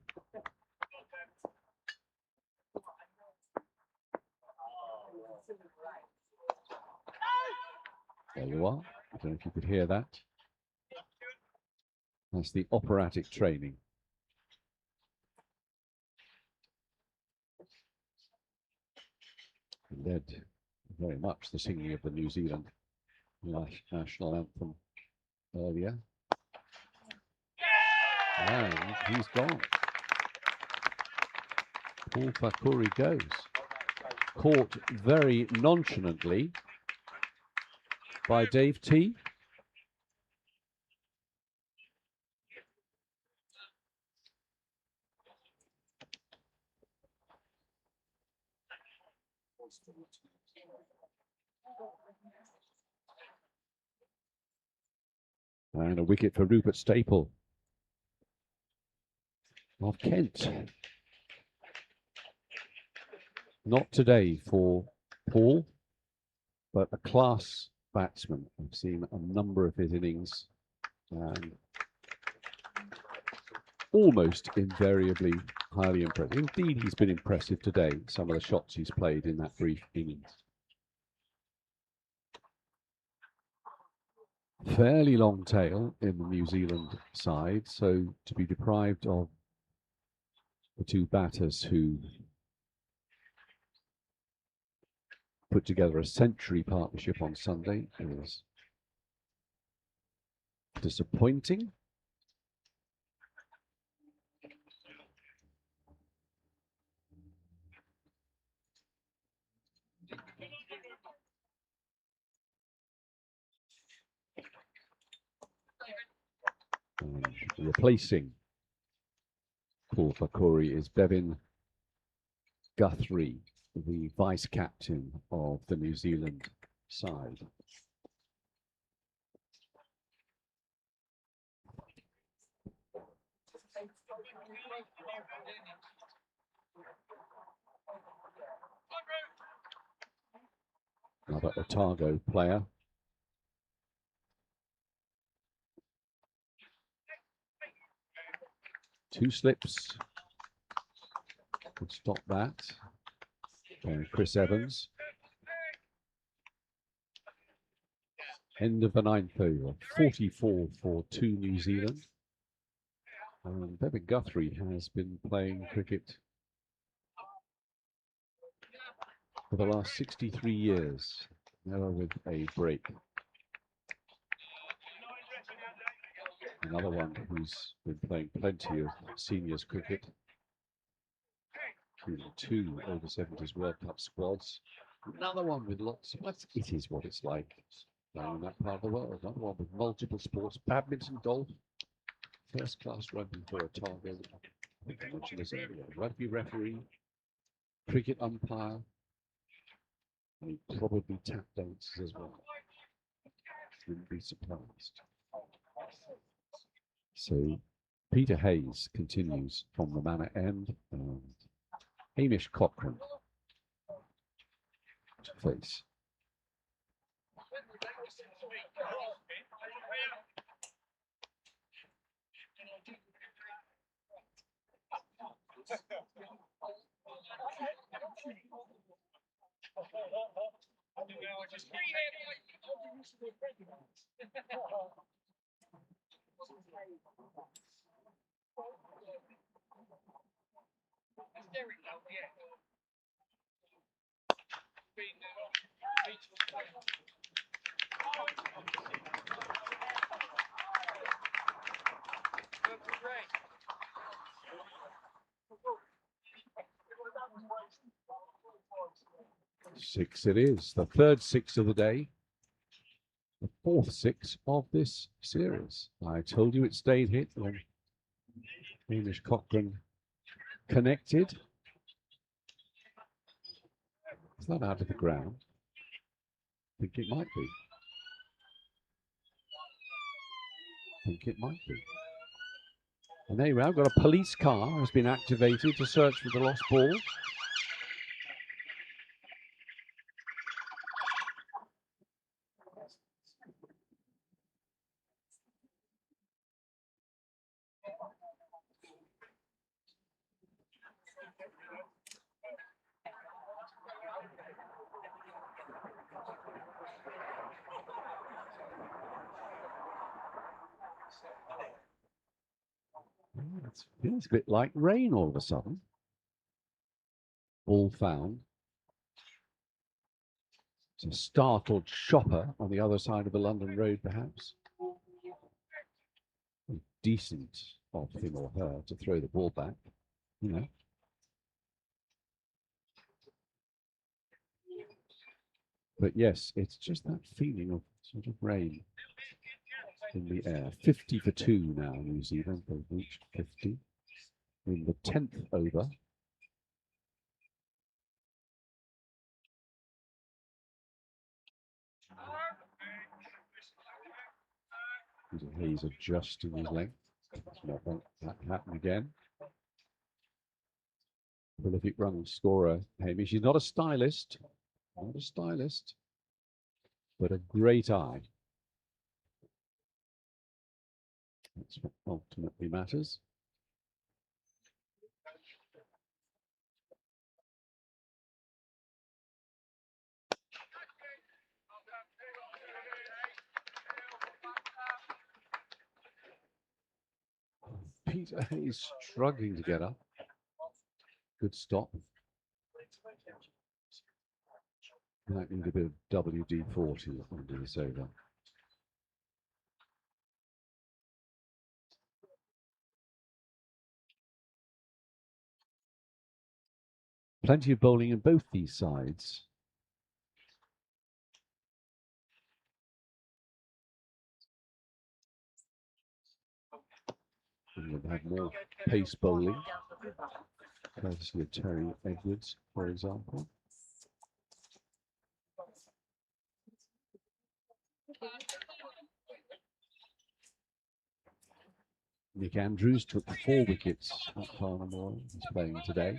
There you are. I don't know if you could hear that. That's the operatic training. Led very much the singing of the New Zealand national anthem earlier. And he's gone. Paul Fakuri goes. Caught very nonchalantly by Dave T. And a wicket for Rupert Staple of Kent. Not today for Paul, but a class batsman. I've seen a number of his innings and almost invariably highly impressive. Indeed, he's been impressive today, some of the shots he's played in that brief innings. Fairly long tail in the New Zealand side, so to be deprived of the two batters who put together a century partnership on Sunday is disappointing. And replacing Paul Fakuri is Bevan Guthrie, the vice captain of the New Zealand side. Another Otago player. Two slips could stop that. And Chris Evans. End of the ninth over. 44 for 2 New Zealand. And Bevan Guthrie has been playing cricket for the last 63 years, never with a break. Another one who's been playing plenty of seniors cricket, including 2 over 70s World Cup squads. Another one with lots of, it is what it's like down in that part of the world. Another one with multiple sports, badminton, golf, first class rugby for Otago. I think I mentioned this earlier. Rugby referee, cricket umpire, and probably tap dancers as well. Wouldn't be surprised. So Peter Hayes continues from the manor end, and Hamish Cochrane to face. Six it is, the third six of the day, the fourth six of this series. I told you it stayed hit when Hamish Cochrane connected. Is that out of the ground? I think it might be. I think it might be. And there you are, got a police car has been activated to search for the lost ball. It feels a bit like rain all of a sudden. Ball found. It's a startled shopper on the other side of the London Road, perhaps. Decent of him or her to throw the ball back, you know. But yes, it's just that feeling of sort of rain in the air. 50 for 2 now, New Zealand. They've reached 50 in the 10th over. He's adjusting his length. Not want that to happen again. Prolific run scorer, Hamish. She's not a stylist, but a great eye. That's what ultimately matters. Peter Hayes struggling to get up. Good stop. Might need a bit of WD-40 under this over. Plenty of bowling in both these sides. We'll have more pace bowling, courtesy of Terry Edwards, for example. Nick Andrews took 4 wickets at Carnamore. He's playing today.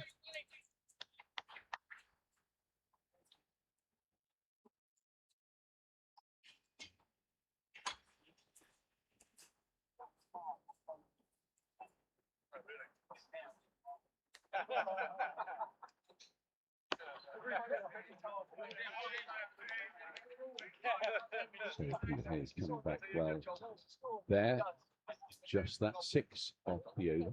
So Peter Hayes coming back well there. Just that 6 off the over.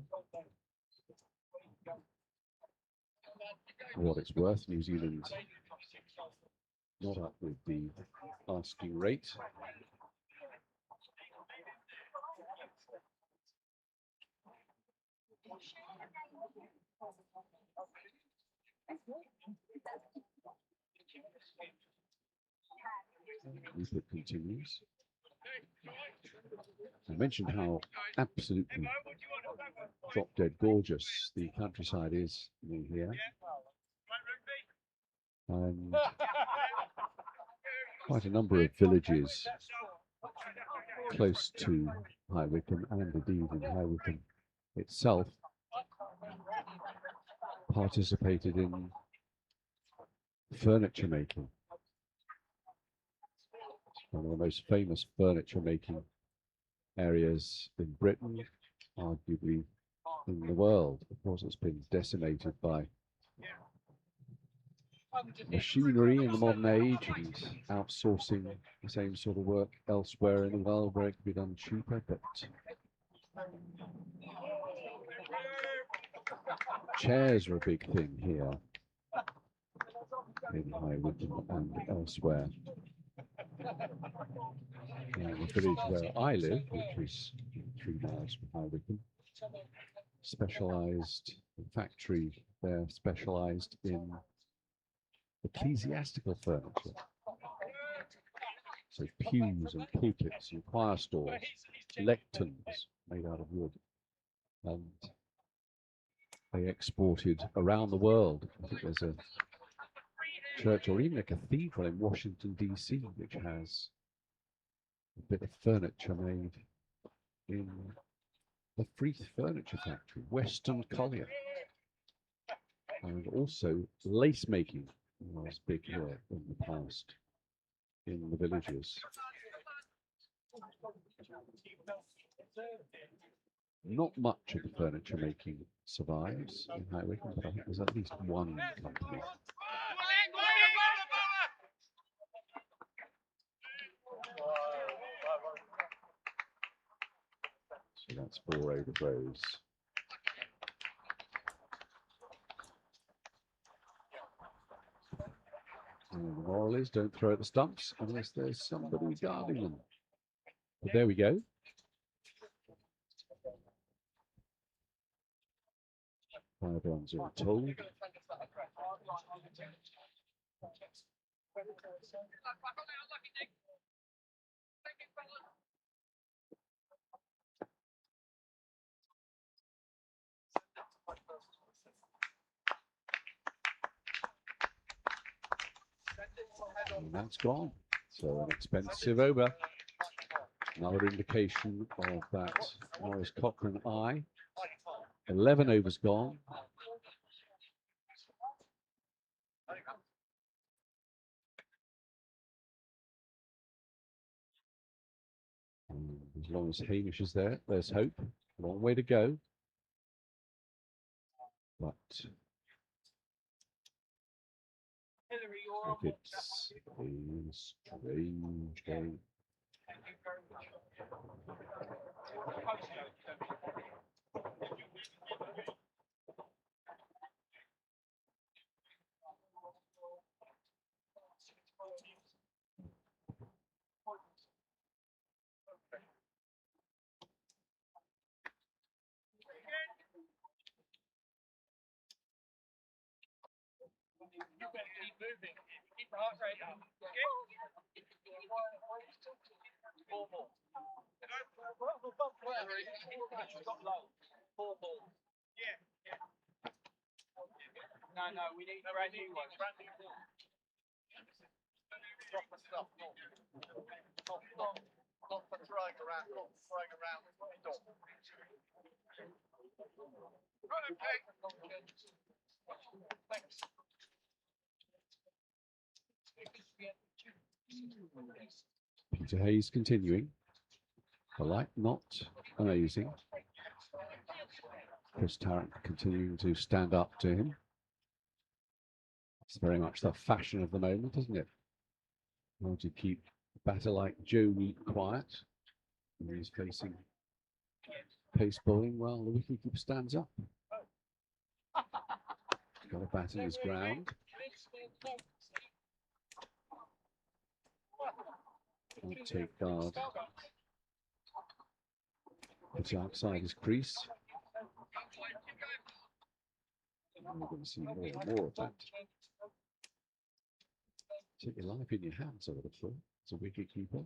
For what it's worth, New Zealand not up with the asking rate. Rupert continues. I mentioned how absolutely drop dead gorgeous the countryside is near here. And quite a number of villages close to High Wycombe and indeed in High Wycombe itself participated in furniture making. It's one of the most famous furniture making areas in Britain, arguably in the world. Of course, it's been decimated by machinery in the modern age and outsourcing the same sort of work elsewhere in the world where it can be done cheaper, but Chairs are a big thing here in High Wycombe and elsewhere. The village where I live, which is 3 miles from High Wycombe, specialised, the factory there specialised in ecclesiastical furniture. So pews and pulpits and choir stalls, lecterns made out of wood. And they exported around the world. I think there's a church or even a cathedral in Washington, D.C., which has a bit of furniture made in the Freeth Furniture Factory, Weston Collier. And also lace making was big here in the past in the villages. Not much of the furniture making survives in High Wycombe, but I think there's at least one company. So that's 4 over rows. And the moral is don't throw at the stumps unless there's somebody guarding them. But there we go. Five runs all told. And that's gone. So an expensive over. Another indication of that Morris Cochrane eye. 11 overs gone. And as long as Hamish is there, there's hope. Long way to go. But it's a strange game. You better keep moving. Keep the heart rate up. Okay? 4 balls. Got low. 4 balls. Yeah. No, we need brand new ones. Drop the stuff. Not for throwing around. Not throwing around. Right, okay. Thanks. Peter Hayes continuing. Polite, not amazing. Chris Tarrant continuing to stand up to him. It's very much the fashion of the moment, isn't it? How to keep a batter like Joe Neat quiet when he's facing pace bowling while the wicketkeeper stands up. Got a bat in his ground. Won't take guard. It's outside his crease. And we're going to see more and more of that. Take your life in your hands over the floor as a wicket keeper.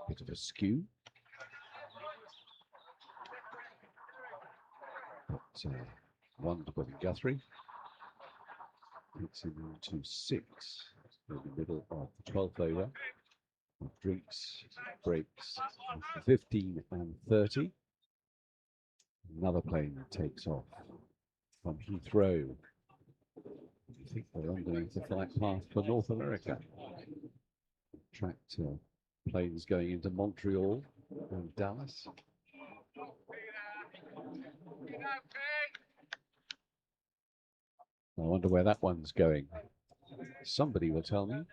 Bit of a skew. But one to Bobby Guthrie. It's into 6 in the middle of the 12th over. Drinks, breaks, 15 and 30. Another plane takes off from Heathrow. I think they're underneath the flight path for North America. Tracked planes going into Montreal and Dallas. I wonder where that one's going. Somebody will tell me.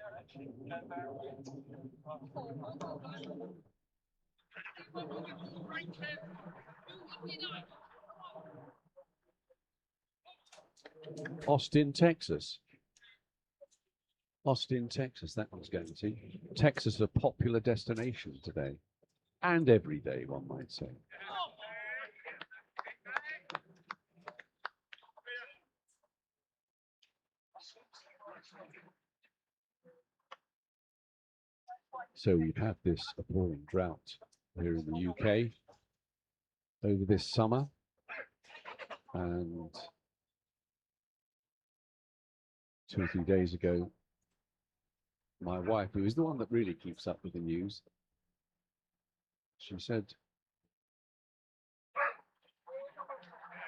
Austin, Texas. Austin, Texas, that one's going to. Texas, a popular destination today. And every day, one might say. So we've had this appalling drought here in the UK over this summer. And 2 or 3 days ago, my wife, who is the one that really keeps up with the news, she said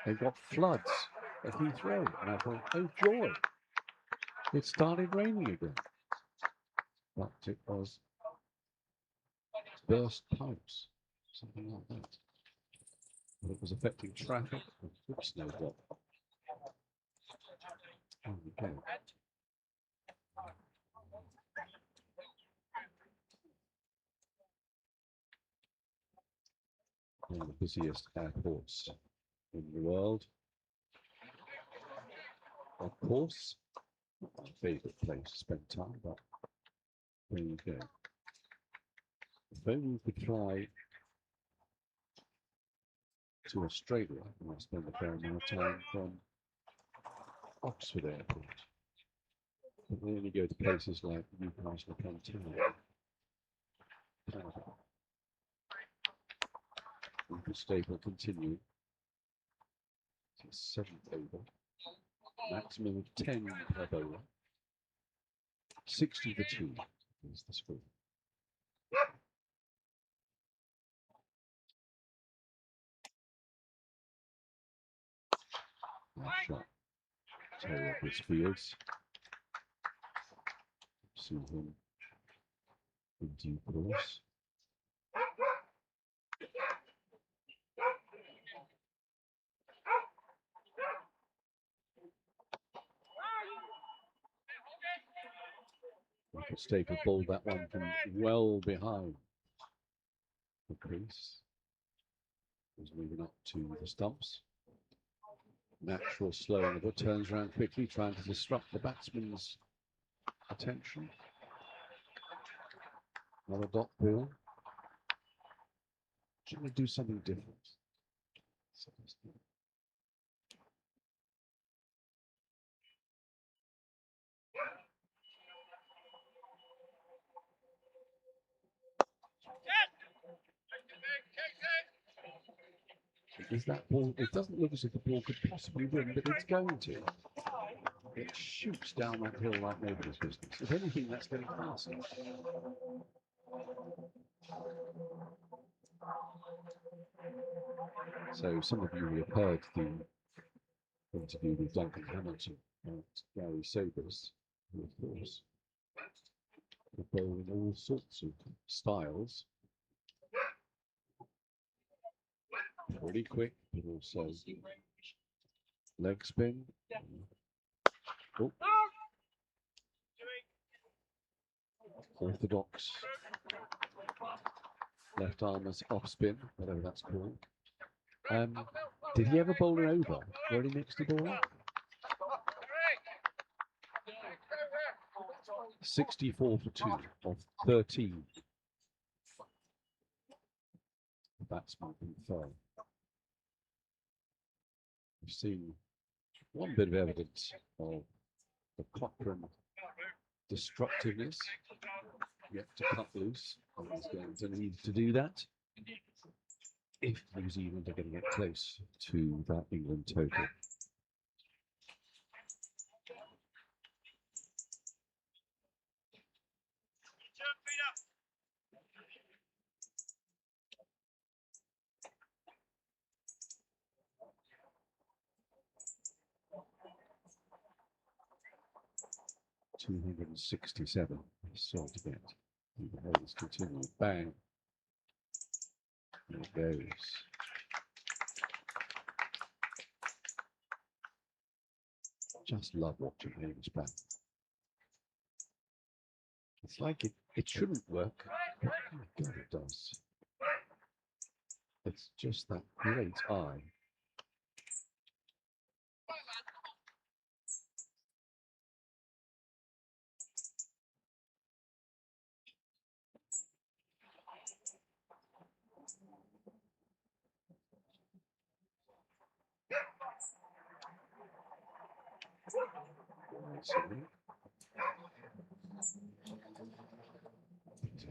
they've got floods at Heathrow. And I thought, oh joy, it started raining again. But it was burst pipes, something like that. But it was affecting traffic. Oops, no drop. There we go. One of the busiest airports in the world. Of course, not my favourite place to spend time, but there you go. If only you could fly to Australia, and I spend a fair amount of time from Oxford Airport. But they only go to places like Newcastle upon Tyne. The staple continue to 7th over. Maximum of 10 per bowler. 60 for 2 is the score. That shot. Terry up his fields. See him in due course. Staple bowled that one from well behind the crease. He's moving up to the stumps. Natural slowing, but turns around quickly, trying to disrupt the batsman's attention. Another dot ball. Trying to do something different. Is that ball? It doesn't look as if the ball could possibly win, but it's going to. It shoots down that hill like nobody's business. If anything, that's getting faster. So some of you will have heard the interview with Duncan Hamilton and Gary Sobers, who of course will bowl in all sorts of styles. Pretty quick, but also leg spin. Oh. Orthodox left armers off spin, whatever that's called. Did he ever bowl an over? Where he next to ball? 64 for 2 of 13. The batsman confirmed. We've seen one bit of evidence of the Cochrane destructiveness. Yet to cut loose. And he's going to need to do that if New Zealand are going to get close to that England total. $267. Still to get. The Hayes continues. Bang. There it goes. Just love watching Hayes bat. It's like it shouldn't work. Oh my God, it does. It's just that great eye.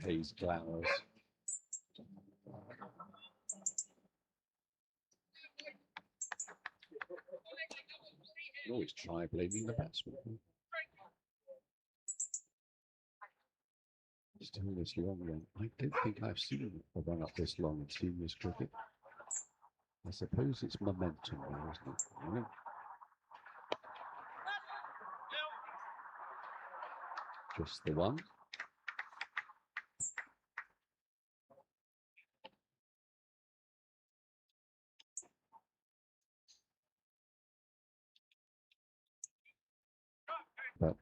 Hayes glowers. You always try blaming the batsman. Still this long run. I don't think I've seen a run up this long in seniors cricket. I suppose it's momentum now, isn't it? Really? Just the one. But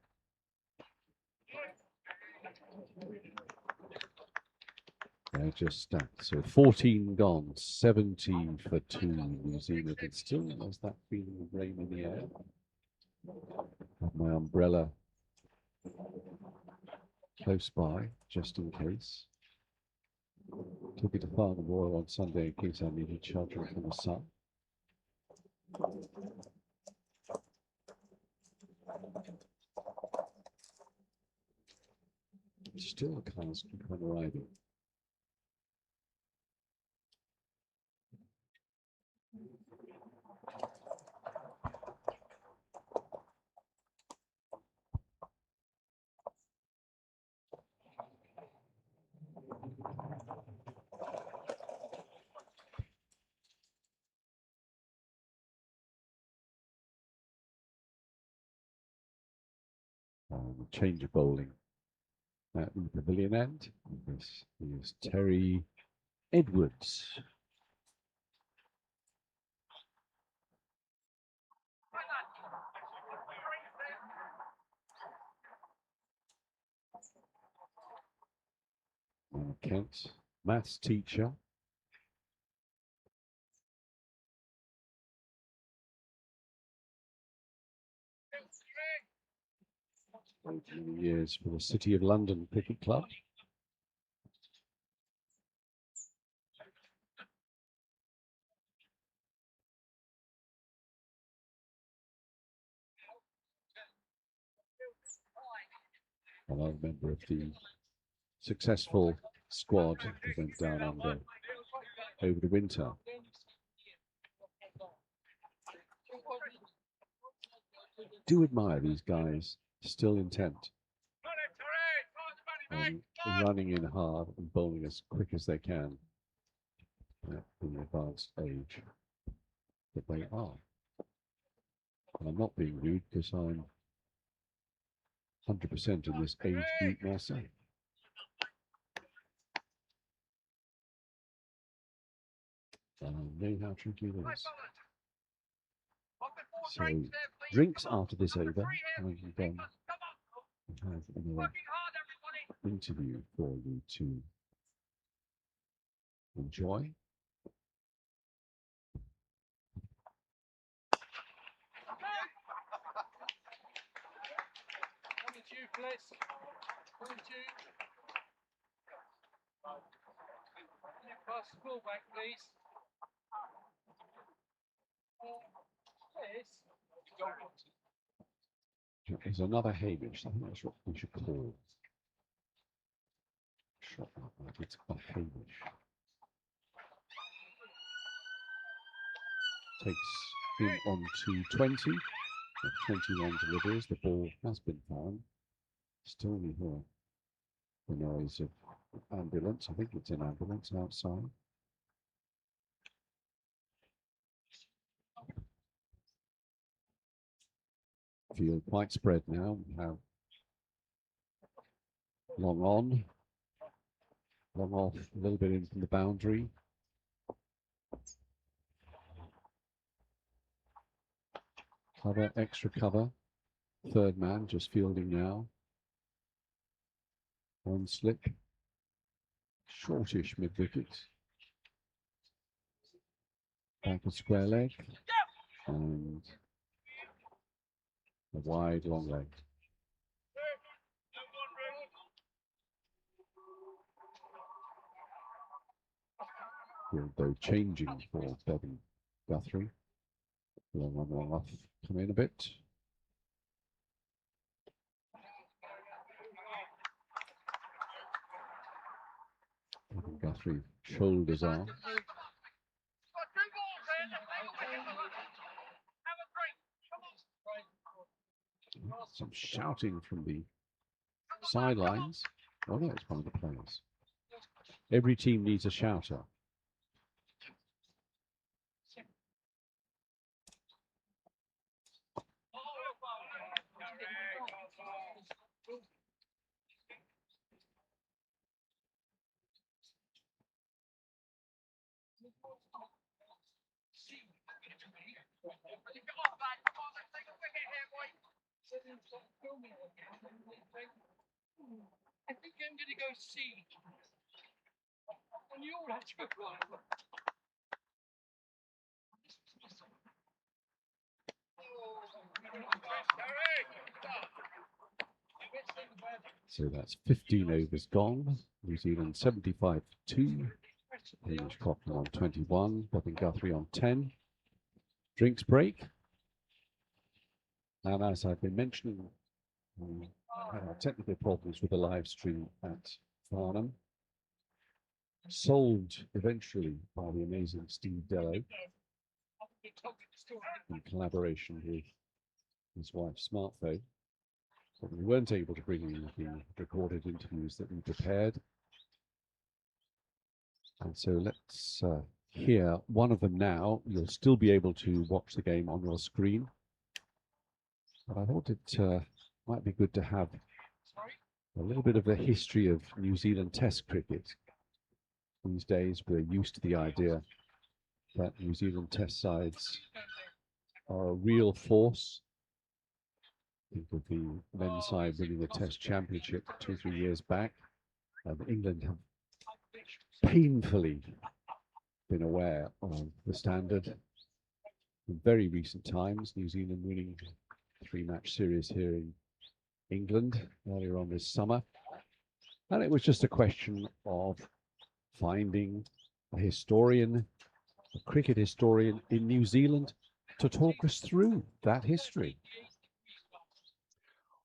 they're just stacked. So 14 gone, 17 for 2. New Zealand, and still has that feeling of rain in the air. Have my umbrella close by, just in case. Took it to Farnham Royal on Sunday in case I needed shelter from the sun. Still a cars keep on arriving. Change of bowling at the pavilion end. This is Terry Edwards. Kent, maths teacher. Many years for the City of London Cricket Club. Another member of the successful squad that went down under over the winter. Do admire these guys, still intent on running in hard and bowling as quick as they can at the advanced age that they are. And I'm not being rude because I'm 100% in this age group myself. I know how tricky it is. So, drinks after this over, and then have another interview for you to enjoy. Pass the ball back, please. There's another Hamish. I think that's what we should call. Shot like that. It's a Hamish. Takes him on to 20. 21 deliveries. The ball has been found. Still in here. the noise of ambulance. I think it's an ambulance outside. Field quite spread now. We have long on, long off, a little bit in from the boundary. Cover, extra cover. Third man just fielding now. One slip. Shortish mid-wicket. Back a square leg. And a wide long leg. Field though changing for Bevan Guthrie. Long on, long off. Come in a bit. Bevan Guthrie shoulders on. Some shouting from the sidelines. Oh no, it's one of the players. Every team needs a shouter. I think I'm going to go see. And you all have to go. So that's 15 overs gone. New Zealand 75 for 2. Hamish Cochrane on 21. Bevan Guthrie on 10. Drinks break. And as I've been mentioning, we had our technical problems with the live stream at Farnham. Solved eventually by the amazing Steve Dello in collaboration with his wife's smartphone. But we weren't able to bring in the recorded interviews that we prepared. And so let's hear one of them now. You'll still be able to watch the game on your screen. But I thought it might be good to have a little bit of the history of New Zealand Test cricket. These days, we're used to the idea that New Zealand Test sides are a real force. Think of the men's side winning the Test Championship 2 or 3 years back. England have painfully been aware of the standard. In very recent times, New Zealand winning a 3-match series here in England earlier on this summer. And it was just a question of finding a historian, a cricket historian in New Zealand to talk us through that history.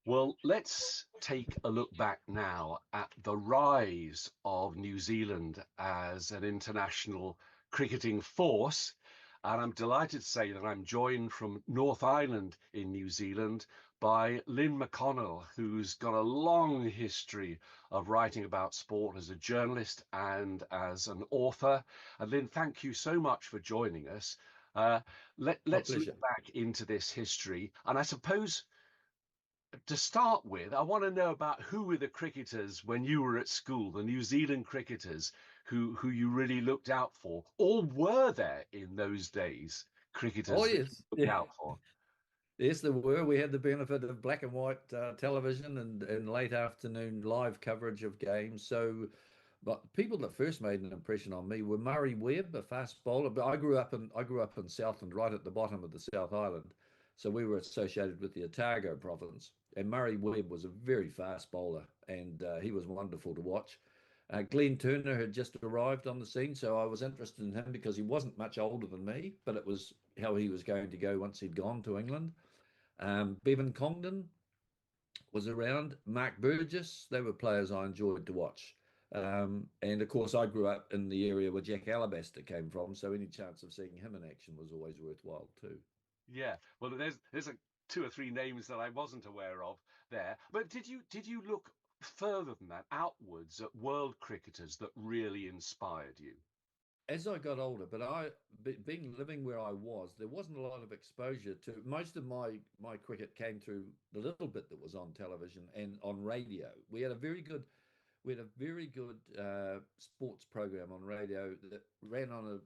Well, let's take a look back now at the rise of New Zealand as an international cricketing force. And I'm delighted to say that I'm joined from North Island in New Zealand by Lynn McConnell, who's got a long history of writing about sport as a journalist and as an author. And Lynn, thank you so much for joining us. Let's look back into this history. And I suppose to start with, I want to know about who were the cricketers when you were at school, the New Zealand cricketers who you really looked out for, or were there in those days cricketers that you looked out for? Yes, there were. We had the benefit of black and white television and late afternoon live coverage of games. So, but people that first made an impression on me were Murray Webb, a fast bowler. But I grew up in Southland, right at the bottom of the South Island. So we were associated with the Otago province. And Murray Webb was a very fast bowler, and he was wonderful to watch. Glenn Turner had just arrived on the scene, so I was interested in him because he wasn't much older than me, but it was how he was going to go once he'd gone to England. Bevan Congdon was around. Mark Burgess, they were players I enjoyed to watch. And of course, I grew up in the area where Jack Alabaster came from, so any chance of seeing him in action was always worthwhile too. Yeah, well, there's 2 or 3 names that I wasn't aware of there. But did you look further than that, outwards at world cricketers that really inspired you? As I got older, but being living where I was, there wasn't a lot of exposure to most of my cricket came through the little bit that was on television and on radio. We had a very good sports program on radio that ran on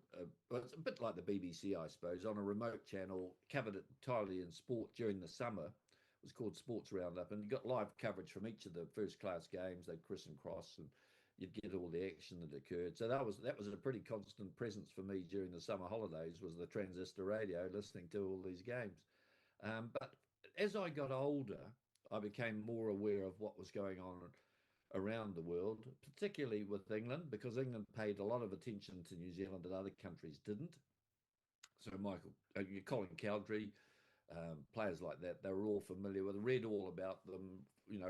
well, it's a bit like the BBC, I suppose, on a remote channel, covered it entirely in sport during the summer. It was called Sports Roundup, and you got live coverage from each of the first class games. They'd criss and cross, and you'd get all the action that occurred. So that was a pretty constant presence for me during the summer holidays. Was the transistor radio, listening to all these games. But as I got older, I became more aware of what was going on around the world, particularly with England, because England paid a lot of attention to New Zealand that other countries didn't. So Colin Cowdrey, players like that, they were all familiar with, read all about them,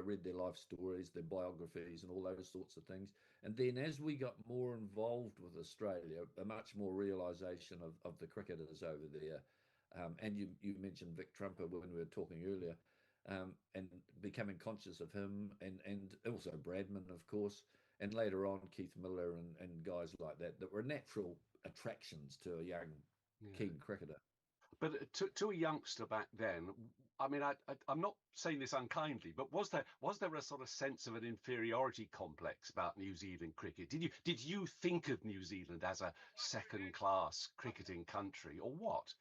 read their life stories, their biographies, and all those sorts of things. And then as we got more involved with Australia, a much more realisation of the cricketers over there. And you mentioned Vic Trumper when we were talking earlier, and becoming conscious of him, and also Bradman, of course, and later on Keith Miller and guys like that were natural attractions to a young, keen cricketer. But to a youngster back then, I mean, I'm not saying this unkindly, but was there a sort of sense of an inferiority complex about New Zealand cricket? Did you think of New Zealand as a second-class cricketing country, or what?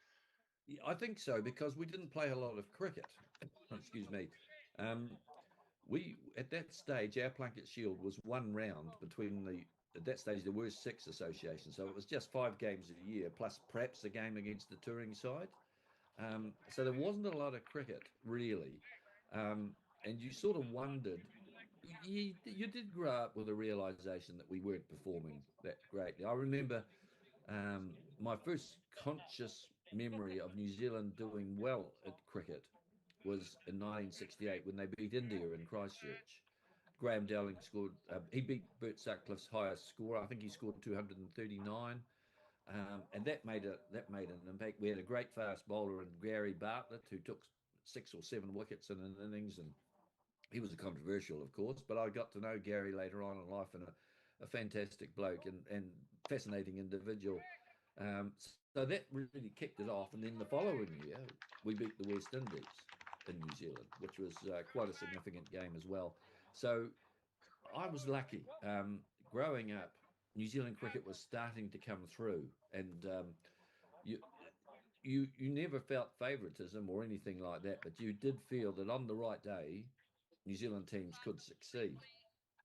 I think so, because we didn't play a lot of cricket. Excuse me. We at that stage, our Plunket Shield was one round between at that stage there were six associations, so it was just 5 games a year, plus perhaps a game against the touring side. So there wasn't a lot of cricket really, and you sort of wondered. You did grow up with a realization that we weren't performing that greatly. I remember my first conscious memory of New Zealand doing well at cricket was in 1968 when they beat India in Christchurch. Graham Dowling scored. He beat Bert Sutcliffe's highest score. I think he scored 239, and that made an impact. We had a great fast bowler in Gary Bartlett who took 6 or 7 wickets in an innings, and he was a controversial, of course. But I got to know Gary later on in life, and a fantastic bloke and fascinating individual. So that really kicked it off, and then the following year we beat the West Indies in New Zealand, which was quite a significant game as well. So I was lucky. Growing up, New Zealand cricket was starting to come through, and you you never felt favouritism or anything like that, but you did feel that on the right day, New Zealand teams could succeed.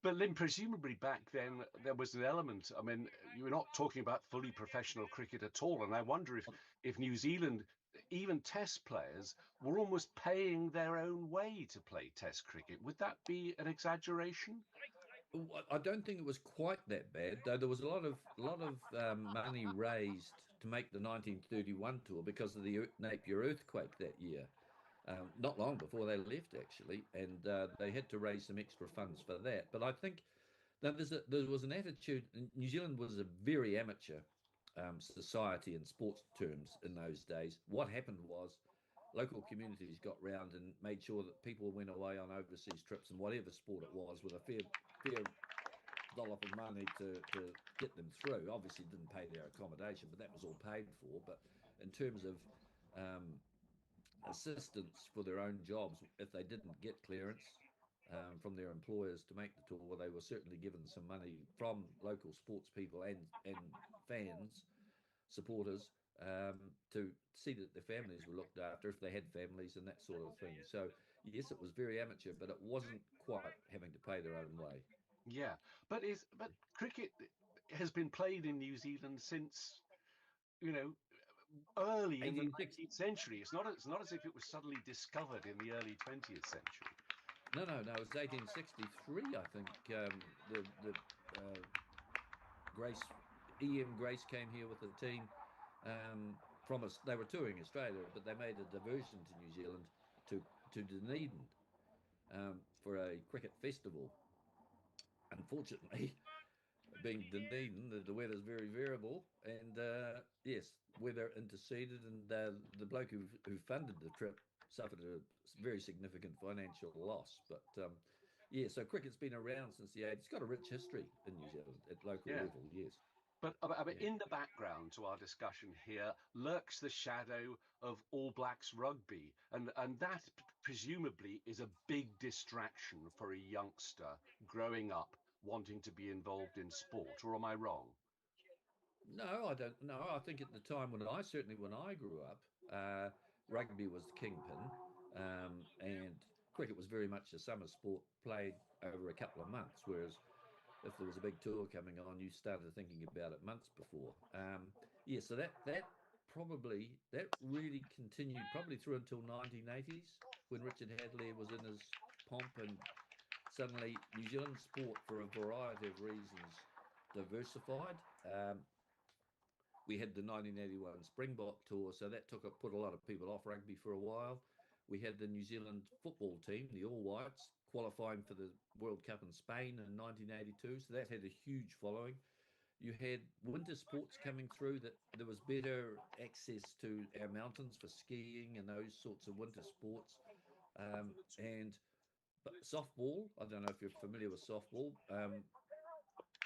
But Lynn, presumably back then there was an element. I mean, you were not talking about fully professional cricket at all, and I wonder if New Zealand, even Test players, were almost paying their own way to play Test cricket. Would that be an exaggeration? I don't think it was quite that bad, though. There was a lot of money raised to make the 1931 tour because of the Napier earthquake that year. Not long before they left, actually, and they had to raise some extra funds for that. But I think that there was an attitude. New Zealand was a very amateur society in sports terms in those days. What happened was local communities got round and made sure that people went away on overseas trips and whatever sport it was with a fair dollop of money to get them through. Obviously, didn't pay their accommodation, but that was all paid for. But in terms of assistance for their own jobs, if they didn't get clearance from their employers to make the tour, they were certainly given some money from local sports people and fans, supporters, to see that their families were looked after if they had families and that sort of thing. So yes, it was very amateur, but it wasn't quite having to pay their own way. Yeah, but cricket has been played in New Zealand since, you know, early in the 1860. 19th century. It's not as if it was suddenly discovered in the early 20th century. No. It was 1863, I think. The Grace, E.M. Grace came here with a team from us. They were touring Australia, but they made a diversion to New Zealand to Dunedin for a cricket festival. Unfortunately, being Dunedin, the weather's very variable, and yes, weather interceded, and the bloke who funded the trip suffered a very significant financial loss. But Yeah, so cricket's been around since the 80s. It's got a rich history in New Zealand at local Yeah. level, yes. But Yeah. in the background to our discussion here lurks the shadow of All Blacks rugby, and that presumably is a big distraction for a youngster growing up wanting to be involved in sport. Or am I wrong? No, I don't. No, I think at the time when I grew up, rugby was the kingpin, and cricket was very much a summer sport played over a couple of months. Whereas if there was a big tour coming on, you started thinking about it months before. Yeah, so that really continued probably through until 1980s when Richard Hadley was in his pomp, and suddenly New Zealand sport, for a variety of reasons, diversified. We had the 1981 Springbok tour, so that put a lot of people off rugby for a while. We had the New Zealand football team, the All Whites, qualifying for the World Cup in Spain in 1982, so that had a huge following. You had winter sports coming through, that there was better access to our mountains for skiing and those sorts of winter sports. And but softball, I don't know if you're familiar with softball,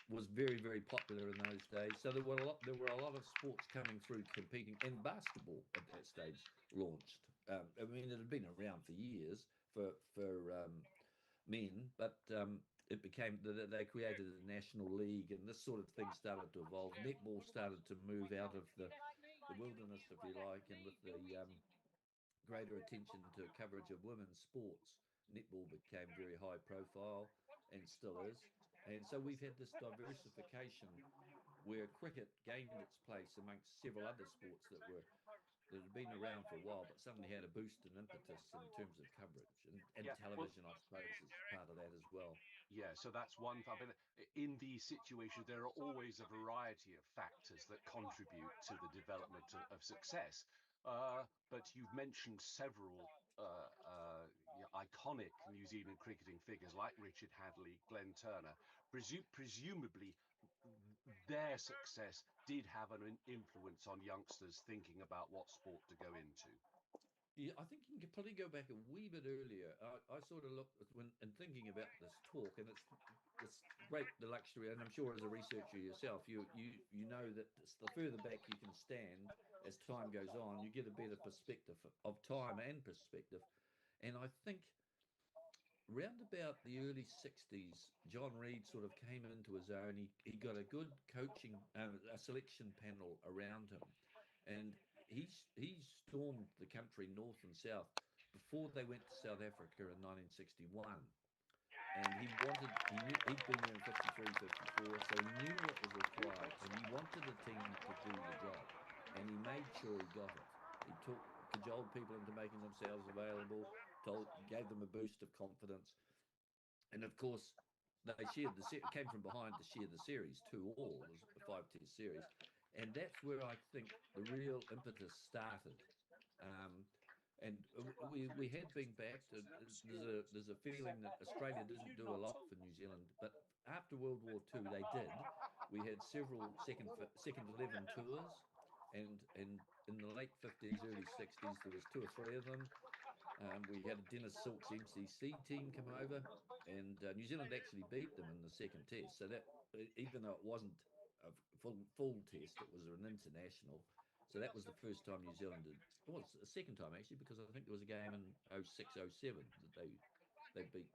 was very, very popular in those days. So there were a lot of sports coming through competing, and basketball at that stage launched. I mean, it had been around for years for men, but it became they created a national league, and this sort of thing started to evolve. Netball started to move out of the wilderness, if you like, and with the greater attention to coverage of women's sports, netball became very high profile and still is. And so we've had this diversification where cricket gained its place amongst several other sports that had been around for a while, but suddenly had a boost in impetus in terms of coverage. And Yeah. Well, television, I suppose, is part of that as well. yeah, so that's one. I mean, in these situations, there are always a variety of factors that contribute to the development of success. But you've mentioned several yeah, iconic New Zealand cricketing figures like Richard Hadley, Glenn Turner. Presumably, their success did have an influence on youngsters thinking about what sport to go into. Yeah, I think you can probably go back a wee bit earlier. I sort of looked at when and thinking about this talk, and it's great the luxury, and I'm sure as a researcher yourself, you know that the further back you can stand as time goes on, you get a better perspective of time and perspective. And I think round about the early 60s, John Reid sort of came into his own. He got a good coaching, a selection panel around him, and he stormed the country north and south before they went to South Africa in 1961. And he knew he'd been there in 53, 54, so he knew what was required, and he wanted a team to do the job, and he made sure he got it. He cajoled people into making themselves available, gave them a boost of confidence, and of course, they shared came from behind to share the series 2-all. It was a 5-test series, and that's where I think the real impetus started. Um, and we had been backed. There's a feeling that Australia didn't do a lot for New Zealand, but after World War II they did. We had several second 11 tours, and in the late 50s, early 60s, there was two or three of them. We had a Dennis Silks MCC team come over, and New Zealand actually beat them in the second test. So that, even though it wasn't a full test, it was an international. So that was the first time New Zealand did. Well, it's the second time actually, because I think there was a game in 06, 07 that they beat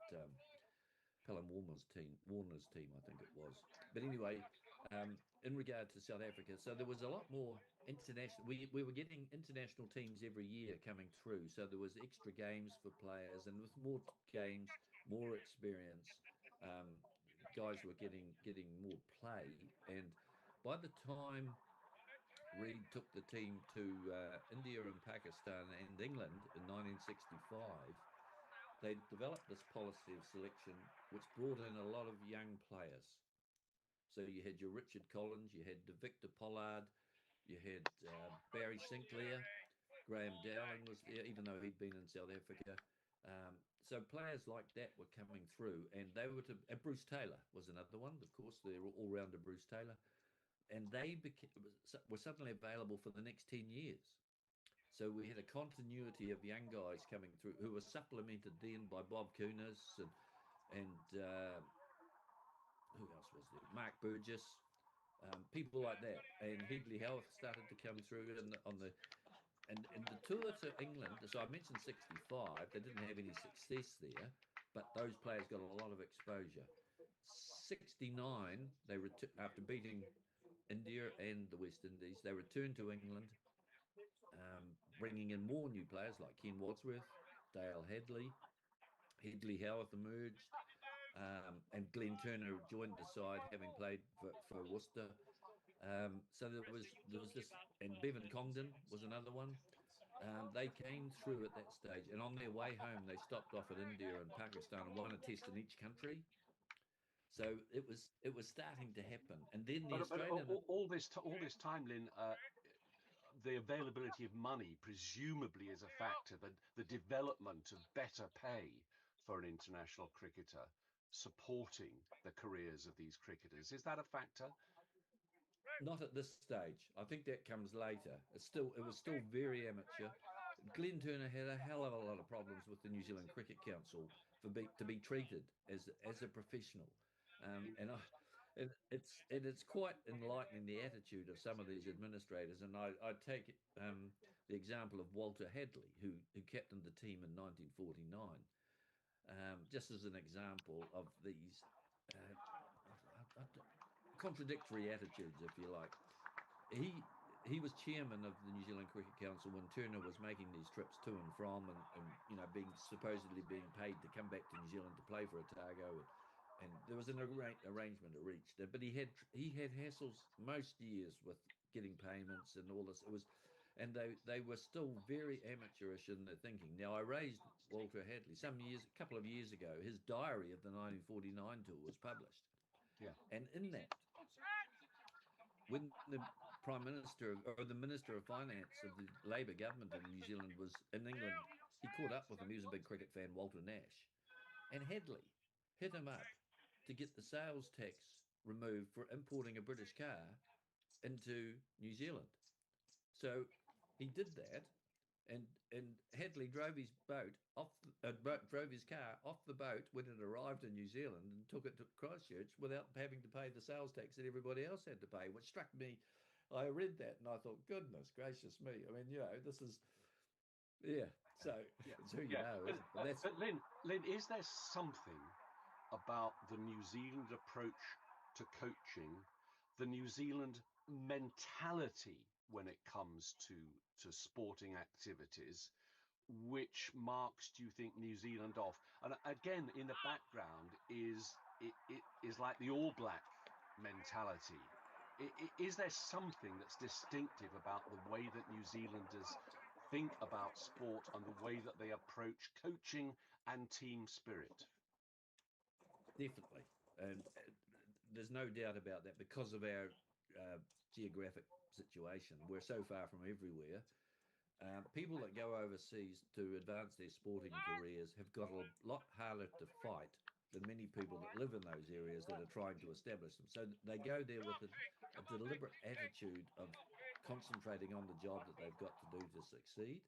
Pelham Warner's team, I think it was. But anyway, in regard to South Africa, so there was a lot more international. We were getting international teams every year coming through, so there was extra games for players, and with more games, more experience, um, guys were getting more play. And by the time Reid took the team to India and Pakistan and England in 1965, they developed this policy of selection, which brought in a lot of young players. So you had your Richard Collins, you had Victor Pollard, you had Barry Sinclair, Graham Dowling was there, even though he'd been in South Africa. So players like that were coming through, and they were Bruce Taylor was another one, of course, the all-rounder Bruce Taylor, and they were suddenly available for the next 10 years. So we had a continuity of young guys coming through who were supplemented then by Bob Kunis and and who else was there? Mark Burgess, people like that, and Headley Howarth started to come through and the tour to England. So I mentioned '65; they didn't have any success there, but those players got a lot of exposure. '69, after beating India and the West Indies, they returned to England, bringing in more new players like Ken Wadsworth, Dale Headley Howarth emerged, and Glenn Turner joined the side, having played for Worcester. So there was this, and Bevan Congdon was another one. They came through at that stage, and on their way home, they stopped off at India and Pakistan and won a test in each country. So it was starting to happen, and then the But Australian. all this time, Lynn, the availability of money presumably is a factor. The development of better pay for an international cricketer, supporting the careers of these cricketers, is that a factor? Not at this stage. I think that comes later. It was still very amateur. Glenn Turner had a hell of a lot of problems with the New Zealand Cricket Council to be treated as a professional, and it's quite enlightening, the attitude of some of these administrators. And I take the example of Walter Hadley, who captained the team in 1949, just as an example of these uh, contradictory attitudes, if you like. He was chairman of the New Zealand Cricket Council when Turner was making these trips to and from, and being supposedly being paid to come back to New Zealand to play for Otago, and there was an arrangement reached, but he had hassles most years with getting payments and all this. And they were still very amateurish in their thinking. Now, I raised Walter Hadley a couple of years ago. His diary of the 1949 tour was published, Yeah. and in that, when the Prime Minister or the Minister of Finance of the Labour government in New Zealand was in England, he caught up with him. He was a big cricket fan, Walter Nash, and Hadley hit him up to get the sales tax removed for importing a British car into New Zealand. So he did that, and Hadley drove his drove his car off the boat when it arrived in New Zealand and took it to Christchurch without having to pay the sales tax that everybody else had to pay, which struck me. I read that and I thought, goodness gracious me! I mean, this is, yeah. So it's who you know, isn't it? But Lynn, is there something about the New Zealand approach to coaching, the New Zealand mentality when it comes to sporting activities, which marks, do you think, New Zealand off? And again, in the background is like the All Black mentality. Is there something that's distinctive about the way that New Zealanders think about sport and the way that they approach coaching and team spirit? Definitely, and there's no doubt about that because of our geographic situation. We're so far from everywhere. People that go overseas to advance their sporting careers have got a lot harder to fight than many people that live in those areas that are trying to establish them. So they go there with a deliberate attitude of concentrating on the job that they've got to do to succeed.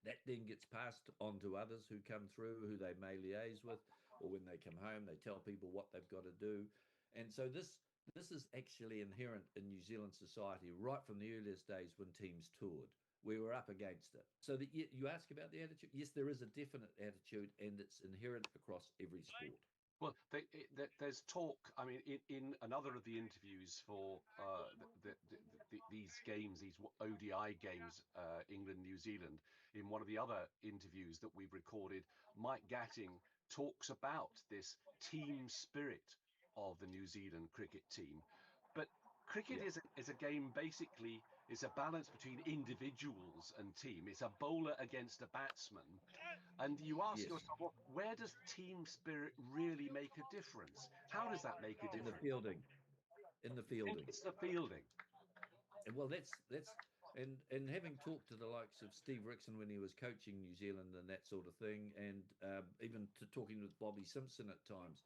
That then gets passed on to others who come through, who they may liaise with, or when they come home, they tell people what they've got to do. And so this is actually inherent in New Zealand society right from the earliest days when teams toured. We were up against it. So you ask about the attitude. Yes, there is a definite attitude, and it's inherent across every sport. Well, there's talk. I mean, in another of the interviews for these games, these ODI games, England, New Zealand, in one of the other interviews that we've recorded, Mike Gatting talks about this team spirit of the New Zealand cricket team. But cricket is a game, basically, it's a balance between individuals and team. It's a bowler against a batsman. And you ask yourself, well, where does team spirit really make a difference? How does that make a difference? In the fielding. It's the fielding. And well, that's and having talked to the likes of Steve Rickson when he was coaching New Zealand and that sort of thing, and even to talking with Bobby Simpson at times,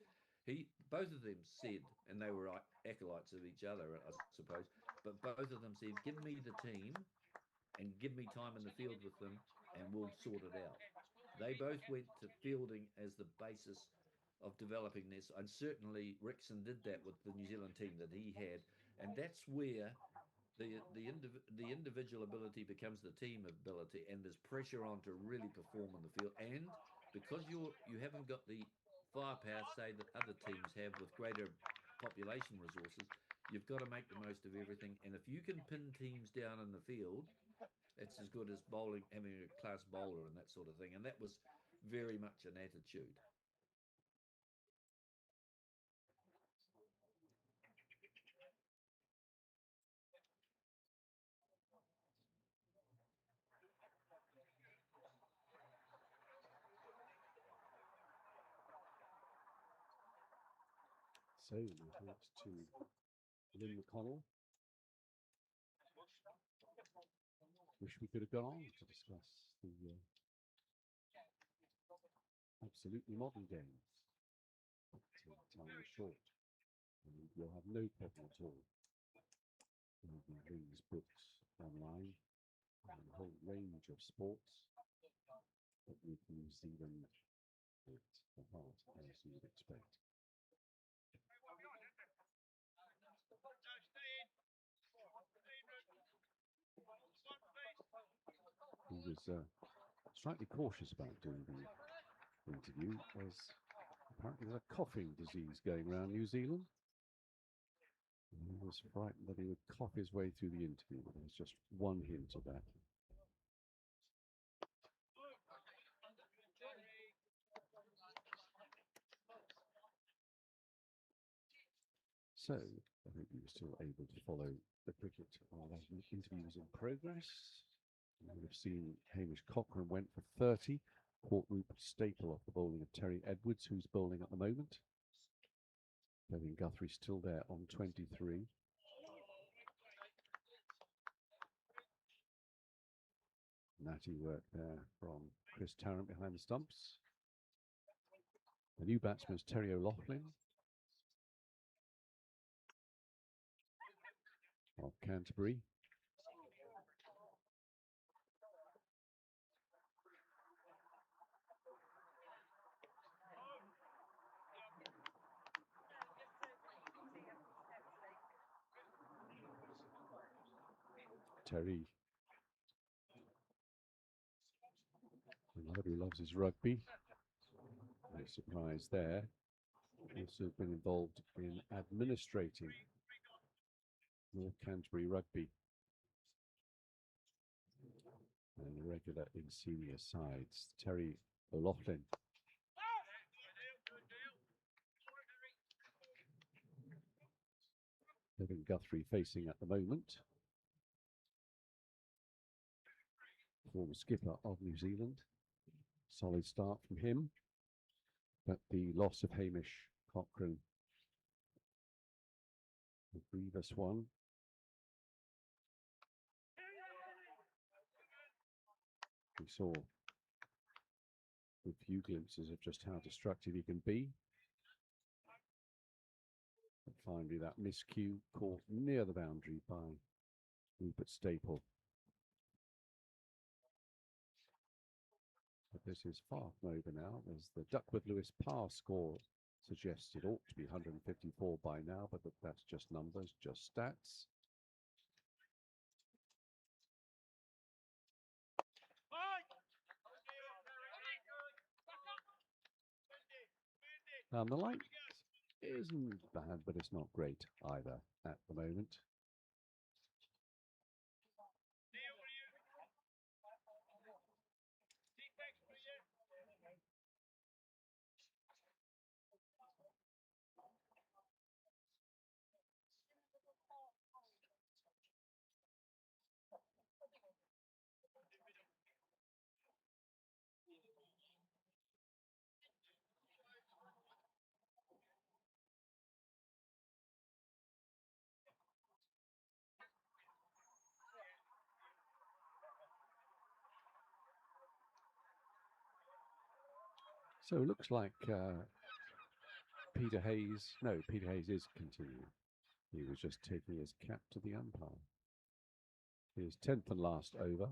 both of them said, and they were acolytes of each other, I suppose, but both of them said, give me the team and give me time in the field with them and we'll sort it out. They both went to fielding as the basis of developing this. And certainly Rickson did that with the New Zealand team that he had. And that's where the individual ability becomes the team ability, and there's pressure on to really perform on the field. And because you haven't got the firepower, say, that other teams have with greater population resources, you've got to make the most of everything. And if you can pin teams down in the field, it's as good as bowling, having a class bowler and that sort of thing. And that was very much an attitude. So thanks to Lynn McConnell. Wish we could have gone on to discuss the absolutely modern games. But time is short, and you'll have no problem at all. There'll be these books online and a whole range of sports, but with New Zealand at the heart, as you would expect. He was slightly cautious about doing the interview, as apparently there's a coughing disease going around New Zealand. And he was frightened that he would cough his way through the interview. There's just one hint of that. So, I hope you were still able to follow the cricket while that interview was in progress. You would have seen Hamish Cochrane went for 30, caught Rupert Staple off the bowling of Terry Edwards, who's bowling at the moment. Kevin Guthrie still there on 23. Natty work there from Chris Tarrant behind the stumps. The new batsman is Terry O'Loughlin of Canterbury. Terry, another who loves his rugby. No surprise there. Also been involved in administrating North Canterbury Rugby and a regular in senior sides. Terry O'Loughlin. Kevin Guthrie facing at the moment. Former skipper of New Zealand. Solid start from him, but the loss of Hamish Cochrane, a grievous one. We saw a few glimpses of just how destructive he can be. But finally, that miscue caught near the boundary by Rupert Staple. But this is far from over now. There's the Duckworth-Lewis par score suggested ought to be 154 by now, but that's just numbers, just stats. The light isn't bad, but it's not great either at the moment. So it looks like Peter Hayes is continuing. He was just taking his cap to the umpire. His 10th and last over.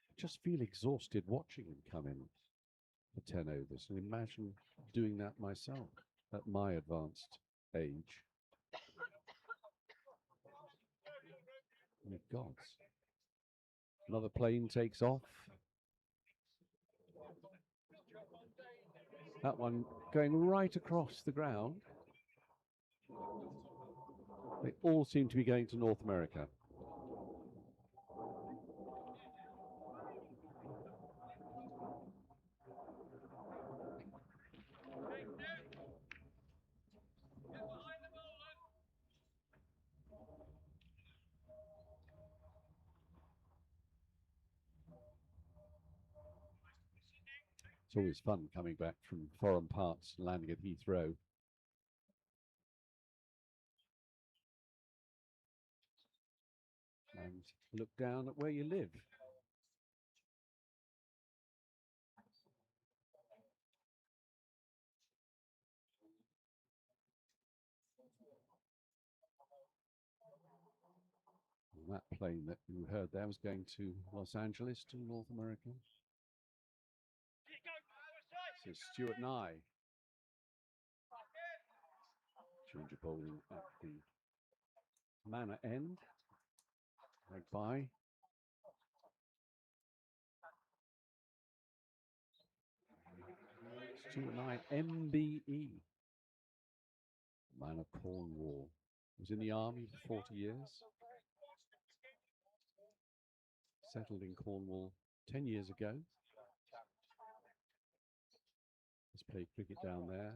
I just feel exhausted watching him come in. for 10 overs. And imagine doing that myself at my advanced age. My gods. Another plane takes off. That one going right across the ground. They all seem to be going to North America. It's always fun coming back from foreign parts, landing at Heathrow. And look down at where you live. And that plane that you heard there was going to Los Angeles, to North America. This is Stuart Nye. Change of bowling at the Manor end. Leg by. Stuart Nye, MBE. Man of Cornwall. Was in the army for 40 years. Settled in Cornwall 10 years ago. Has played cricket down there.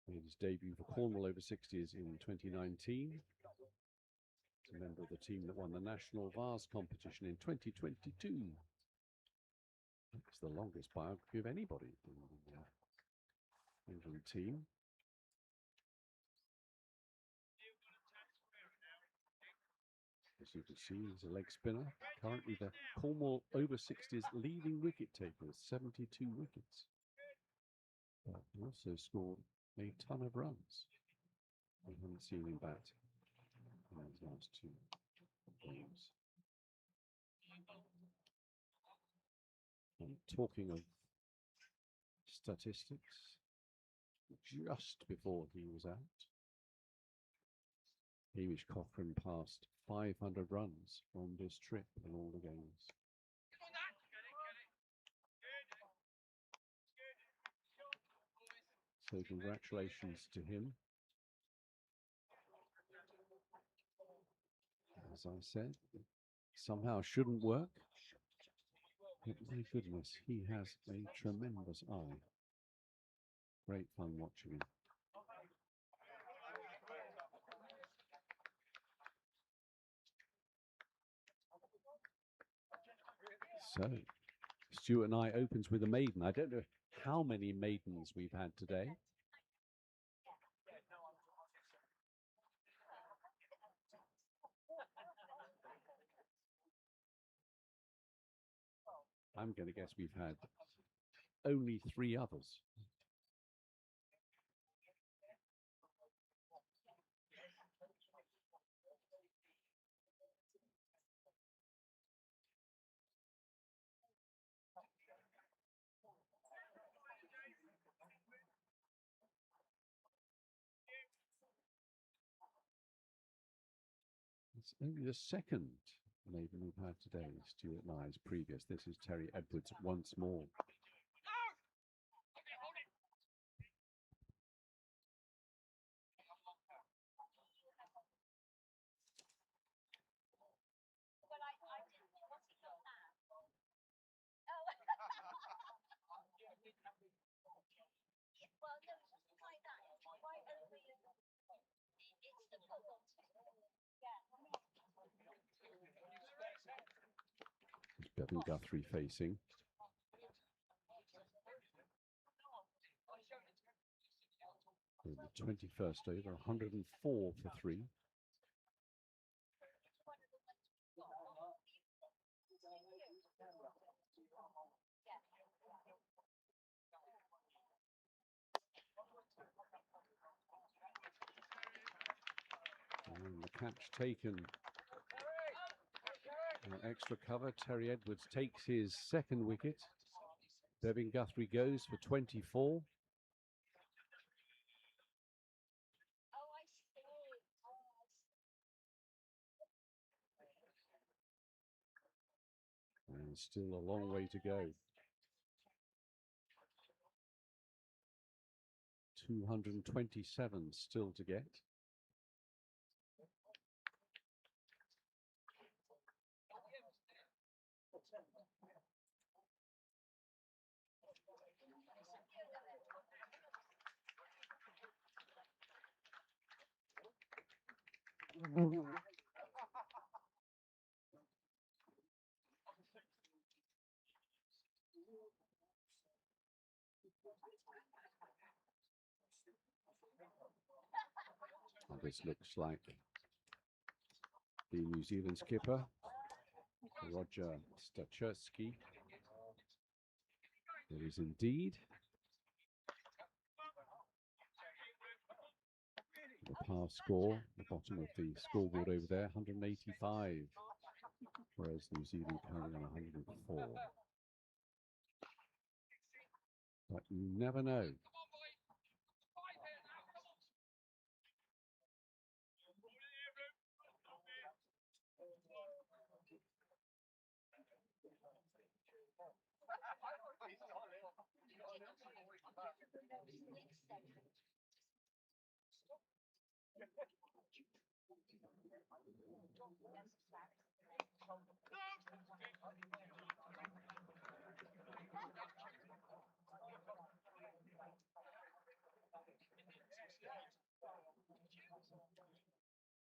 Made his debut for Cornwall over 60s in 2019. He's a member of the team that won the National Vase competition in 2022. It's the longest biography of anybody in the England team. As you can see, he's a leg spinner. Currently the Cornwall over 60s leading wicket taker, 72 wickets. But he also scored a ton of runs. We haven't seen him bat in his last two games. And talking of statistics, just before he was out, Hamish Cochrane passed 500 runs on this trip in all the games. So congratulations to him. As I said, it somehow shouldn't work. But my goodness, he has a tremendous eye. Great fun watching him. So, Stuart Nye opens with a maiden. I don't know how many maidens we've had today. I'm going to guess we've had only 3 others. It's only the second maiden we've had today, Stuart Nye's previous. This is Terry Edwards once more. Bevan Guthrie facing. In the 21st over, 104 for 3. And the catch taken. Extra cover. Terry Edwards takes his second wicket. Devin Guthrie goes for 24. And still a long way to go. 227 still to get. Well, this looks like the New Zealand skipper, Roger Stacherski. It is indeed. The par score, the bottom of the scoreboard over there, 185, whereas New Zealand currently on 104. But you never know.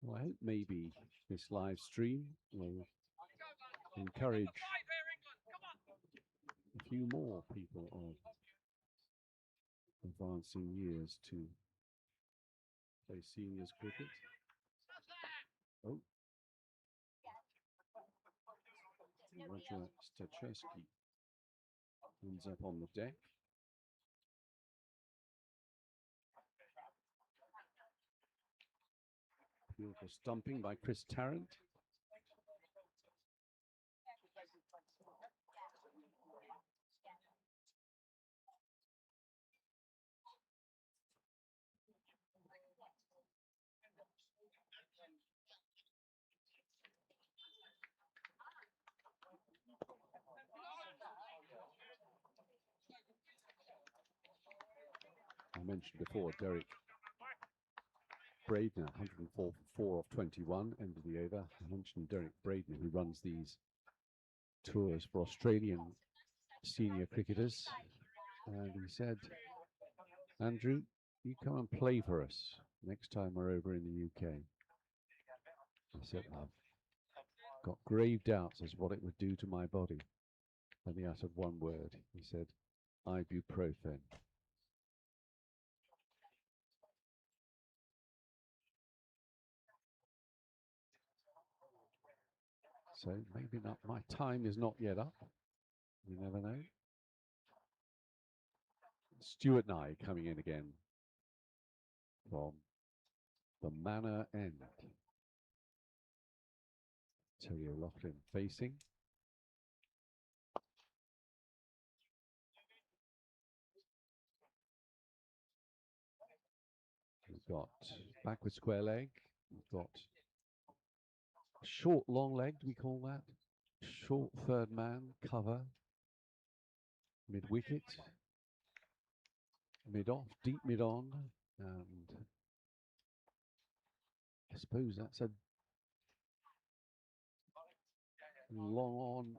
Well, I hope maybe this live stream will encourage a few more people of advancing years to play seniors cricket. Oh, Roger Stacherski ends up on the deck. Beautiful stumping by Chris Tarrant. I mentioned before Derek Braden, 104 for 4 off 21, end of the over. I mentioned Derek Braden, who runs these tours for Australian senior cricketers. And he said, Andrew, you come and play for us next time we're over in the UK. I said, I've got grave doubts as what it would do to my body. And he uttered one word. He said, ibuprofen. So maybe not. My time is not yet up. You never know. Stuart Nye coming in again from the Manor End. Terry O'Loughlin facing. We've got backward square leg. We've got short long leg, do we call that? Short third man cover. Mid wicket. Mid off, deep mid on. And I suppose that's a long on,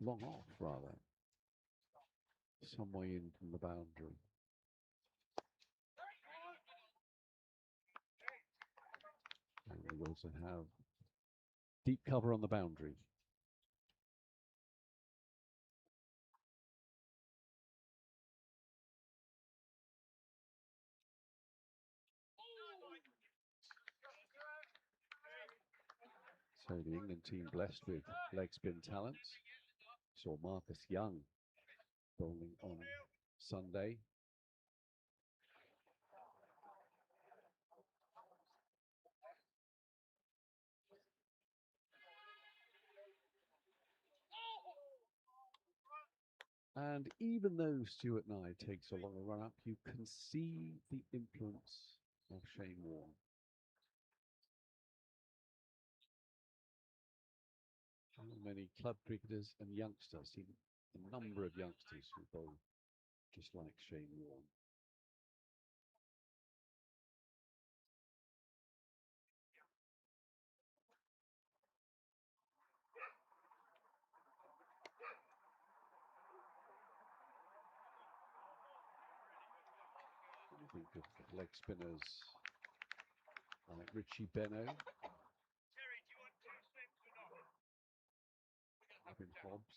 long off rather. Some way in from the boundary. And we also have deep cover on the boundary. So the England team blessed with leg spin talents. Saw Marcus Young bowling on Sunday. And even though Stuart Nye takes a longer run up, you can see the influence of Shane Warne. How many club cricketers and youngsters, seen a number of youngsters who bowl just like Shane Warne. Think of leg spinners like Richie Benno, Robin Hobbs.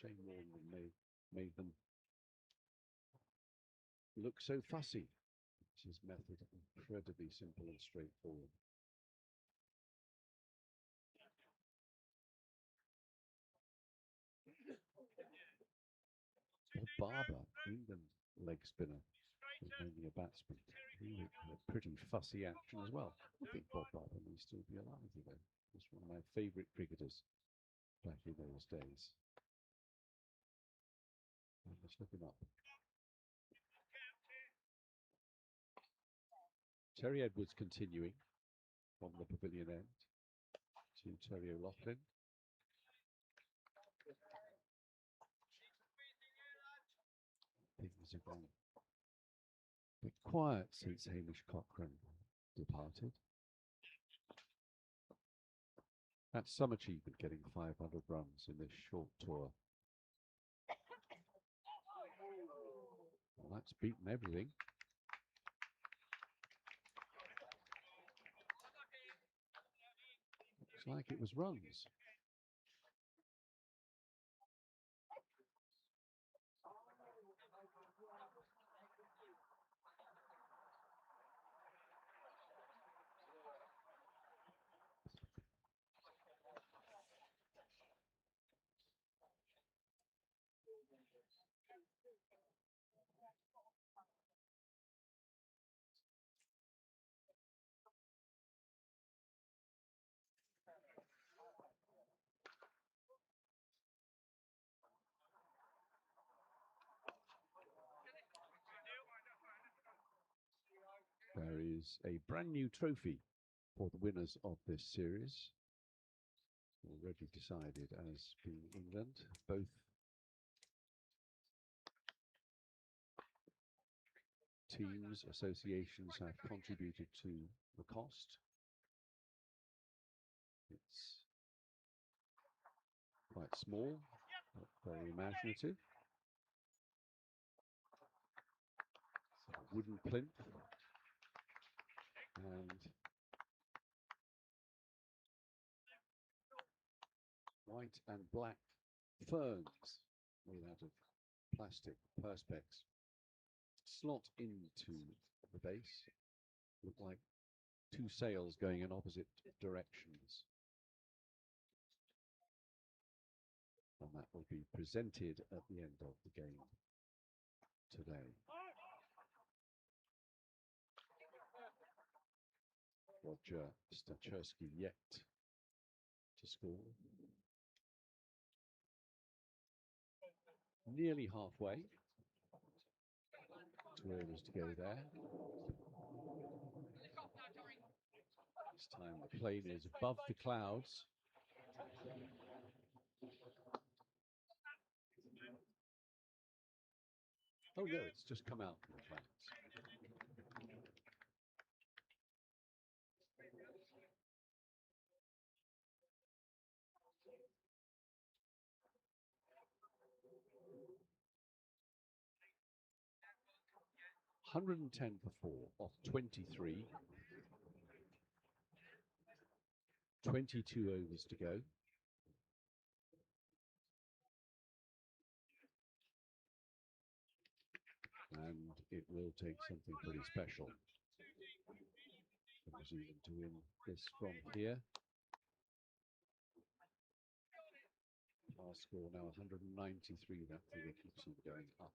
Shane Warne made them look so fussy. It's his method, incredibly simple and straightforward. Bob Barber, England leg spinner, was mainly a batsman. He had a pretty fussy action as well. I think Bob Barber may still be alive, you know. He's one of my favourite cricketers back in those days. Let's look him up. Terry Edwards continuing from the pavilion end to Terry O'Loughlin. Things have gone a bit quiet since Hamish Cochrane departed. That's some achievement, getting 500 runs in this short tour. Well, that's beaten everything. Looks like it was runs. There is a brand new trophy for the winners of this series, already decided as being England. Both teams, associations have contributed to the cost. It's quite small, but very imaginative. It's a wooden plinth and white and black ferns made out of plastic perspex slot into the base. Look like two sails going in opposite directions. And that will be presented at the end of the game today. Roger Stachersky yet to score. Nearly halfway. 2 overs to go there. This time the plane is above the clouds. Oh no, it's just come out from the clouds. $110 for 4 off 23. 22 overs to go. And it will take something pretty special for New Zealand to win this from here. Our score now 193. That figure keeps on going up.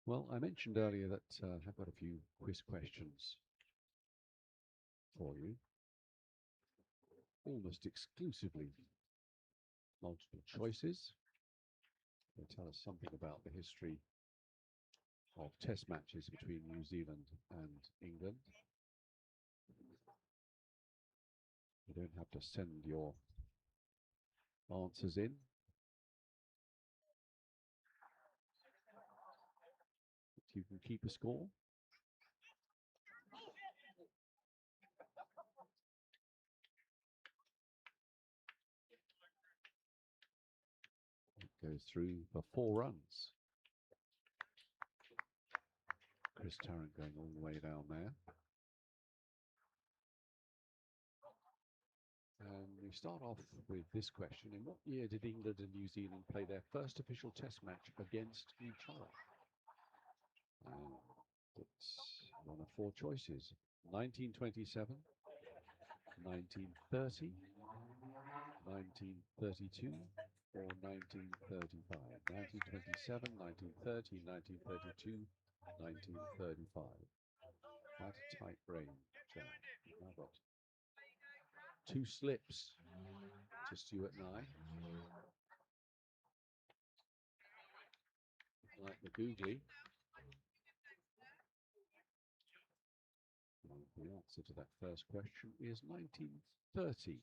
Well, I mentioned earlier that I've got a few quiz questions for you. almost exclusively multiple choices. They tell us something about the history of test matches between New Zealand and England. You don't have to send your answers in. But you can keep a score. It goes through for 4 runs. Chris Tarrant going all the way down there. And we start off with this question. In what year did England and New Zealand play their first official test match against each other? And it's one of 4 choices. 1927, 1930, 1932, or 1935. 1927, 1930, 1932, 1935. Quite a tight range. Now got 2 slips to Stuart and I. Like the googly. And the answer to that first question is 1930.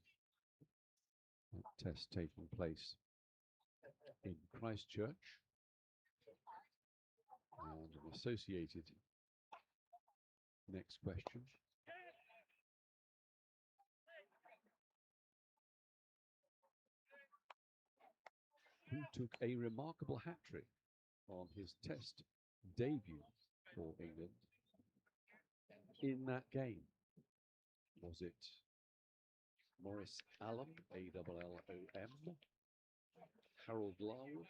That test taking place in Christchurch. And an associated next question. Who took a remarkable hat-trick on his test debut for England in that game? Was it Maurice Allam, Allom, Harold Larwood,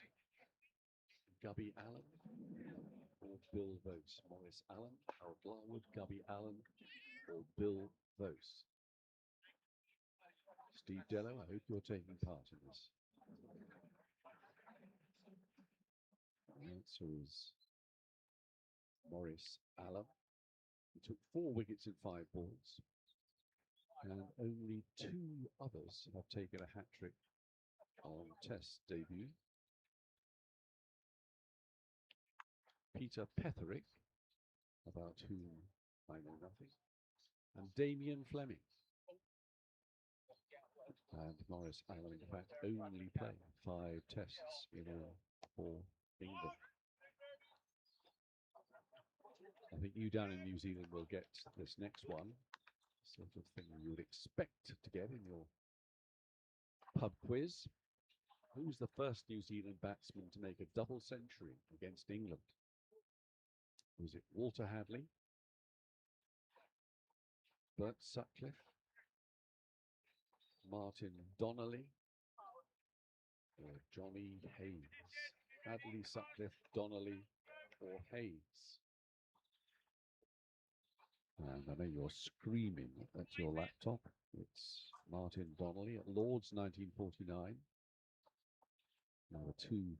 Gubby Allen, or Bill Vose? Maurice Allam, Harold Larwood, Gubby Allen, or Bill Vose? Steve Dello, I hope you're taking part in this. The answer is Maurice Allam. He took 4 wickets in 5 balls, and only 2 others have taken a hat-trick on test debut. Peter Petherick, about whom I know nothing, and Damien Fleming. And Maurice Allen, in fact, only played 5 tests in all for England. I think you down in New Zealand will get this next one, sort of thing you would expect to get in your pub quiz. Who's the first New Zealand batsman to make a double century against England? Was it Walter Hadley, Bert Sutcliffe, Martin Donnelly, or Johnny Hayes? Hadley, Sutcliffe, Donnelly, or Hayes? And I know you're screaming at your laptop. It's Martin Donnelly at Lord's 1949. Now the 2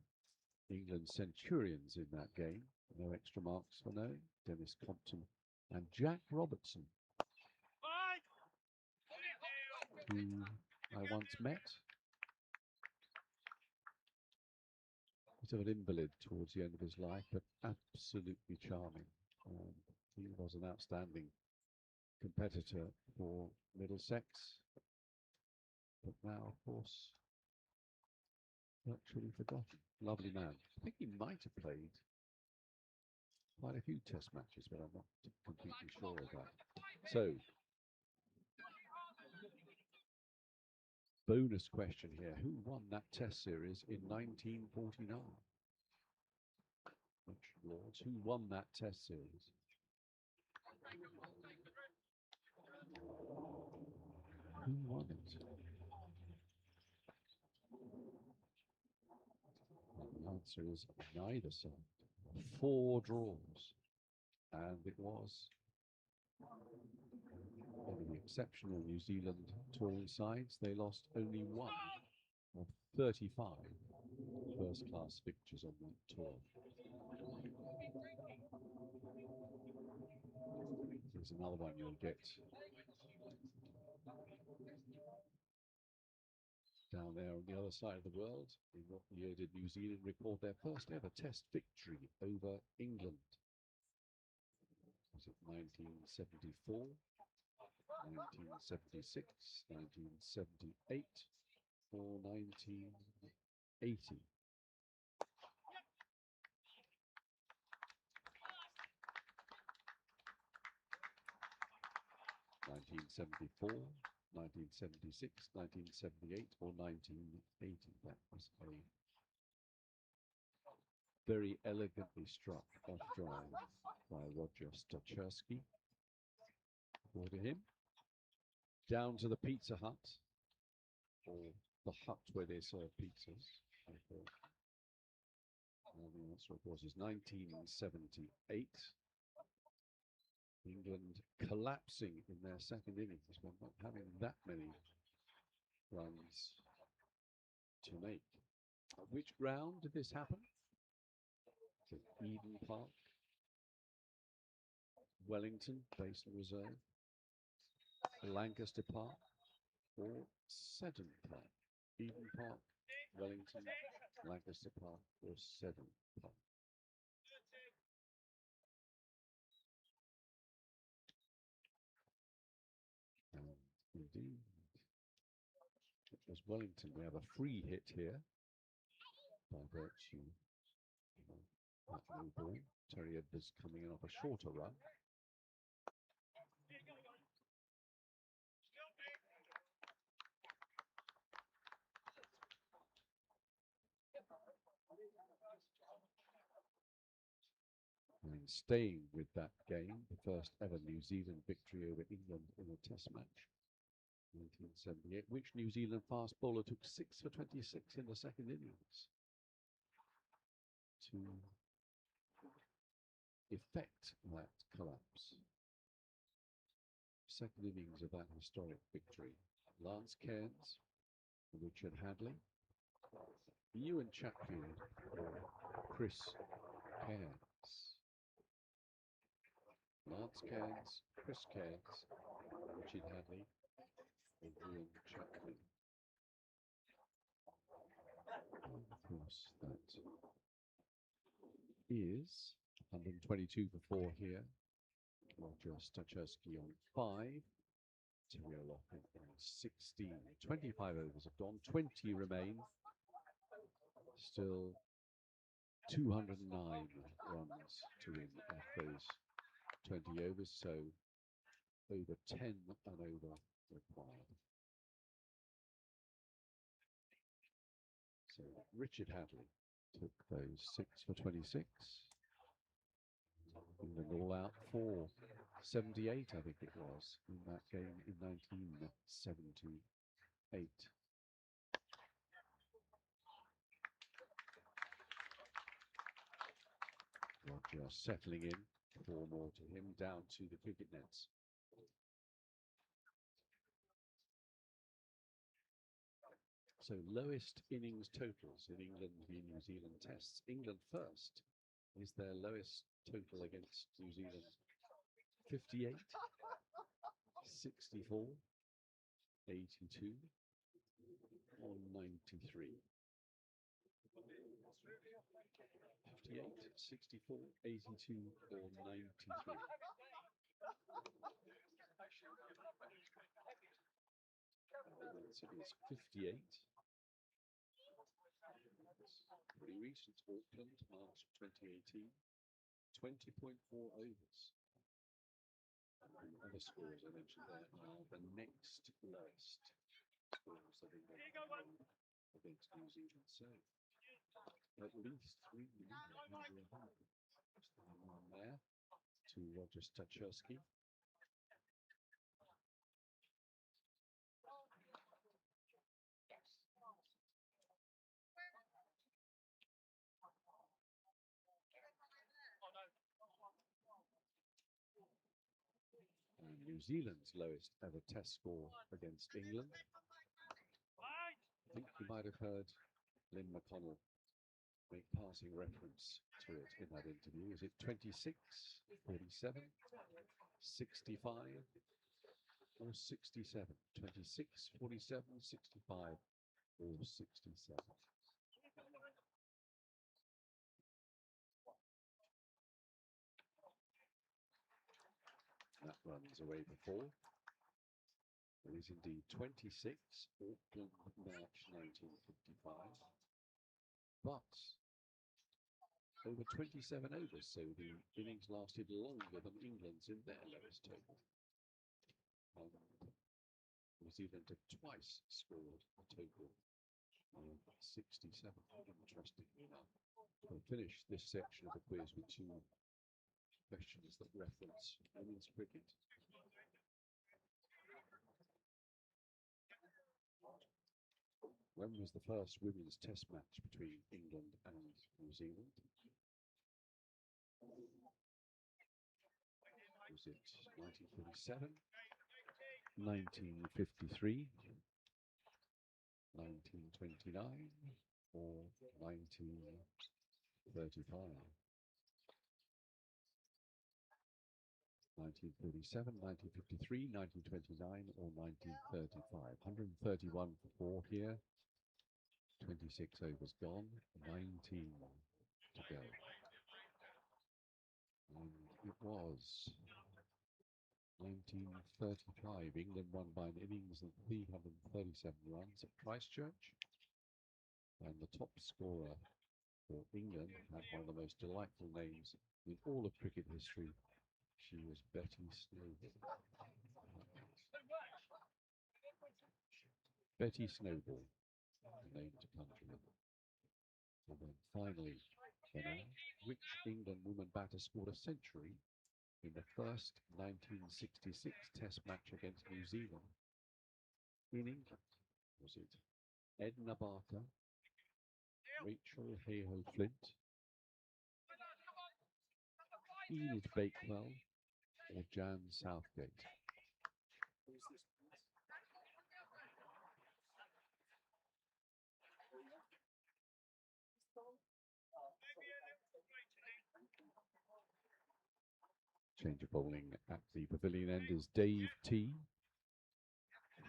England centurions in that game. No extra marks for knowing. Dennis Compton and Jack Robertson, who I once met. Bit of an invalid towards the end of his life, but absolutely charming. He was an outstanding competitor for Middlesex, but now, of course, virtually forgotten. Lovely man. I think he might have played quite a few test matches, but I'm not completely sure of that. So, bonus question here. Who won that test series in 1949? Richard Lords. Who won that test series? Who won it? And the answer is neither side. 4 draws. And it was, with the exceptional New Zealand touring sides, they lost only 1 of 35 first-class fixtures on that tour. Here's another one you'll get Down there on the other side of the world, in what year did New Zealand record their first ever Test victory over England? Was it 1974, 1976, 1978, or 1980? 1974, 1976, 1978, or 1980. That was a very elegantly struck off drive by Roger Stacherski. Ball to him. Down to the Pizza Hut, or the hut where they serve pizzas. And the answer, of course, is 1978. England collapsing in their second innings when not having that many runs to make. At which ground did this happen? Is it Eden Park, Wellington, Basin Reserve, Lancaster Park, or Seddon Park? Eden Park, Wellington, Lancaster Park, or Seddon Park? And indeed, it was Wellington. We have a free hit here by virtue of that new ball. Terry Edwards coming in off a shorter run. And staying with that game, the first ever New Zealand victory over England in a Test match, 1978, which New Zealand fast bowler took 6 for 26 in the second innings to effect that collapse. Second innings of that historic victory. Lance Cairns, Richard Hadley, Ewan Chatfield, or Chris Cairns. Lance Cairns, Chris Cairns, Richard Hadley, and Ewan Chatfield. And of course, that is 122 for 4 here. Roger Stacherski on 5. Terry O'Loughlin on 16. 25 overs have gone, 20 remain. Still 209 runs to win at those 20 overs, so over 10 and over required. So Richard Hadley took those 6 for 26. England all out for 78, I think it was, in that game in 1978. Roger settling in, 4 more to him, down to the cricket nets. So lowest innings totals in England v New Zealand tests. England first is their lowest total against New Zealand. 58, 64, 82, or 93. 58, 64, 82, or 93. So it's 58. Pretty recent, Auckland, March 2018. 20.4 overs. And the other scores I mentioned there are the next lowest scores that England against New Zealand. So at least 3 one there to Roger Stacherski. And New Zealand's lowest ever test score against England. I think you might have heard Lynn McConnell make passing reference to it in that interview. Is it 26, 47, 65, or 67? 26, 47, 65, or 67. That runs away for 4. It is indeed 26, Auckland, March 1955. But over 27 overs, so the innings lasted longer than England's in their lowest total. New Zealand had twice scored a total of 67, interestingly enough. We'll finish this section of the quiz with 2 questions that reference women's cricket. When was the first women's test match between England and New Zealand? Was it 1947, 1953, 1929, or 1935? 1947, 1953, 1929, or 1935? 131 for 4 here. 26 overs gone, 19 to go. And it was 1935. England won by an innings of 337 runs at Christchurch. And the top scorer for England had one of the most delightful names in all of cricket history. She was Betty Snowball. Betty Snowball, the name to conjure with. And then finally, which England woman batter scored a century in the first 1966 Test match against New Zealand in England? Was it Edna Barker, Rachel Hayhoe-Flint, Enid Bakewell, or Jan Southgate? Change of bowling at the pavilion end is Dave T,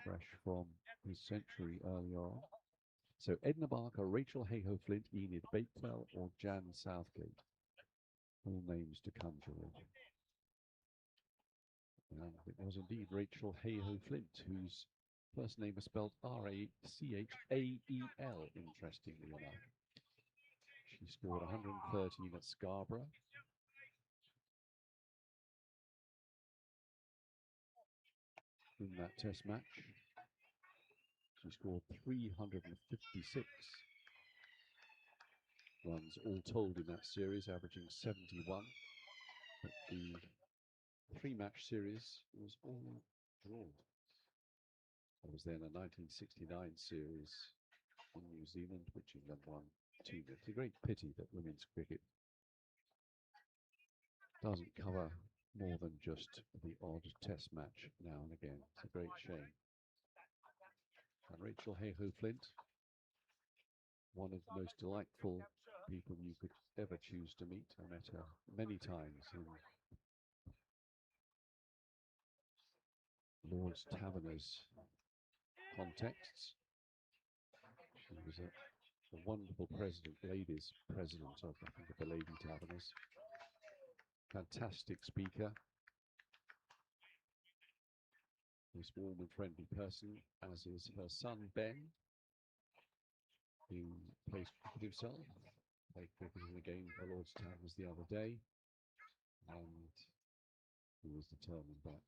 fresh from his century earlier on. So Edna Barker, Rachel Hayhoe-Flint, Enid Bakewell, or Jan Southgate. All names to conjure with. And it was indeed Rachel Hayhoe-Flint, whose first name is spelled Rachael, interestingly enough. She scored 113 at Scarborough. In that test match, she scored 356 runs all told in that series, averaging 71. But the 3-match series was all drawn. It was then a 1969 series in New Zealand, which England won 2-0. It's a great pity that women's cricket doesn't cover more than just the odd test match now and again. It's a great shame. And Rachel Hayhoe-Flint, one of the most delightful people you could ever choose to meet. I met her many times in Lord's Taverners contexts. She was a wonderful president, ladies president of, I think, of the Lady Taverners. Fantastic speaker. This warm and friendly person, as is her son Ben, who plays cricket himself. Played cricket in a game for Lord's Taverners the other day, and he was determined that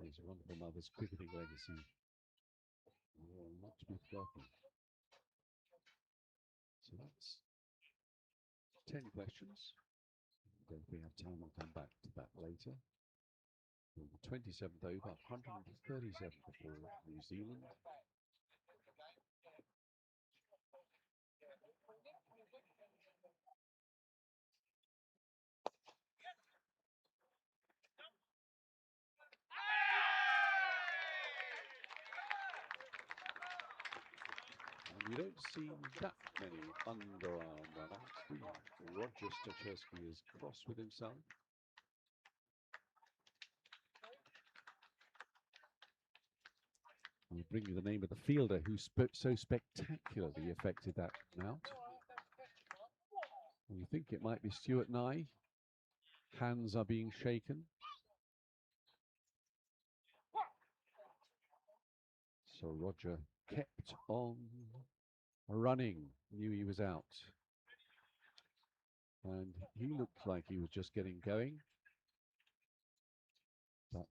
his wonderful mother's cricketing legacy will not be forgotten. So that's 10 questions. Then if we have time, we'll come back to that later. In the 27th over, 137 for New Zealand. And you don't see that many underarm run-outs, do you? Roger Stachurski is cross with himself. bring you the name of the fielder who so spectacularly affected that out. And you think it might be Stuart Nye. Hands are being shaken. So Roger kept on running, knew he was out. And he looked like he was just getting going. But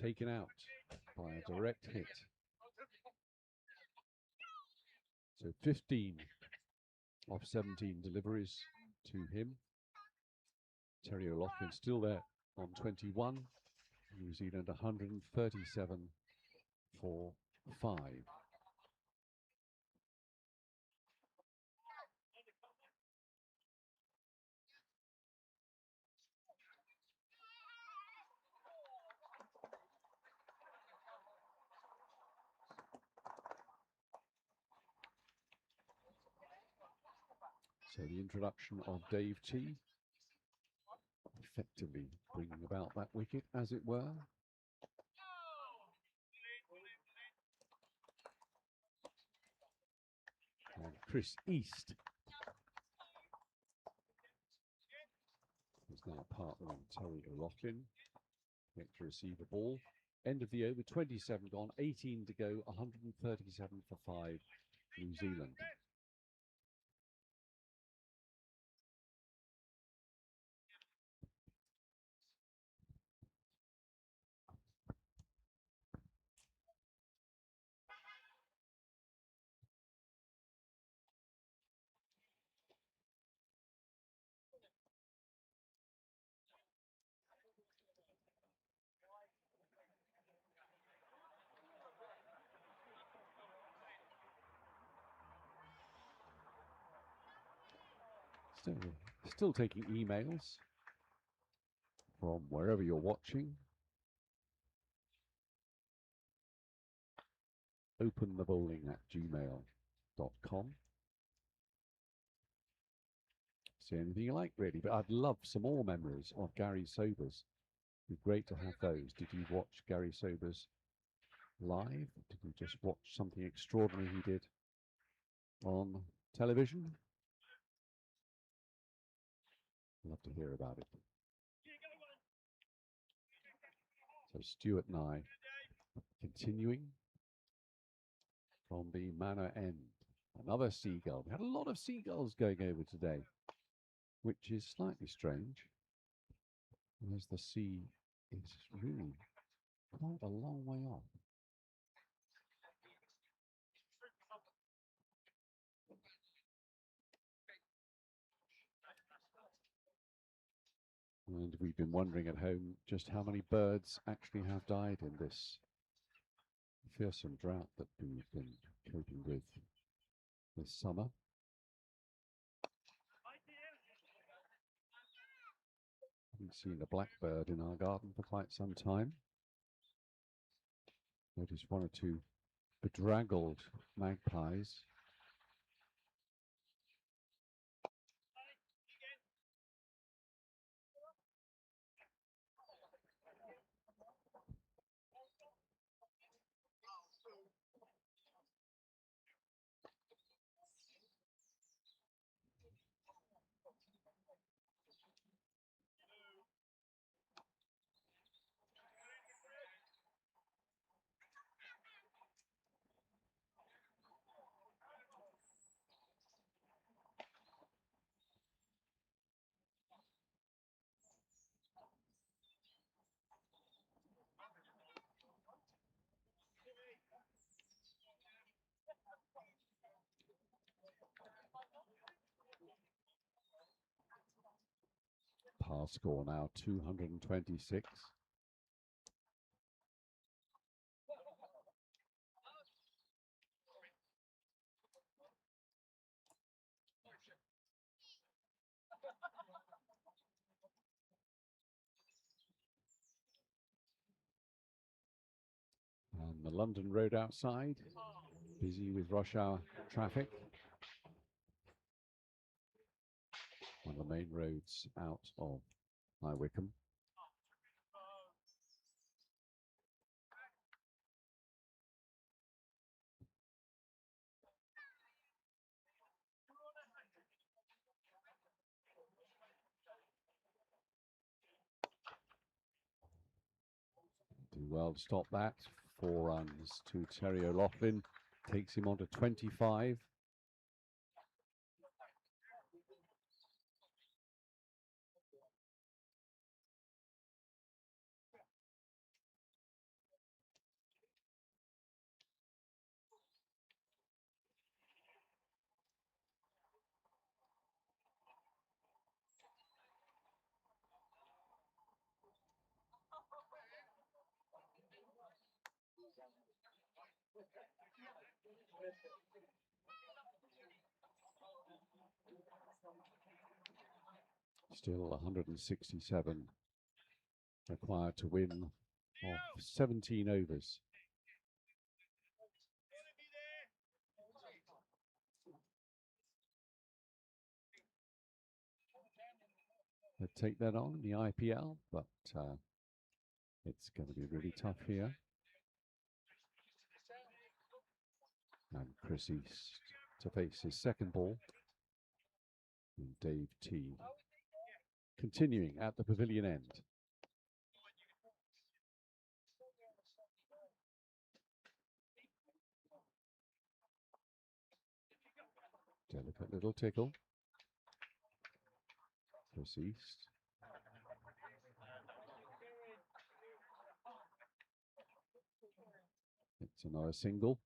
taken out by a direct hit. So 15 of 17 deliveries to him. Terry O'Loughlin still there on 21. New Zealand 137 for 5. So the introduction of Dave T, effectively bringing about that wicket, as it were. And Chris East is now partnering Terry O'Loughlin. Yet to receive the ball. End of the over, 27 gone, 18 to go, 137 for 5, New Zealand. Still taking emails from wherever you're watching. openthebowling@gmail.com. Say anything you like, really, but I'd love some more memories of Gary Sobers. It'd be great to have those. Did you watch Gary Sobers live? Did you just watch something extraordinary he did on television? I'd love to hear about it. So Stuart Nye continuing from the manor end. Another seagull. We had a lot of seagulls going over today, which is slightly strange, as the sea is really quite a long way off. And we've been wondering at home just how many birds actually have died in this fearsome drought that we've been coping with this summer. Haven't seen a blackbird in our garden for quite some time. Noticed one or two bedraggled magpies. Par score now 226. And the London road outside, busy with rush hour traffic. On the main roads out of High Wycombe. well to stop that. 4 runs to Terry O'Loughlin. Takes him on to 25. Still 167 required to win off 17 overs. They'll take that on in the IPL, but it's going to be really tough here. And Chris East to face his second ball. And Dave T continuing at the pavilion end. Delicate little tickle. Chris East. It's another single.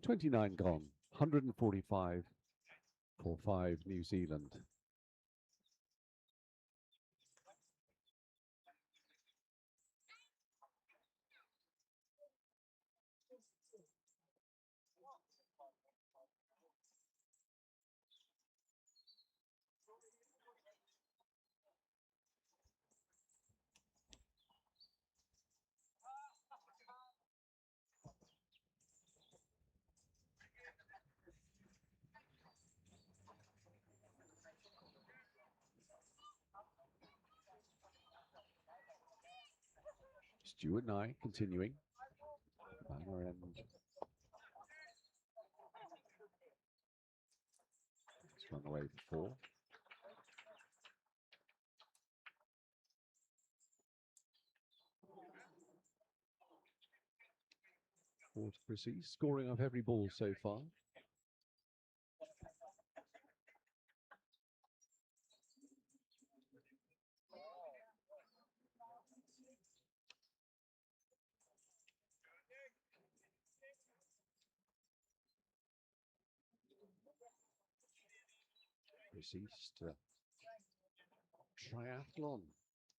.29 gone, 145 for 5 New Zealand. Stuart Nye continuing. Banner end. It's run away for 4. Four to proceed, scoring off every ball so far. Chris East, triathlon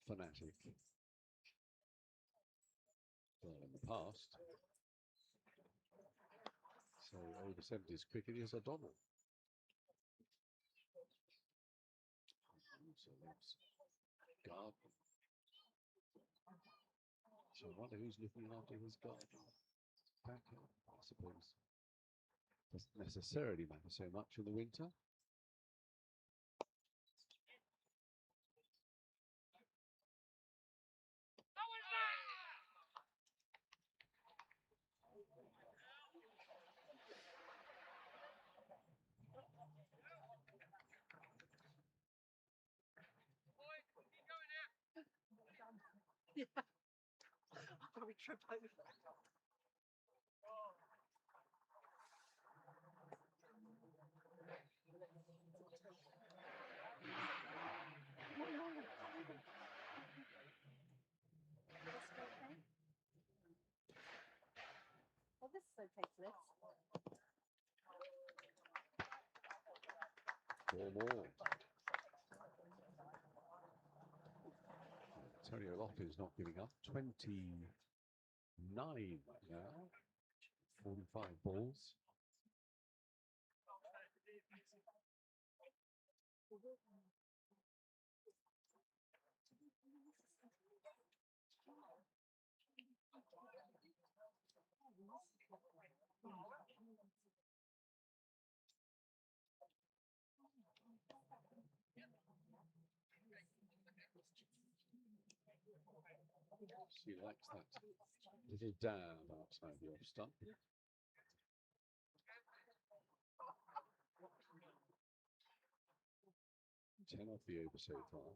fanatic. Well, in the past. So over 70s cricket is a doddle. Also loves garden. So I wonder who's looking after his garden. Back up, I suppose. Doesn't necessarily matter so much in the winter. Probably trip over. Well, this is so tasteless. 4 more. Antonio Lotto's not giving up. 29 now. 45 balls. She likes that little dab outside the off stump. 10 off the over so far.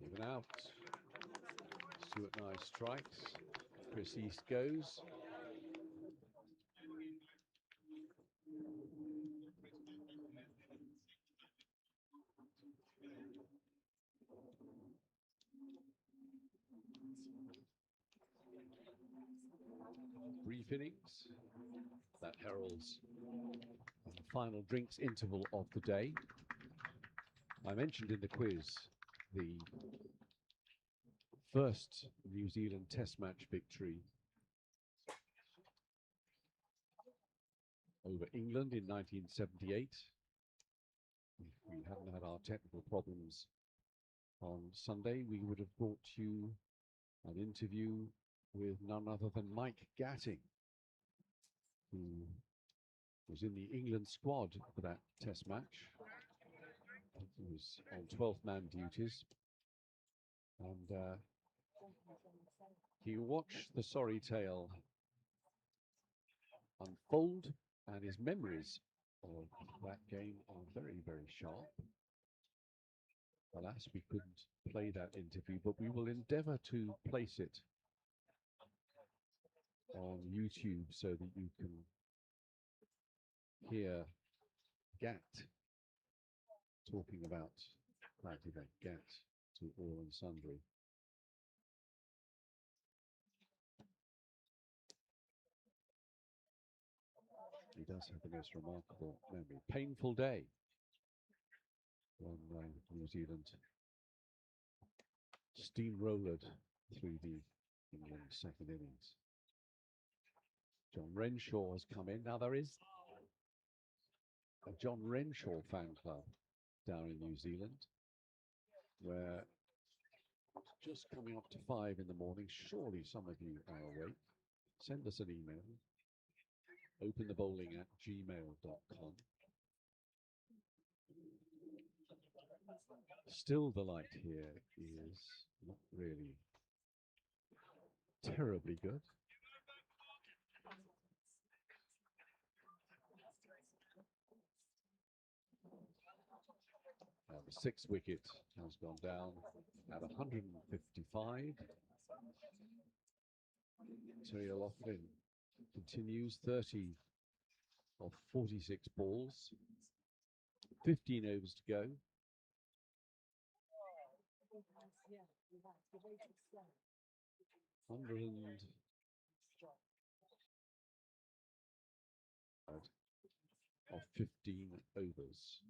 Even out. Stuart Nye strikes. Chris East goes. Brief innings. That heralds the final drinks interval of the day. I mentioned in the quiz the first New Zealand Test match victory over England in 1978. If we hadn't had our technical problems on Sunday, we would have brought you an interview with none other than Mike Gatting, who was in the England squad for that Test match. He was on 12th man duties, and he watched the sorry tale unfold, and his memories of that game are very, very sharp. Alas, we couldn't play that interview, but we will endeavour to place it on YouTube so that you can hear Gat talking about that event, Gat to all and sundry. He does have the most remarkable memory. Painful day when New Zealand steamrolled through the England second innings. John Renshaw has come in. Now there is a John Renshaw fan club down in New Zealand where it's just coming up to 5 in the morning. Surely some of you are awake. Send us an email. openthebowling@gmail.com. Still, the light here is not really terribly good. The 6th wicket has gone down at 155. Terry O'Loughlin continues 30 of 46 balls, 15 overs to go. Of 15 overs,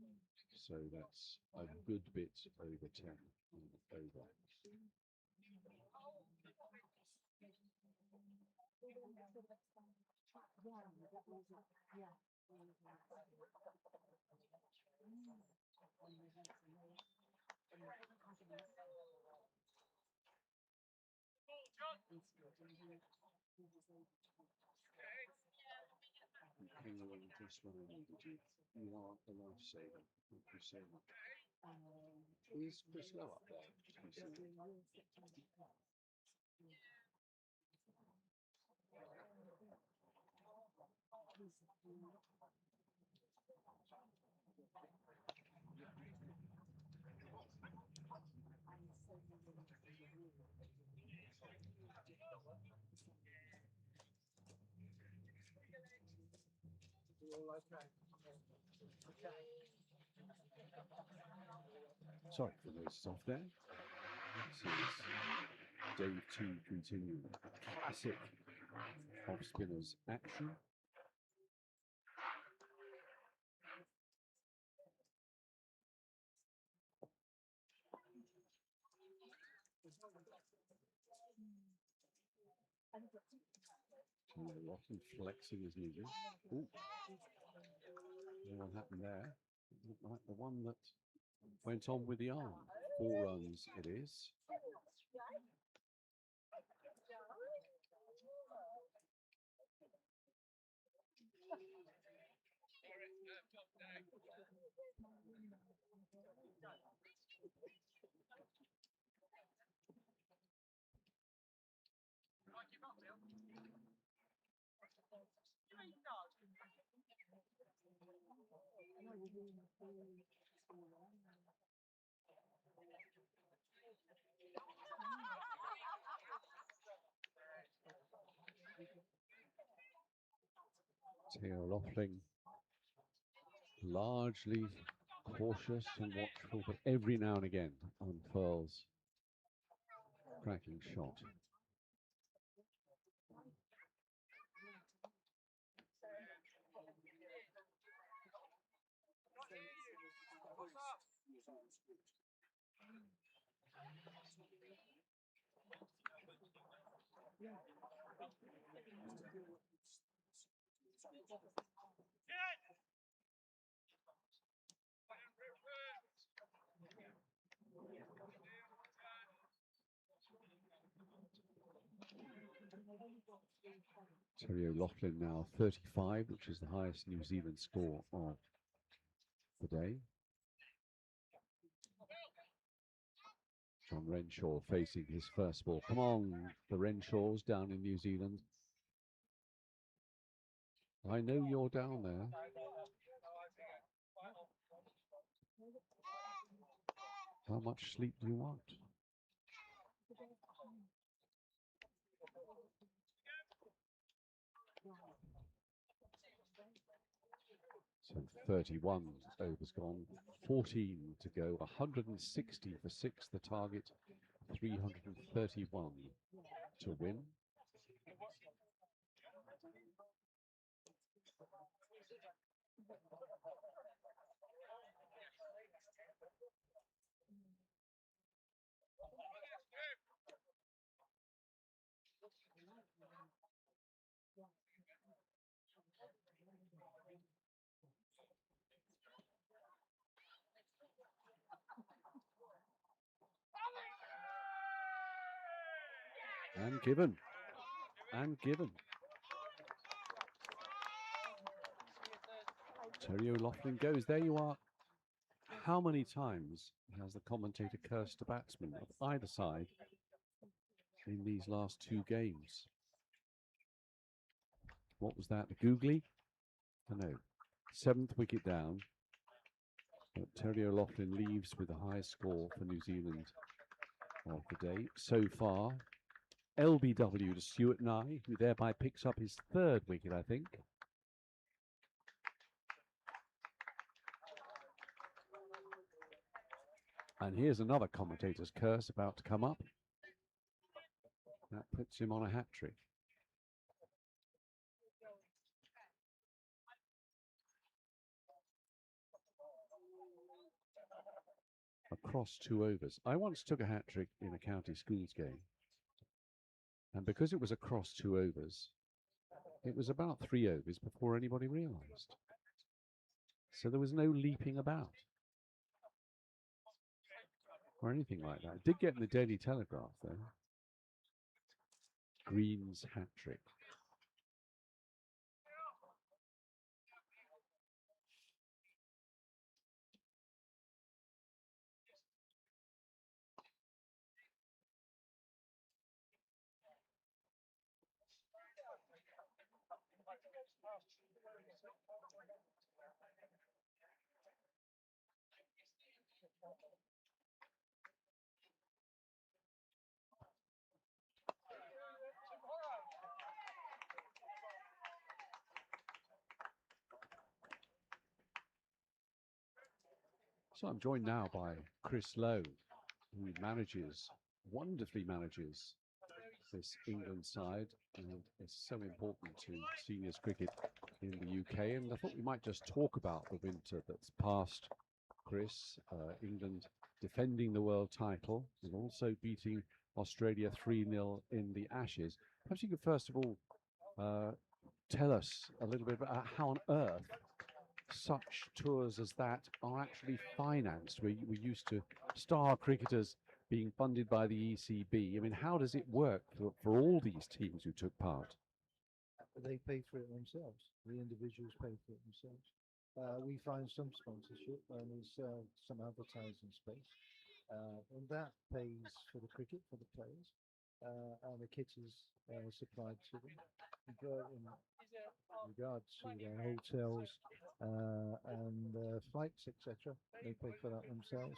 so that's a good bit over 10 over. You are the lifesaver. Thank you so much. Is Chris Lowe up there? Sorry for those off there. This is Dave 2 continuing. Classic off spinners action. Lofton flexing his knees. Ooh. What happened there? Like the one that went on with the arm. 4 runs it is. Theo Loughlin, largely cautious and watchful, but every now and again unfurls cracking shot. Terry O'Loughlin now 35, which is the highest New Zealand score of the day. John Renshaw facing his first ball. Come on, the Renshaws down in New Zealand. I know you're down there. How much sleep do you want? So 31 overs gone, 14 to go, 160 for 6, the target, 331 to win. And given. And given. Terry O'Loughlin goes. There you are. How many times has the commentator cursed a batsman of either side in these last 2 games? What was that? The googly? I know. 7th wicket down. But Terry O'Loughlin leaves with the highest score for New Zealand of the day so far. LBW to Stuart Nye, who thereby picks up his 3rd wicket, I think. And here's another commentator's curse about to come up. That puts him on a hat-trick. Across 2 overs. I once took a hat-trick in a county schools game. And because it was across 2 overs, it was about 3 overs before anybody realised. So there was no leaping about or anything like that. It did get in the Daily Telegraph, though. Green's hat trick. So I'm joined now by Chris Lowe, who wonderfully manages this England side, and it's so important to seniors cricket in the UK. And I thought we might just talk about the winter that's passed, Chris. England defending the world title and also beating Australia 3-0 in the Ashes. Perhaps you could first of all tell us a little bit about how on earth such tours as that are actually financed. We used to star cricketers being funded by the ECB. I mean, how does it work for all these teams who took part? They pay for it themselves. The individuals pay for it themselves. We find some sponsorship and we sell some advertising space. And that pays for the cricket for the players. And the kit is supplied to them. But in regard to their hotels and flights, etc., they pay for that themselves.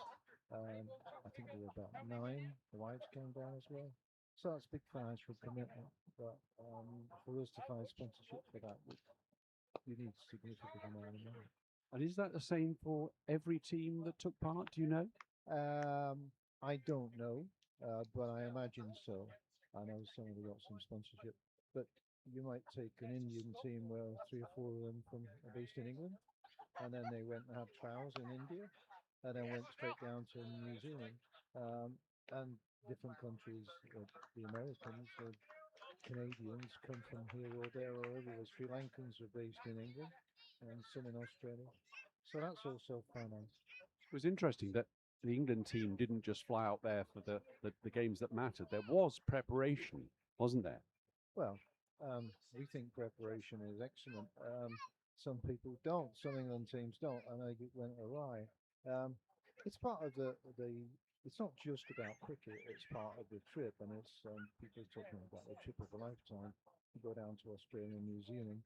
I think there were about 9. The wives came down as well. So that's big financial commitment. But for us to find sponsorship for that, you need a significant amount of money. And is that the same for every team that took part? Do you know? I don't know, but I imagine so. I know some of them got some sponsorship, but you might take an Indian team where 3 or 4 of them are based in England, and then they went and had trials in India, and then went straight down to New Zealand, and different countries, the Americans, the Canadians come from here or there or everywhere. Sri Lankans are based in England, and some in Australia. So that's also financed. It was interesting that the England team didn't just fly out there for the games that mattered. There was preparation, wasn't there? Well, we think preparation is excellent. Some people don't. Some England teams don't, and they went awry. It's part of the. It's not just about cricket. It's part of the trip, and it's people talking about the trip of a lifetime. You go down to Australia and New Zealand.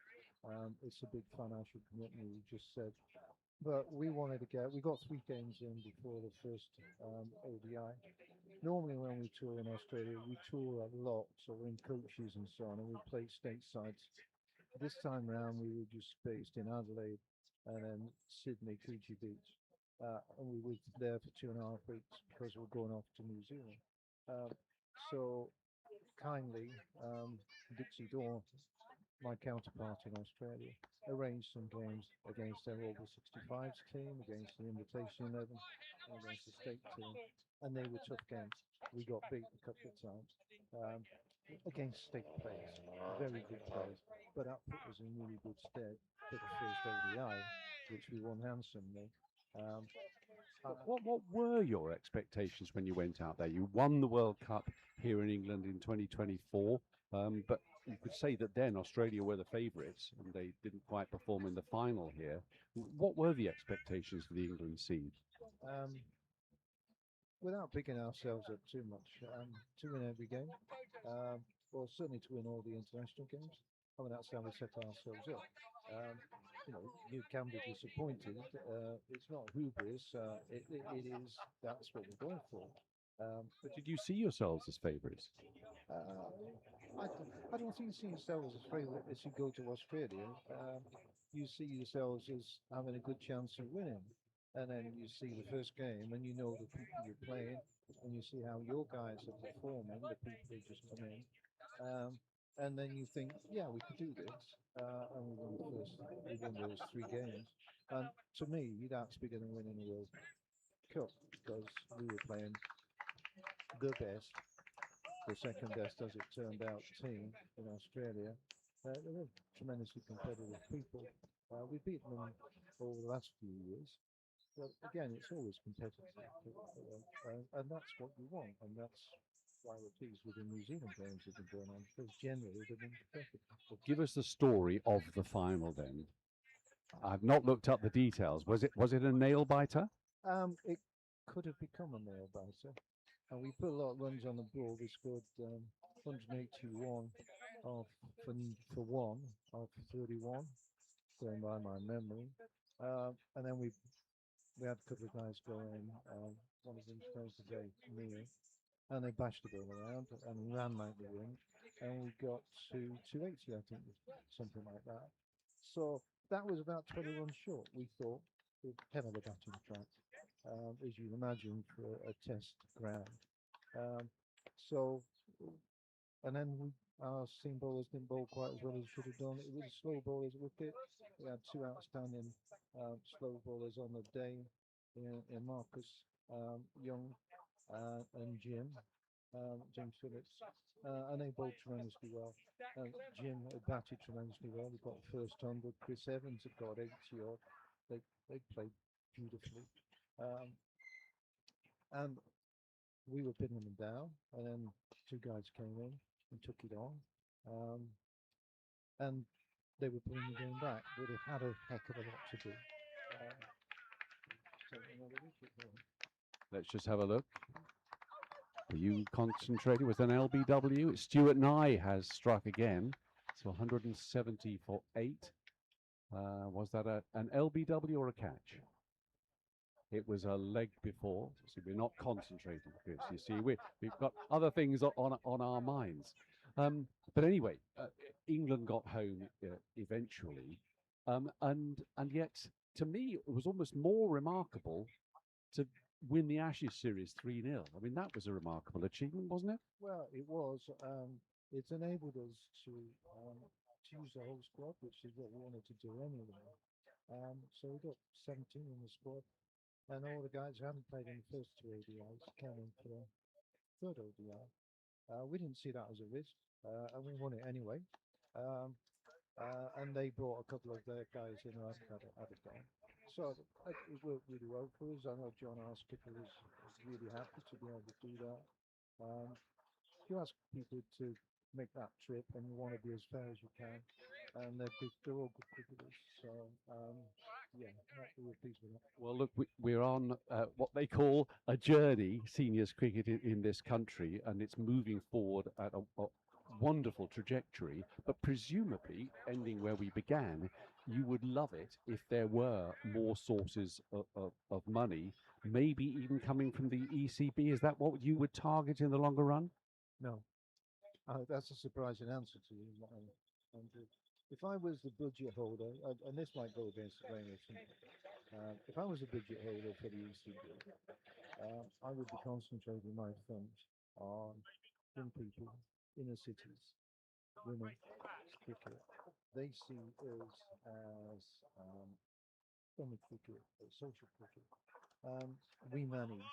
It's a big financial commitment. We just said, but we wanted to get. We got 3 games in before the first ODI. Normally, when we tour in Australia, we tour a lot, so we're in coaches and so on, and we play stateside. This time round, we were just based in Adelaide and then Sydney, Coogee Beach. And we were there for 2.5 weeks because we're going off to New Zealand. So kindly, Dixie Dawn, my counterpart in Australia, arranged some games against their over 65s team, against the Invitation 11, and against the state team. And they were tough games. We got beat a couple of times against state players, very good players. But that put us in really good stead for the first ODI, which we won handsomely. What were your expectations when you went out there? You won the World Cup here in England in 2024, but you could say that then Australia were the favourites and they didn't quite perform in the final here. What were the expectations for the England seed? Without picking ourselves up too much, to win every game, well, certainly to win all the international games. I mean, that's how we set ourselves up. You can be disappointed. It's not hubris. It is, that's what we're going for. But did you see yourselves as favourites? I don't think you see yourselves as favourite as you go to Australia. You see yourselves as having a good chance of winning. And then you see the first game and you know the people you're playing and you see how your guys are performing, the people who just come in. And then you think, yeah, we could do this. And we won those 3 games. And to me, that's bigger than winning the World Cup because we were playing the best, the second best as it turned out, team in Australia. They were tremendously competitive people. We beat them over the last few years. But again, it's always competitive, and that's what you want, and that's why we're pleased with the New Zealand games that have been going on, because generally they've been competitive. Well, give us the story of the final then. I've not looked up the details. Was it a nail biter? It could have become a nail biter, and we put a lot of runs on the board. We scored 181 off for one of 31, going by my memory, and then we had a couple of guys go in. One of them supposed to go near, and they bashed the ball around and ran like the wind, and we got to 280, I think, something like that. So that was about 20 runs short. We thought with hell of a batting track, as you imagine for a test ground. Um, so, and then our seam bowlers didn't bowl quite as well as should have done. It was a slow bowler's wicket. We had two outstanding slow bowlers on the day in Marcus Young and James Phillips, and they bowled tremendously well. Jim had batted tremendously well. He got the first 100. Chris Evans had got 80 odd. They played beautifully, and we were pinning them down, and then two guys came in and took it on, and they were pulling the game back, but they had a heck of a lot to do. Let's just have a look. Are you concentrating with an LBW? Stuart Nye has struck again. So 170 for 8. Was that an LBW or a catch? It was a leg before. So we're not concentrating, Chris. You see, we've got other things on our minds. But anyway, England got home eventually. And yet, to me, it was almost more remarkable to win the Ashes series 3-0. I mean, that was a remarkable achievement, wasn't it? Well, it was. It's enabled us to use the whole squad, which is what we wanted to do anyway. So we got 17 in the squad, and all the guys who hadn't played in the first two ODIs came in for the third ODI. We didn't see that as a risk, and we won it anyway. And they brought a couple of their guys in who hadn't had a game. So it worked really well for us. I know John Arskipper was really happy to be able to do that. If you ask people to make that trip, and you want to be as fair as you can, and they're all good cricketers. So yeah, we were pleased with that. Well, look, we're on what they call a journey, seniors cricket in this country, and it's moving forward at a wonderful trajectory, but presumably ending where we began, you would love it if there were more sources of money, maybe even coming from the ECB. Is that what you would target in the longer run? No, that's a surprising answer to you. If I was the budget holder, and this might go against the grain of something, if I was a budget holder for the ECB, I would be concentrating my funds on young people, inner cities, women, cricket. They see us as family cricket, social cricket. We manage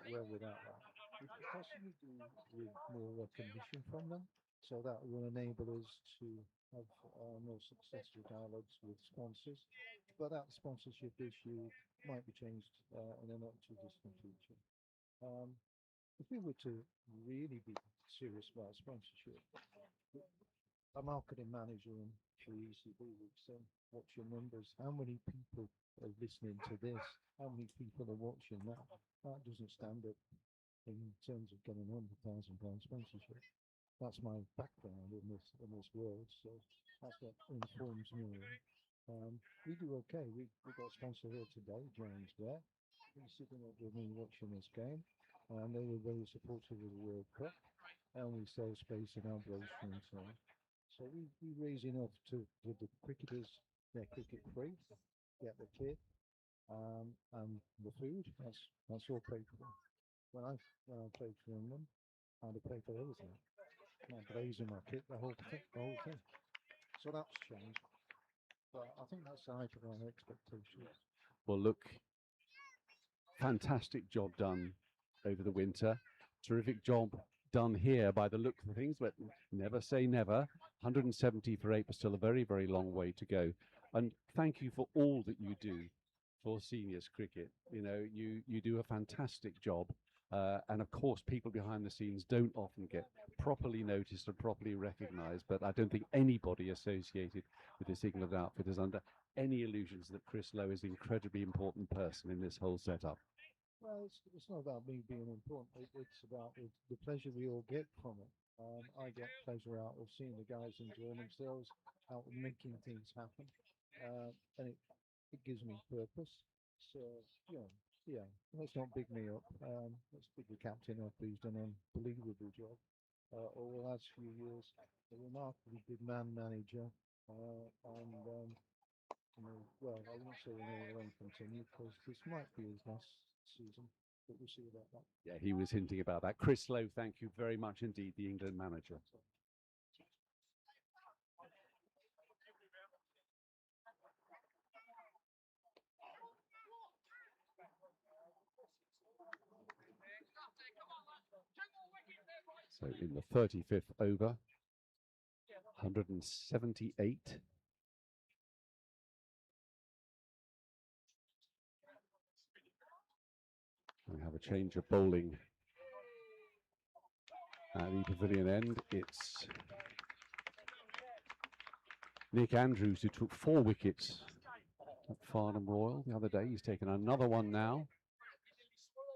well without that. We could possibly do with more recognition from them, so that will enable us to have more successful dialogues with sponsors. But that sponsorship issue might be changed in a not too distant future. If we were to really be serious about sponsorship, a marketing manager for the ECB would say, what's your numbers? How many people are listening to this? How many people are watching that? That doesn't stand up in terms of getting £100,000 sponsorship. That's my background in this world, so that's what informs me. We do okay. We've got a sponsor here today, James there. He's sitting up with me watching this game, and they were very supportive of the World Cup, and we sell space in our brochure and so on. So we raise enough to give the cricketers their cricket free, get the kit, and the food. That's all paid for. When I played for England, I had to pay for everything. My blazer, my kit, the whole thing. So that's changed. But I think that's the height of our expectations. Well, look, fantastic job done over the winter. Terrific job done here by the look of things, but never say never. 170 for 8, but still a very, very long way to go. And thank you for all that you do for seniors cricket. You know, you do a fantastic job. And of course, people behind the scenes don't often get properly noticed and properly recognised. But I don't think anybody associated with this England outfit is under any illusions that Chris Lowe is an incredibly important person in this whole setup. Well, it's not about me being important. It's about the pleasure we all get from it. I get pleasure out of seeing the guys enjoying themselves, out of making things happen, and it gives me purpose. So yeah, let's not big me up. Let's big the captain up, who's done an unbelievable job over the last few years. A remarkably good man manager, and well, I won't say it won't continue because this might be his last season, but we'll see about that. Yeah, he was hinting about that. Chris Lowe, thank you very much indeed, the England manager. So in the 35th over, 178. We have a change of bowling at the pavilion end. It's Nick Andrews who took 4 wickets at Farnham Royal the other day. He's taken another one now.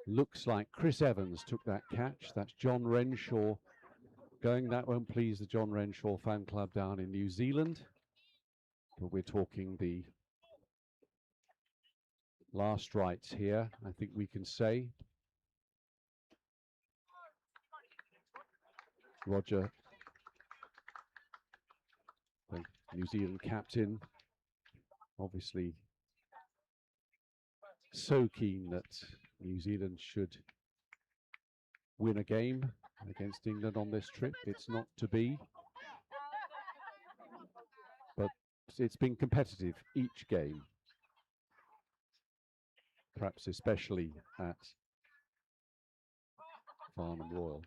Looks like Chris Evans took that catch. That's John Renshaw going. That won't please the John Renshaw fan club down in New Zealand. But we're talking the last rights here, I think we can say. Roger, the New Zealand captain, obviously so keen that New Zealand should win a game against England on this trip. It's not to be, but it's been competitive each game, perhaps especially at Farnham Royal.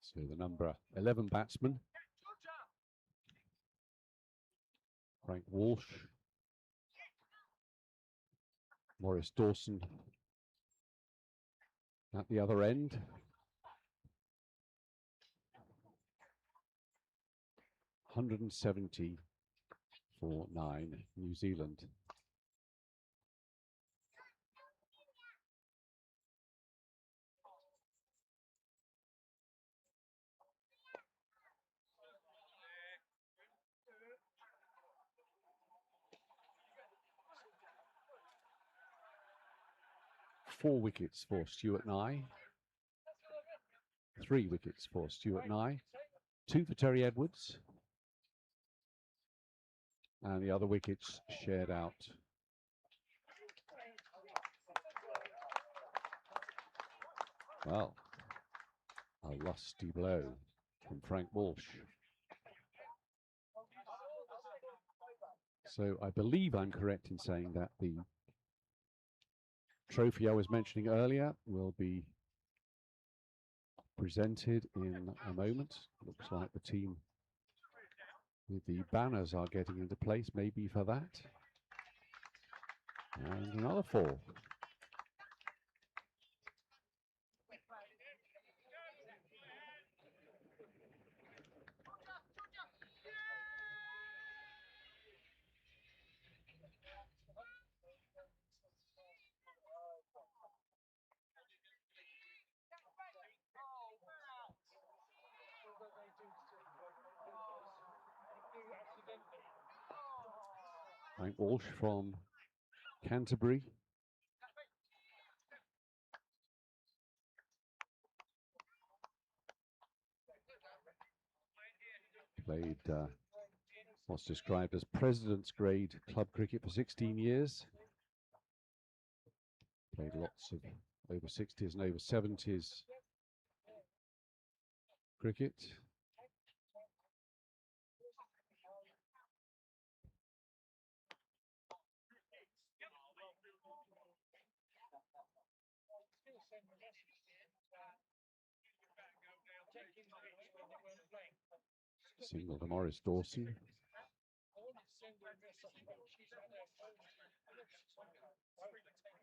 So the number 11 batsman, Frank Walsh, Maurice Dawson at the other end. (170 for 9 New Zealand). Four wickets for Stuart Nye, 3 wickets for Stuart Nye, 2 for Terry Edwards, and the other wickets shared out. Well, a lusty blow from Frank Walsh. So I believe I'm correct in saying that the trophy I was mentioning earlier will be presented in a moment. Looks like the team with the banners are getting into place, maybe for that. And another 4. Frank Walsh from Canterbury. Played What's described as President's Grade club cricket for 16 years. Played lots of over 60s and over 70s cricket. Single to Morris Dawson.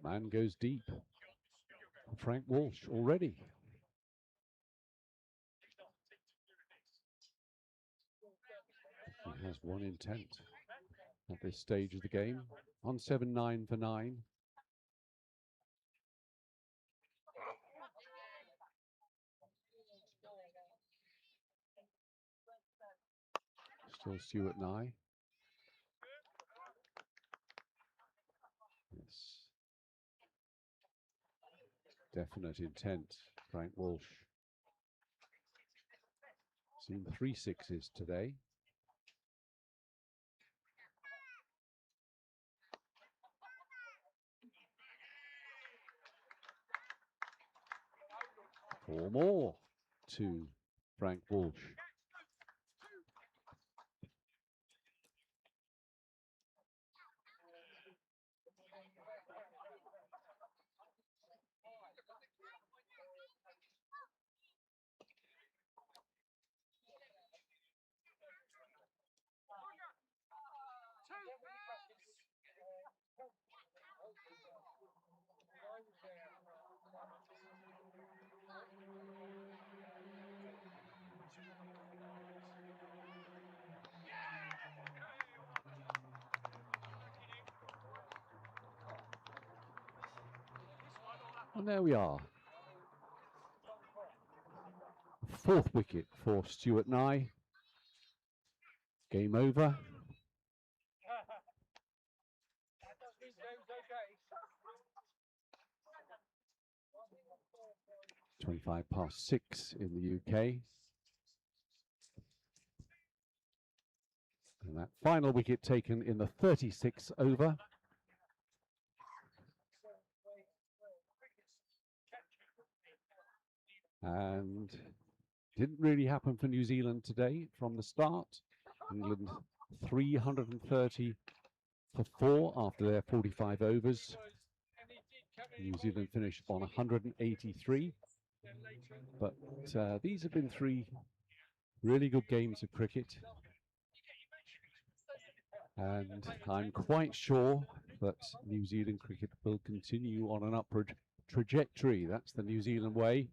Man goes deep. Frank Walsh already. He has one intent at this stage of the game. On 7-9 for 9. Still Stuart Nye. Yes. Definite intent, Frank Walsh. Seen 3 sixes today. Four more to Frank Walsh. And there we are. 4th wicket for Stuart Nye. Game over. 6:25 in the UK. And that final wicket taken in the 36th over. And didn't really happen for New Zealand today from the start. England 330 for 4 after their 45 overs. New Zealand finished on 183. But these have been 3 really good games of cricket. And I'm quite sure that New Zealand cricket will continue on an upward trajectory. That's the New Zealand way.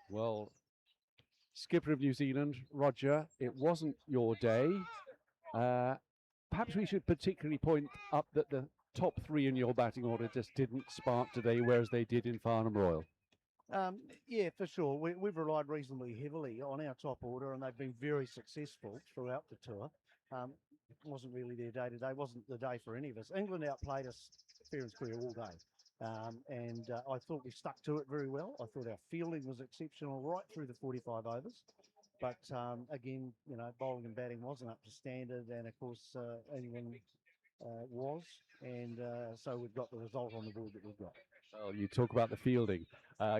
Well, skipper of New Zealand, Roger, it wasn't your day. Perhaps we should particularly point up that the top three in your batting order just didn't spark today, whereas they did in Farnham Royal. Yeah, for sure. We've relied reasonably heavily on our top order, and they've been very successful throughout the tour. It wasn't really their day today. Wasn't the day for any of us. England outplayed us fair and square all day, and I thought we stuck to it very well. I thought our fielding was exceptional right through the 45 overs. But again, bowling and batting wasn't up to standard, and of course England was, and so we've got the result on the board that we've got. Well, you talk about the fielding.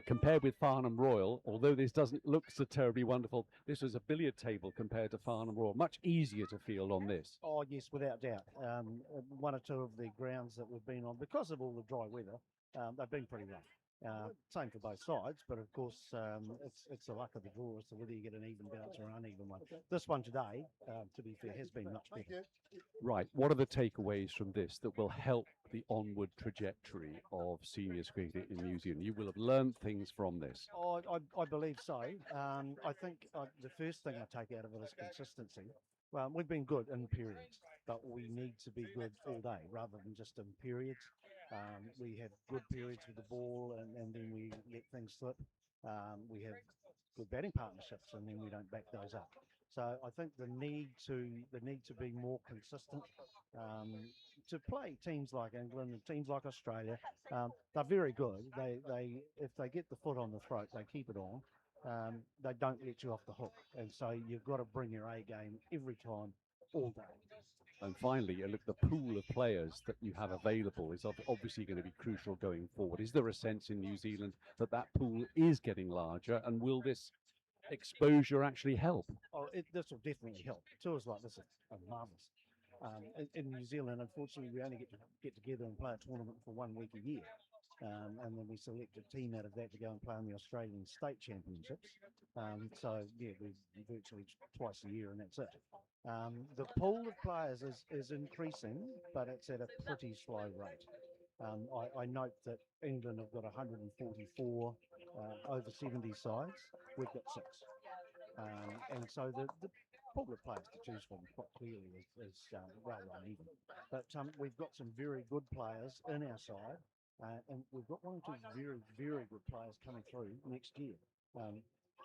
Compared with Farnham Royal, although this doesn't look so terribly wonderful, this was a billiard table compared to Farnham Royal. Much easier to field on this. Oh, yes, without doubt. One or two of the grounds that we've been on, because of all the dry weather, they've been pretty rough. Same for both sides, but of course, it's the luck of the draw as to whether you get an even bounce or an uneven one. This one today, to be fair, has been much better. Right. What are the takeaways from this that will help the onward trajectory of seniors cricket in New Zealand? You will have learned things from this. Oh, I believe so. I think the first thing I take out of it is consistency. Well, we've been good in periods, but we need to be good all day rather than just in periods. We have good periods with the ball, and then we let things slip. We have good batting partnerships, and then we don't back those up. So I think the need to be more consistent, to play teams like England and teams like Australia. They're very good. They if they get the foot on the throat, they keep it on. They don't let you off the hook, and so you've got to bring your A game every time, all day. And finally, look, the pool of players that you have available is obviously going to be crucial going forward. Is there a sense in New Zealand that that pool is getting larger, and will this exposure actually help? Oh, this will definitely help. Tours like this are marvellous. In New Zealand, unfortunately, we only get together and play a tournament for 1 week a year. And then we select a team out of that to go and play in the Australian State Championships. So, yeah, we virtually twice a year, and that's it. The pool of players is increasing, but it's at a pretty slow rate. I note that England have got 144 over 70 sides. We've got 6. And so the pool of players to choose from quite clearly is rather uneven. But we've got some very good players in our side. And we've got one or two very, very good players coming through next year,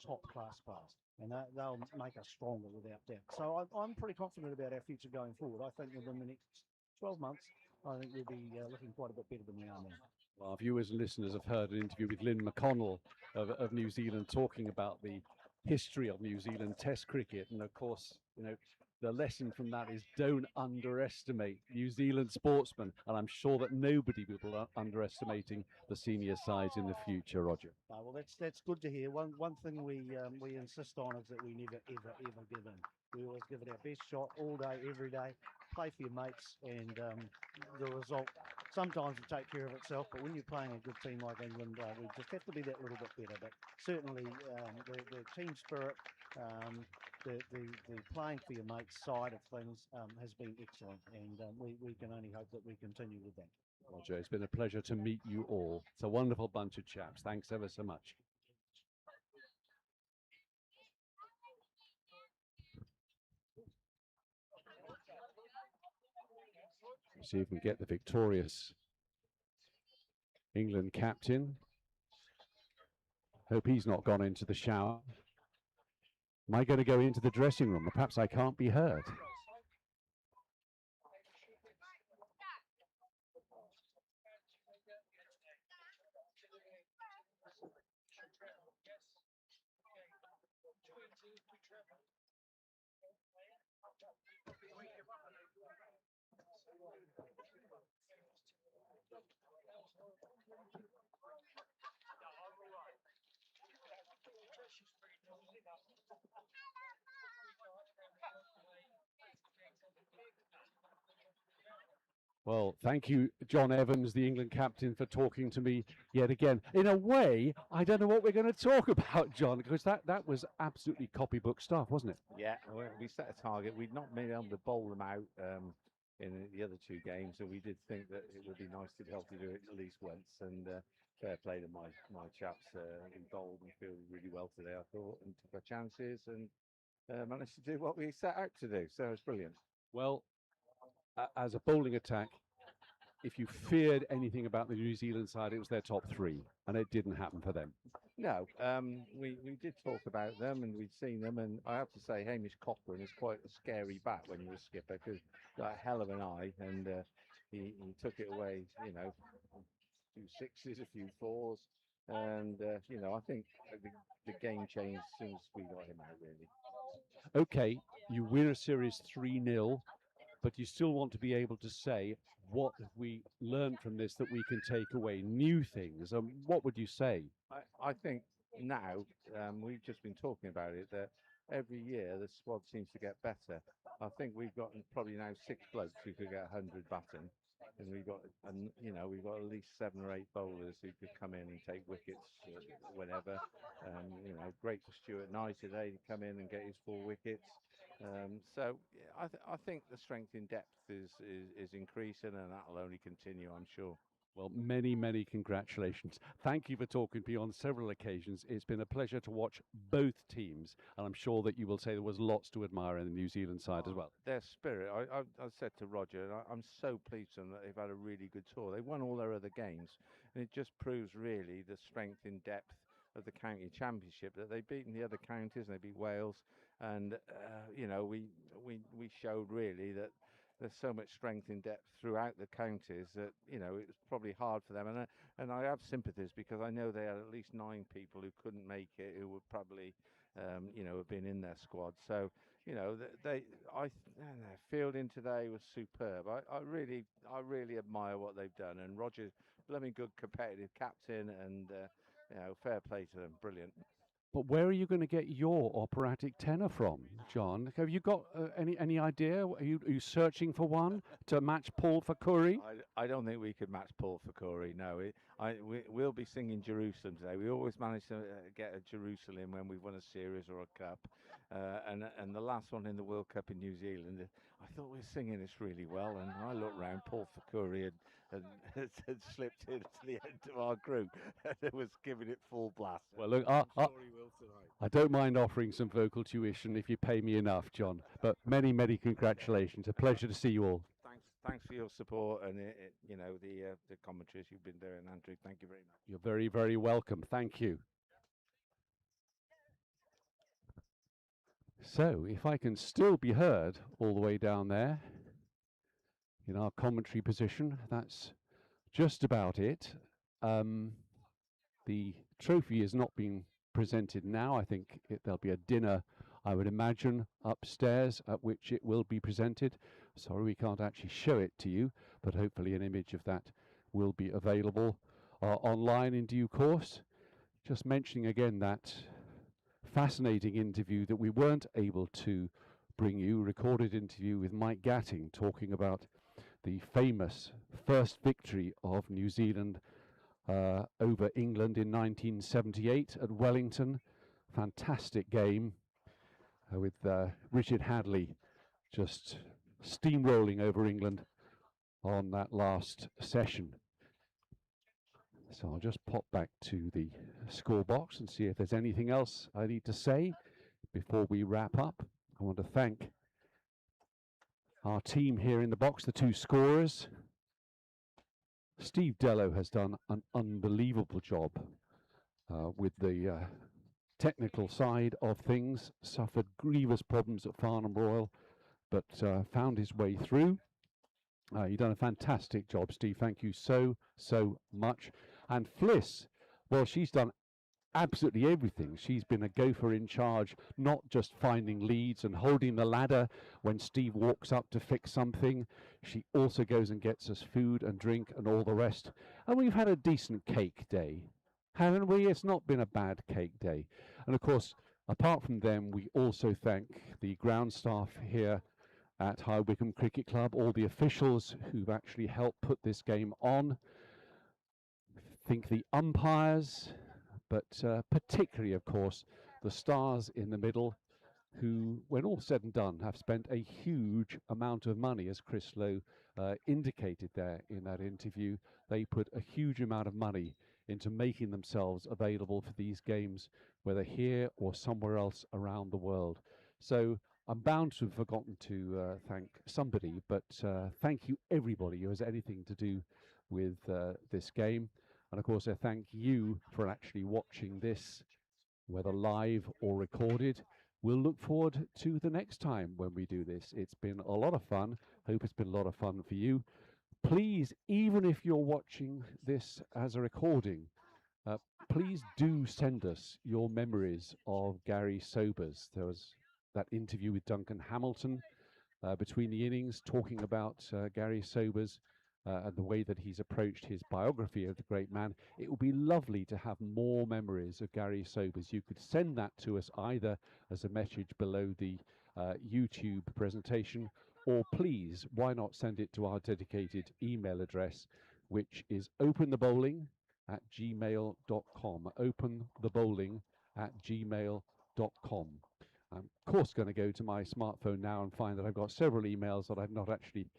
top class players, and they'll make us stronger without doubt. So I'm pretty confident about our future going forward. I think within the next 12 months, I think we'll be looking quite a bit better than we are now. Well, our viewers and listeners have heard an interview with Lynn McConnell of New Zealand talking about the history of New Zealand Test cricket, and of course, the lesson from that is don't underestimate New Zealand sportsmen, and I'm sure that nobody will be underestimating the senior sides in the future, Roger. Well, that's good to hear. One thing we insist on is that we never, ever, ever give in. We always give it our best shot all day, every day, play for your mates, and the result sometimes will take care of itself, but when you're playing a good team like England, we just have to be that little bit better. But certainly the team spirit, the playing for your mates side of things has been excellent, and we can only hope that we continue with that. Roger, it's been a pleasure to meet you all. It's a wonderful bunch of chaps. Thanks ever so much. See if we can get the victorious England captain. Hope he's not gone into the shower. Am I going to go into the dressing room? Or perhaps I can't be heard. Well, thank you, John Evans, the England captain, for talking to me yet again. In a way, I don't know what we're going to talk about, John, because that was absolutely copybook stuff, wasn't it? Yeah, we set a target. We'd not been able to bowl them out in the other 2 games, so we did think that it would be nice to be able to do it at least once. And fair play to my chaps in bowled and fielded really well today, I thought, and took our chances and managed to do what we set out to do. So it's brilliant. Well, as a bowling attack, if you feared anything about the New Zealand side, it was their top three, and it didn't happen for them. No, we did talk about them and we'd seen them, and I have to say Hamish Cochrane is quite a scary bat when you're a skipper because got a hell of an eye, and he took it away, you know, a few sixes, a few fours, and you know, I think the game changed as soon as we got him out, really. Okay, you win a series 3-0, but you still want to be able to say, what have we learned from this that we can take away? New things. What would you say? I think now, we've just been talking about it, that every year the squad seems to get better. I think we've got probably now 6 blokes who could get 100 batting, and we've got, you know, we've got at least 7 or 8 bowlers who could come in and take wickets whenever. You know, great for Stuart Knight today to come in and get his 4 wickets. So yeah, I think the strength in depth is increasing, and that'll only continue, I'm sure. Well, many, many congratulations. Thank you for talking to me on several occasions. It's been a pleasure to watch both teams, and I'm sure that you will say there was lots to admire in the New Zealand side as well. Their spirit, I said to Roger, and I'm so pleased with them that they've had a really good tour. They won all their other games, and it just proves really the strength in depth of the county championship, that they've beaten the other counties, and they beat Wales, and you know, we showed really that there's so much strength in depth throughout the counties that, you know, it was probably hard for them, and I have sympathies because I know they had at least 9 people who couldn't make it, who would probably you know, have been in their squad. So, you know, their fielding today was superb. I really admire what they've done, and Roger's blooming good competitive captain, and you know, fair play to them, brilliant. But where are you going to get your operatic tenor from, John? Have you got any idea? Are you searching for one to match Paul Fakuri? I don't think we could match Paul Fakuri. No, we'll be singing Jerusalem today. We always manage to get a Jerusalem when we've won a series or a cup, and the last one in the World Cup in New Zealand, I thought we were singing this really well, and I looked round, Paul Fakuri had slipped into the end of our group and was giving it full blast. Well, look, I'm sure he will tonight. I don't mind offering some vocal tuition if you pay me enough, John. But many, many congratulations. A pleasure to see you all. Thanks for your support, and you know, the commentaries you've been doing, Andrew. Thank you very much. You're very, very welcome. Thank you. So, if I can still be heard all the way down there in our commentary position, that's just about it. The trophy is not being presented now. I think there'll be a dinner, I would imagine, upstairs at which it will be presented. Sorry, we can't actually show it to you, but hopefully an image of that will be available online in due course. Just mentioning again that fascinating interview that we weren't able to bring you, recorded interview with Mike Gatting talking about the famous first victory of New Zealand over England in 1978 at Wellington. Fantastic game with Richard Hadley just steamrolling over England on that last session. So I'll just pop back to the score box and see if there's anything else I need to say before we wrap up. I want to thank our team here in the box, the 2 scorers. Steve Dello has done an unbelievable job with the technical side of things, suffered grievous problems at Farnham Royal, but found his way through. You've done a fantastic job, Steve. Thank you so much. And Fliss, well, she's done absolutely everything. She's been a gopher in charge, not just finding leads and holding the ladder when Steve walks up to fix something. She also goes and gets us food and drink and all the rest. And we've had a decent cake day, haven't we? It's not been a bad cake day. And of course, apart from them, we also thank the ground staff here at High Wycombe Cricket Club, all the officials who've actually helped put this game on. Think the umpires, but particularly, of course, the stars in the middle, who, when all said and done, have spent a huge amount of money, as Chris Lowe indicated there in that interview. They put a huge amount of money into making themselves available for these games, whether here or somewhere else around the world. So I'm bound to have forgotten to thank somebody, but thank you everybody who has anything to do with this game. And of course, I thank you for actually watching this, whether live or recorded. We'll look forward to the next time when we do this. It's been a lot of fun. Hope it's been a lot of fun for you. Please, even if you're watching this as a recording, please do send us your memories of Gary Sobers. There was that interview with Duncan Hamilton between the innings talking about Gary Sobers and the way that he's approached his biography of the great man. It would be lovely to have more memories of Gary Sobers. You could send that to us either as a message below the YouTube presentation, or please, why not send it to our dedicated email address, which is openthebowling@gmail.com. Openthebowling@gmail.com. I'm of course going to go to my smartphone now and find that I've got several emails that I've not actually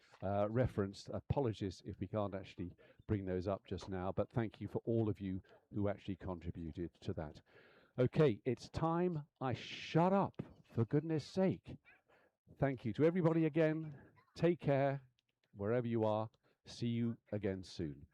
referenced. Apologies if we can't actually bring those up just now, but thank you for all of you who actually contributed to that. Okay, it's time I shut up, for goodness sake. Thank you to everybody again. Take care wherever you are. See you again soon.